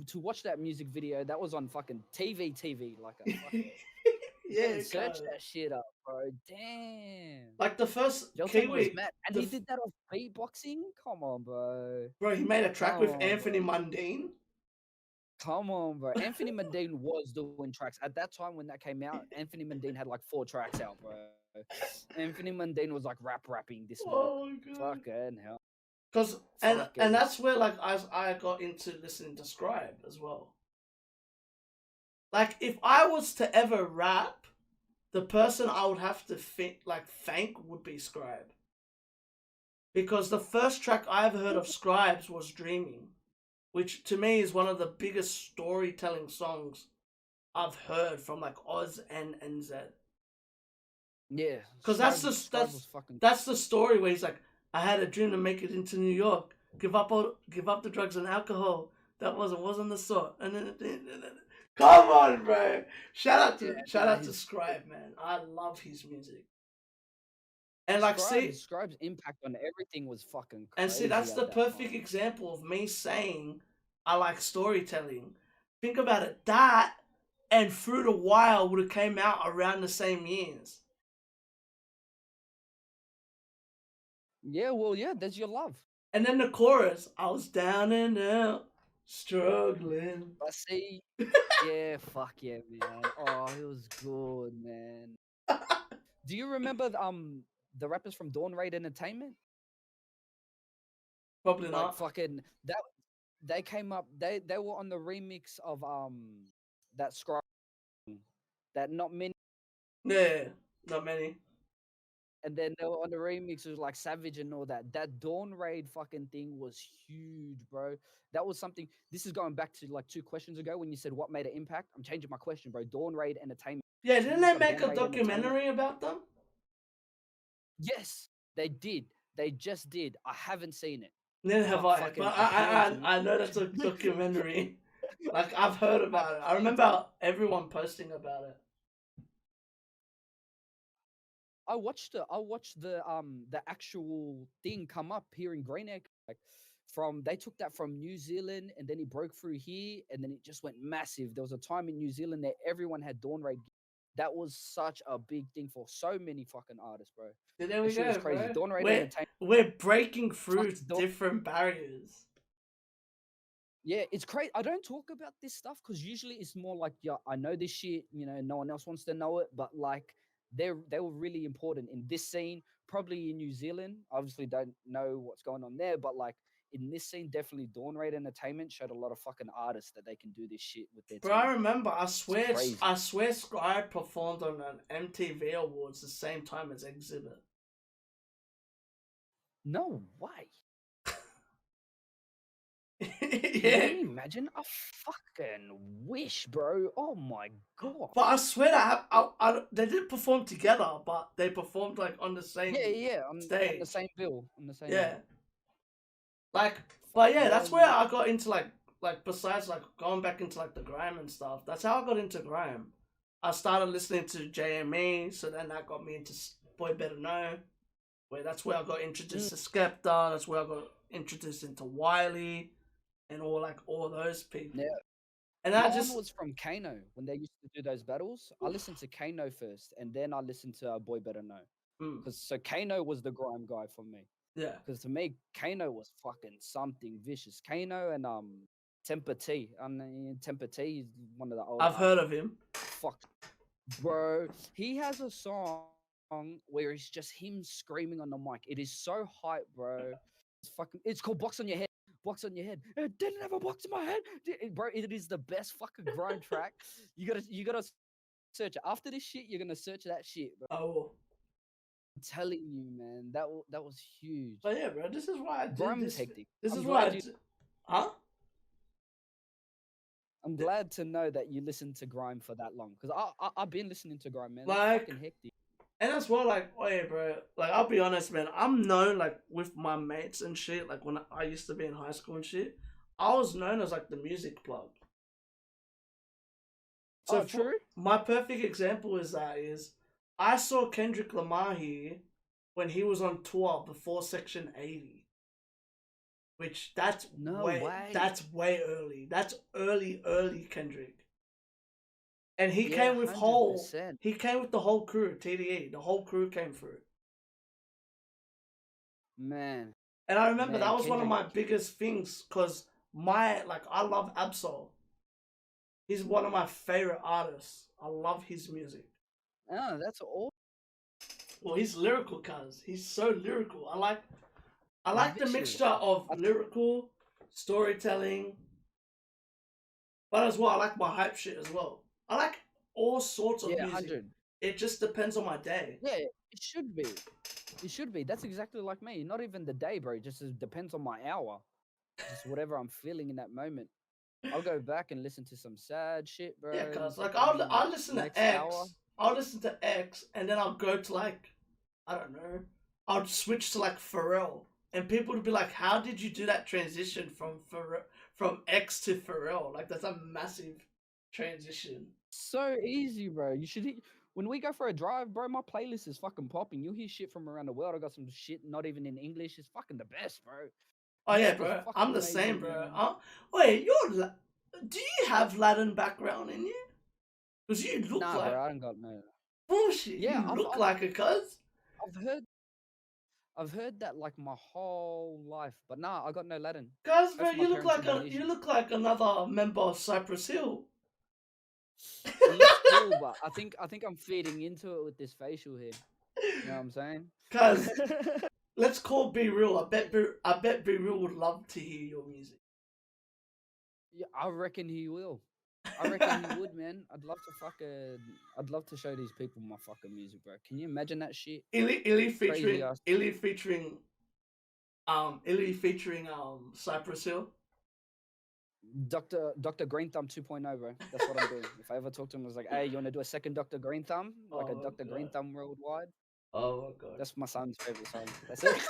to watch that music video. That was on fucking TV, like a fucking. Go Yeah, and kind search of. that shit up, bro. Damn. Like the first Gelton was Kiwi, mad, and he did that off beatboxing. Come on, bro. bro, he made a Come track with on, Anthony bro. Mundine. Come on, bro. Anthony Mundine was doing tracks at that time when that came out. Anthony Mundine had like 4 tracks out, bro. Anthony Mundine was like rapping this work. Oh my god. Fucking hell. Cause and Fucking that's where like I got into listening to Scribe as well. Like if I was to ever rap, the person I would have to thank would be Scribe. Because the first track I ever heard of Scribes was Dreaming, which to me is one of the biggest storytelling songs I've heard from like Oz and NZ. yeah. Because Scribe was fucking. that's the story where he's like, I had a dream to make it into New York, give up the drugs and alcohol. That wasn't the sort. And then come on, bro. Yeah, Shout nah, out to his Scribe, man. I love his music. And like Scribe's impact on everything was fucking see crazy that's the at that perfect time. example of me saying I like storytelling. Think about it. That and Through the Wire would have came out around the same years. Yeah, well, yeah, there's your love. And then the chorus, I was down and out, struggling. I see. Yeah, fuck yeah, man. Oh, it was good, man. Do you remember the rappers from Dawn Raid Entertainment? Probably Like not. fucking that they came up. They were on the remix of that Scribe that not many, Yeah, not many. and then they were on the remix was like Savage and all that. That Dawn Raid fucking thing was huge, bro. That was something. This is going back to like 2 questions ago when you said what made an impact. I'm changing my question, bro. Dawn Raid Entertainment. Yeah, If you didn't look they up make Dawn a Raid Entertainment, documentary about them? yes, they did. They just did. I haven't seen it, Neither have but I. fucking, But I plan to. I know that's a documentary. Like I've heard I about it. I plan to. remember everyone posting about it. I watched the actual thing come up here in Green Egg. Like from they took that from New Zealand and then it broke through here and then it just went massive. There was a time in New Zealand that everyone had Dawn Raid. That was such a big thing for so many fucking artists, bro. So there That we shit was go, crazy. bro. Dawn Raid Entertainment. We're breaking through Fucking different barriers. yeah, it's crazy. I don't talk about this stuff because usually it's more like, yeah, I know this shit. You know, no one else wants to know it, but like they were really important in this scene. Probably in New Zealand, obviously don't know what's going on there, but like in this scene, definitely Dawn Raid Entertainment showed a lot of fucking artists that they can do this shit with their Bro, I team. remember. It's crazy. I swear, Scribe performed on an MTV Awards the same time as Exhibit. No way. Yeah, Can you imagine? I fucking wish, bro. Oh my god. but I swear that they didn't perform together, but they performed like on the same Yeah, on the stage. same bill, on the same Yeah, bill. like, Fuck but yeah, yeah, that's where man. I got into like besides like going back into like the grime and stuff. That's how I got into grime. I started listening to JME, so then that got me into Boy Better Know. Where that's where I got introduced to Skepta. That's where I got introduced into Wiley and all those people. Yeah. And I Mine just was from Kano when they used to do those battles. I listened to Kano first, and then I listened to Boy Better Know. Because so Kano was the grime guy for me. yeah, Because to me, Kano was fucking something vicious. Kano and Temper T. Temper T is one of the older I've heard artists. of him. Fuck, bro. He has a song where it's just him screaming on the mic. It is so hype, bro. It's fucking. It's called Box on Your Head. Box on Your Head. It didn't have a box in my head, bro. It is the best fucking grime track. You gotta search it. After this shit, you're gonna search that shit, bro. Oh, I'm telling you, man, that was huge. But yeah, bro, this is why I do Grime was this. hectic. This I'm is why glad you. Huh? I'm glad to know that you listened to grime for that long, because I've been listening to grime, man. It's Like, fucking hectic. and as well, like, oh yeah, bro. Like, I'll be honest, man. I'm known, like, with my mates and shit. Like, when I used to be in high school and shit, I was known as like the music plug. So Oh, true. my perfect example is I saw Kendrick Lamar here when he was on tour before Section 80, which that's No way. way early. That's early Kendrick. And he Yeah, came with 100%. he came with the whole crew, TDE. The whole crew came through. Man, And I remember man, that was one of Kendrick. my biggest things because I love Absol. He's one of my favorite artists. I love his music. Oh, that's all. Well, he's lyrical, cuz he's so lyrical. I like the Vicious. mixture of lyrical storytelling, but as well, I like my hype shit as well. I like all sorts of Yeah, music. 100. It just depends on my day. Yeah, it should be. It should be. That's exactly like me. Not even the day, bro. Just depends on my hour. Just whatever I'm feeling in that moment. I'll go back and listen to some sad shit, bro. Yeah, cuz like fucking I'll listen to next X. hour. I'll listen to X, and then I'll go to like I don't know. I'll switch to like Pharrell, and people would be like, "How did you do that transition from X to Pharrell? Like that's a massive transition." So easy, bro. You should. When we go for a drive, bro, my playlist is fucking popping. You'll hear shit from around the world. I got some shit not even in English. It's fucking the best, bro. Oh yeah, Music is bro. fucking I'm the amazing, same, bro. man. Wait, do you have Latin background in you? Because you look Nah, like bro, I don't got no. bullshit. Yeah, You look like a cuz. I've I've heard that like my whole life, but nah, I got no Latin. Cuz, bro, Both of my parents Indonesian. you look like another member of Cypress Hill. It looks cool, but I think I'm feeding into it with this facial here. You know what I'm saying? Cuz, let's call Be Real. I bet Be Real would love to hear your music. Yeah, I reckon he will. I reckon he would, man. I'd love to show these people my fucking music, bro. Can you imagine that shit? Crazy ass. Illy featuring Cypress Hill. Dr. Green Thumb 2.0, bro. That's what I'm doing. If I ever talk to him, I was like, hey, you want to do a second Dr. Green Thumb? Like a Dr. Green Thumb worldwide? Oh my god. That's my son's favorite song. That's it.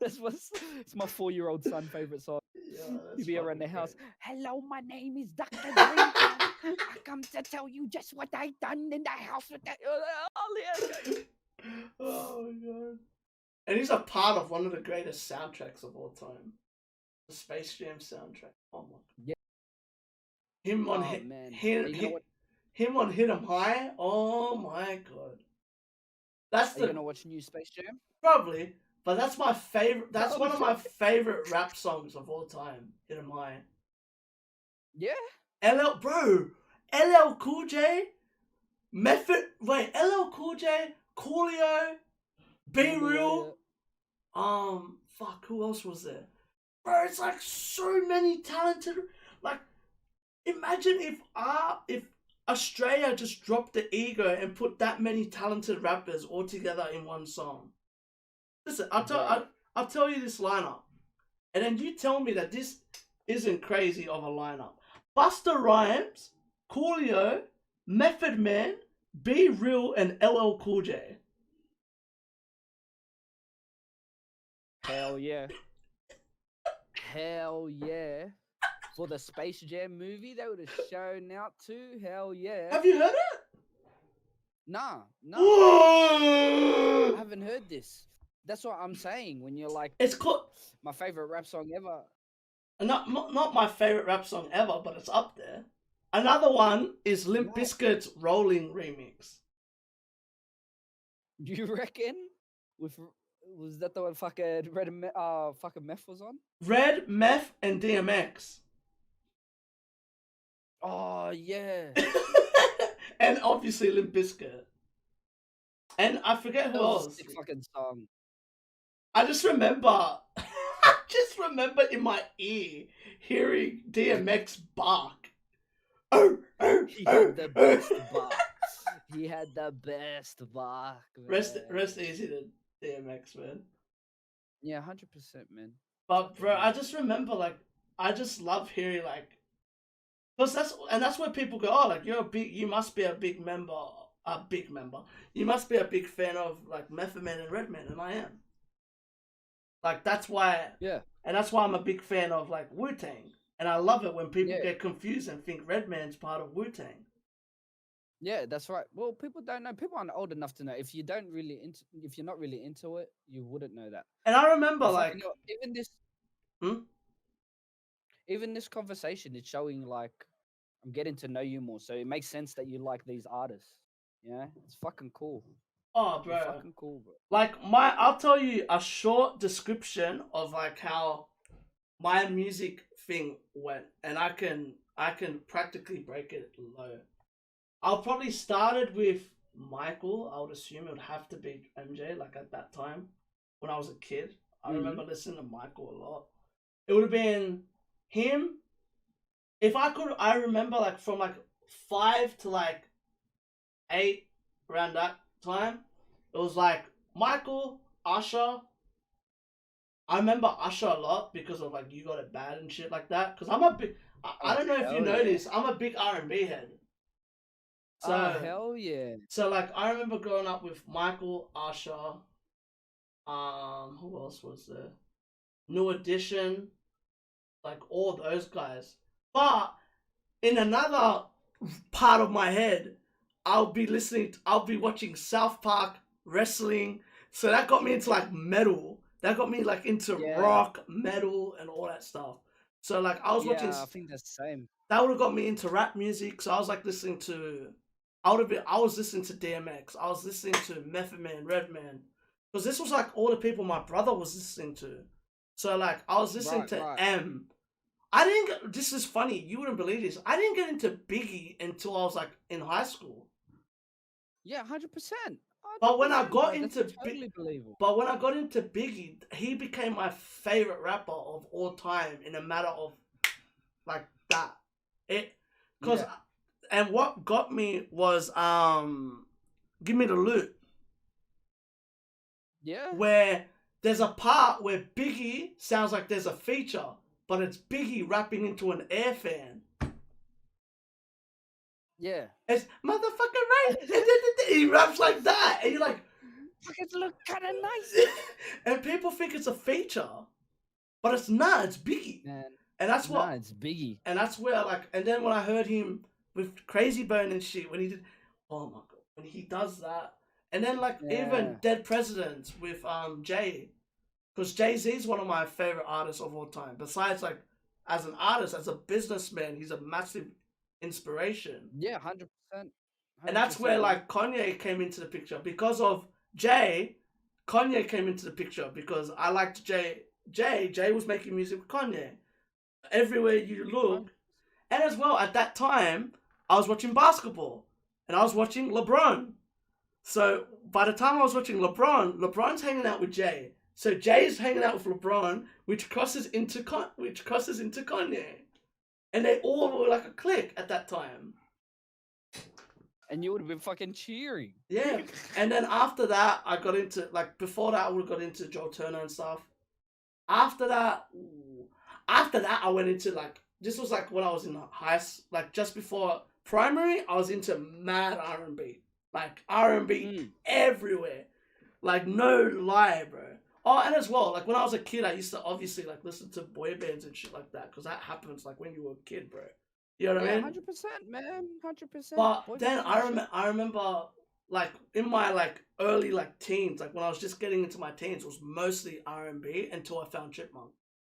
It's my 4-year-old son favorite song. Yeah, He'd be around the house. great. Hello, my name is Dr. Green Thumb. I come to tell you just what I done in the house with that. Oh my god. And he's a part of one of the greatest soundtracks of all time. The Space Jam soundtrack. Oh my god. Yeah. Him on him on Hit 'em High. Oh my god. Are you gonna watch new Space Jam? Probably, but that's my favorite. That's one of my favorite rap songs of all time. Hit 'em High. Yeah. LL Cool J, LL Cool J, Coolio, Be Real. Fuck, who else was there? Bro, it's like so many talented. Like, imagine if Australia just dropped the ego and put that many talented rappers all together in one song. Listen, I'll tell you this lineup, and then you tell me that this isn't crazy of a lineup. Busta Rhymes, Coolio, Method Man, Be Real, and LL Cool J. Hell yeah. Hell yeah. For the Space Jam movie, they would have shown out too. Hell yeah. Have you heard it? Nah. I haven't heard this. That's what I'm saying. When you're like, it's called my favorite rap song ever. Not my favorite rap song ever, but it's up there. Another one is Limp Bizkit's Rolling remix. You reckon? Was that the one fucking fucking Meth was on? Red, Meth, and DMX. Oh yeah. And obviously Limp Bizkit. And I forget who else. Sick fucking song. I just remember in my ear hearing DMX bark. He had the best bark. He had the best bark, Rest man. easy to DMX, man. Yeah, 100%, man. But bro, I Fucking just remember like I just love hearing like, because that's where people go, oh, like you must be a big member, you must be a big fan of like Method Man and Redman, and I am. Like that's why, yeah, and that's why I'm a big fan of like Wu Tang, and I love it when people yeah, get confused and think Redman's part of Wu Tang. yeah. That's right. Well, people don't know. People aren't old enough to know. If you don't really if you're not really into it, you wouldn't know that. And I remember But fucking like, hell, hmm? even this conversation is showing like I'm getting to know you more, so it makes sense that you like these artists. Yeah, it's fucking cool. Oh, You're bro, fucking cool, bro. like I'll tell you a short description of like how my music thing went, and I can practically break it low. I'll probably started with Michael. I would assume it would have to be MJ. Like at that time, when I was a kid, I Mm-hmm. remember listening to Michael a lot. It would have been him. If I could, I remember like from like 5 to like 8, around that time. It was like Michael, Usher. I remember Usher a lot because of like You Got It Bad and shit like that. Because I'm a big. I Oh don't know if you hell know yeah! this. I'm a big R&B head. Oh So hell yeah! like I remember growing up with Michael, Usher. Who else was there? New Edition, like all those guys. But in another part of my head, I'll be watching South Park, wrestling. So that got me into like metal. That got me like into Yeah, rock, metal, and all that stuff. So like I was watching, yeah. I think that's the same. that would have got me into rap music. So I was like listening to, I was listening to DMX. I was listening to Method Man, Redman, because this was like all the people my brother was listening to. So like I was listening Right, to right. M. I didn't get, this is funny, you wouldn't believe this. I didn't get into Biggie until I was like in high school. Yeah, 100%. But when I 100%, got bro. That's into totally believable. but when I got into Biggie, he became my favorite rapper of all time in a matter of like that. It cuz Yeah, and what got me was Give Me the Loot, yeah, where there's a part where Biggie sounds like there's a feature, but it's Biggie rapping into an air fan. yeah. It's motherfucker right. He raps like that, and you're like, Fucking look kind of nice, and people think it's a feature, but it's not. It's Biggie, man. and that's Nah, what, it's Biggie. and that's where like, and then when I heard him with Crazy Bone and shit, when he did, oh my god, when he does that, and then like even Yeah, Dead Presidents with Jay, because Jay-Z is one of my favorite artists of all time. Besides like as an artist, as a businessman, he's a massive inspiration. yeah, 100%, And that's where 100%, man. like Kanye came into the picture because of Jay. Kanye came into the picture because I liked Jay. Jay was making music with Kanye. Everywhere you look, and as well at that time, I was watching basketball, and I was watching LeBron. So by the time I was watching LeBron, LeBron's hanging out with Jay. So Jay's hanging out with LeBron, which crosses into Kanye, and they all were like a clique at that time. And you would have been fucking cheering. Yeah, and then after that, I got into like before that, I would have got into Joe Turner and stuff. After that, I went into like this was like when I was in like just before primary. I was into mad R&B, like R&B everywhere, like no lie, bro. Oh, and as well, like when I was a kid, I used to obviously like listen to boy bands and shit like that because that happens like when you were a kid, bro. You know what I Yeah, mean? 100%, man. 100%. But Boy then bands and shit. I remember like in my like early like teens, like when I was just getting into my teens, it was mostly R&B until I found Chipmunk.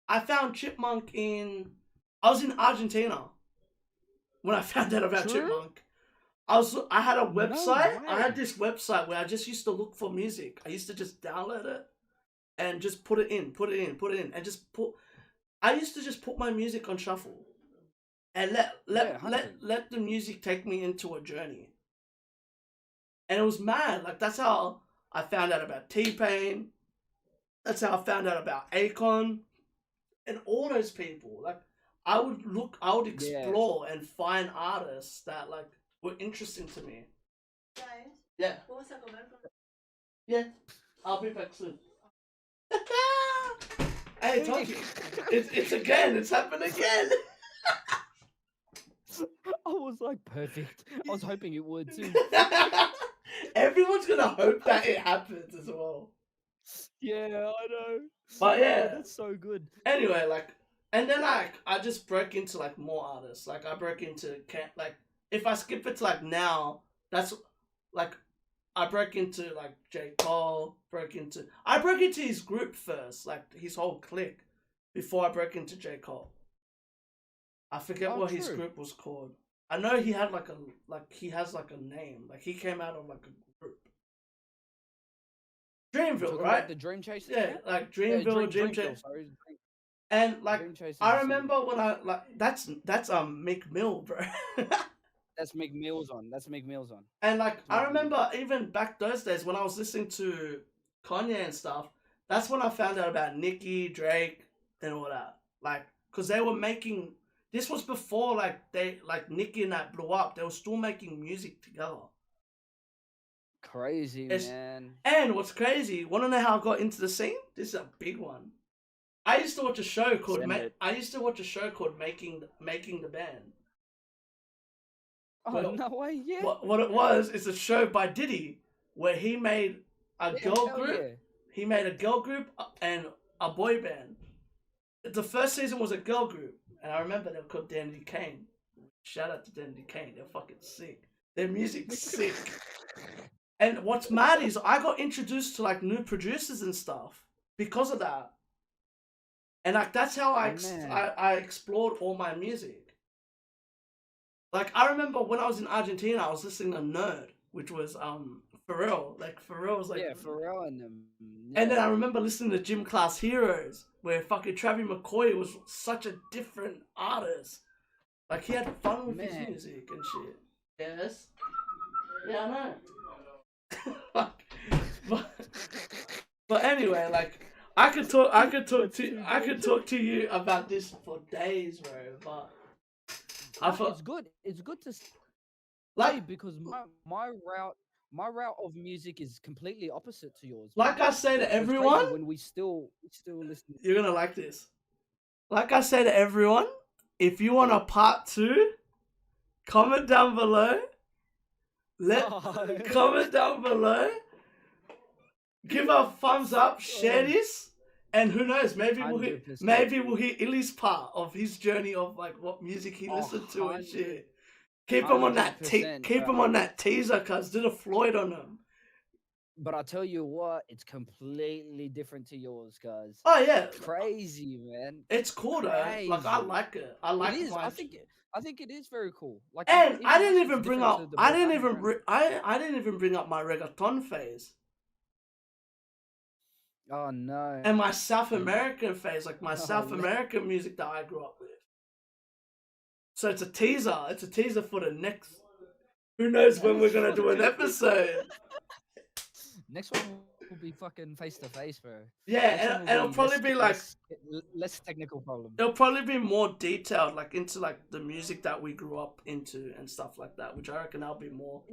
I found Chipmunk I was in Argentina when I found out about True? Chipmunk. I had a website. No I had way. this website where I just used to look for music. I used to just download it and just put it in, and just put. I used to just put my music on shuffle and Yeah, 100. let the music take me into a journey. And it was mad. Like that's how I found out about T-Pain. That's how I found out about Akon and all those people. Like I would Yeah. explore and find artists that like were interesting to me. Yeah. Yeah. I'll be back soon. Hey, Toki. It's again. It's happened again. I was like, perfect. I was hoping it would too. Everyone's gonna hope that it happens as well. Yeah, I know. But yeah, that's so good. Anyway, like, and then like I just broke into like more artists. Like I broke into like if I skip it to like now, that's like I broke into like J Cole. I broke into his group first, like his whole clique, before I broke into J Cole. I forget what his group was called. I know he had he has like a name. Like he came out of like a group. Dreamville, right? About the Dream Chasers? Yeah, like Dreamville, Dream Chasers. And like I remember when I like that's Mick Mill, bro. That's Mick Mills on. And like I remember even back those days when I was listening to Kanye and stuff, that's when I found out about Nicki, Drake, and all that. Like, cause they were making. This was before like Nicki and that blew up. They were still making music together. Crazy, man. And what's crazy? Want to know how I got into the scene? This is a big one. I used to watch a show called Making the Band. Oh, no way, yeah. What it was is a show by Diddy where he made a girl group. Yeah. He made a girl group and a boy band. The first season was a girl group, and I remember they were called Dandy Kane. Shout out to Dandy Kane, they're fucking sick. Their music's sick. And what's mad is I got introduced to like new producers and stuff because of that. And like that's how I explored all my music. Like I remember when I was in Argentina, I was listening to Nerd, which was Pharrell. Like Pharrell was like Pharrell and them. Yeah. And then I remember listening to Gym Class Heroes, where fucking Travis McCoy was such a different artist. Like he had fun with his music and shit. Yes. Yeah, I know. but anyway, like I could talk to you about this for days, bro. But it's good to like because my route of music is completely opposite to yours. Like I say to everyone, when we still listen. You're gonna like this. Like I say to everyone, if you want a part 2, comment down below. Comment down below. Give a thumbs up. Share this. And who knows? Maybe we'll hear IllP's part of his journey of like what music he listened to and shit. Keep him on that. Keep him on that teaser, cuz did a Floyd on him. But I'll tell you what, it's completely different to yours, cuz. Oh yeah, it's crazy, man. It's cool though. Like I like it. I like it. I think it is very cool. Like, and I didn't even bring up. I didn't even bring up my reggaeton phase. Oh no. And my South American phase, like my South American music that I grew up with. So it's a teaser. It's a teaser for the next. Who knows when we're gonna do an episode? Next one will be fucking face to face, bro. Yeah, and it'll probably be like less technical problem. It'll probably be more detailed, like into like the music that we grew up into and stuff like that, which I reckon that'll be more.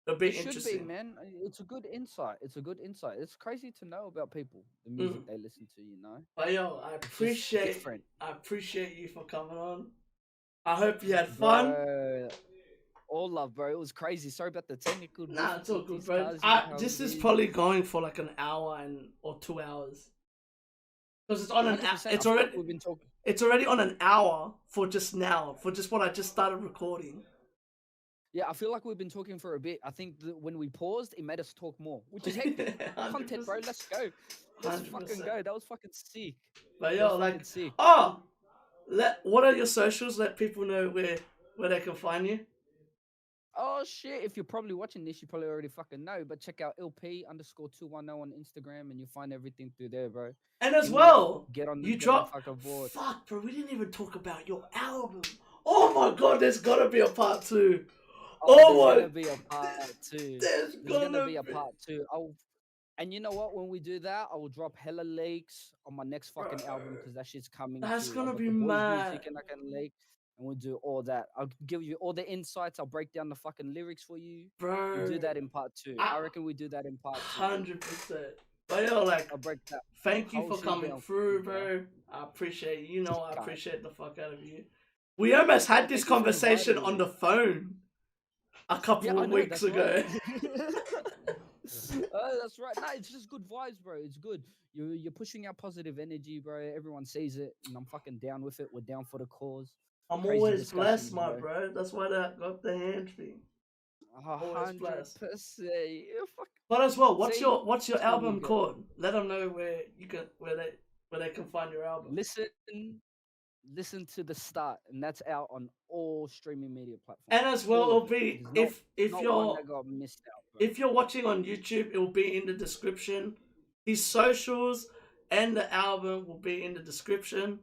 It'll be interesting. Should be, man. It's a good insight. It's crazy to know about people, the music they listen to, you know. But yo, I appreciate you for coming on. I hope you had fun. Bro, all love, bro. It was crazy. Sorry about the technical. Nah, it's all good, bro. This is probably going for like an hour or 2 hours. Because it's on an. It's already. We've been talking. It's already on an hour for just what I just started recording. Yeah, I feel like we've been talking for a bit. I think that when we paused, it made us talk more, which is hectic. Content, bro. Let's go. Let's 100%. Fucking go. That was fucking sick. But yo, like, sick. What are your socials? Let people know where they can find you. Oh shit! If you're probably watching this, you probably already fucking know. But check out IllP_210 on Instagram, and you'll find everything through there, bro. And as well, get on the fucking board. Fuck, bro, we didn't even talk about your album. Oh my god, there's gotta be a part 2. There's gonna be a part 2. There's gonna be a part 2. And you know what? When we do that, I will drop hella leaks on my next fucking album because that shit's coming. That's gonna be mad. Music and I can leak. and we'll do all that. I'll give you all the insights. I'll break down the fucking lyrics for you. bro. We'll do that in part 2. I reckon we do that in part 2. 100%. But yo, like, I'll break that. thank you whole for shit coming down, through, bro. bro. I appreciate you. You know, I God. appreciate the fuck out of you. We almost had this Thank you for conversation inviting on me. the phone a couple I of know, weeks that's ago. right. That's right. No, it's just good vibes, bro. It's good. You're pushing out positive energy, bro. Everyone sees it, and I'm fucking down with it. We're down for the cause. I'm Crazy always discussions, blessed, my bro. That's why I got the hand thing. Always blessed. 100%. But as well, what's See, your that's what we album get. called? Let them know where they can find your album. Listen to the start, and that's out on all streaming media platforms. And as well, All it'll of it. be There's if not one you're that got missed out, bro. if you're watching on YouTube, it will be in the description. His socials and the album will be in the description.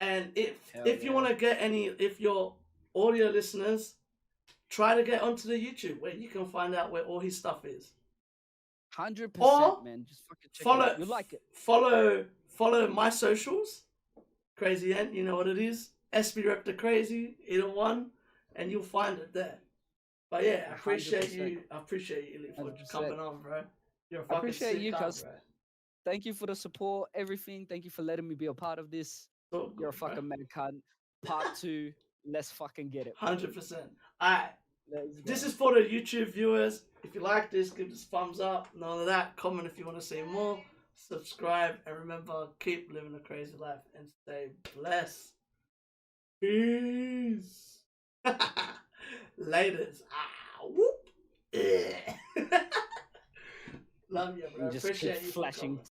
And if you want to get any, if your audio listeners, try to get onto the YouTube where you can find out where all his stuff is. 100%, man. Just fucking check it out. You like it. Follow my socials. Kraayziie Ant, you know what it is. SB Rep the Kraayziie, either one, and you'll find it there. But yeah, I appreciate 100%. you. I appreciate you, IllP, for 100%. coming on, bro. You're a I fucking appreciate sick you, guy, cuz. bro. Thank you for the support, everything. Thank you for letting me be a part of this. So You're a good, bro. fucking mad cunt. Part 2. Let's fucking get it. 100%. Alright. Let's This go. is for the YouTube viewers. If you like this, give this thumbs up. None of that. Comment if you want to see more. Subscribe. And remember, keep living a crazy life and stay blessed. Peace. Laters. Whoop. Love you, bro. You just Appreciate keep you for flashing coming.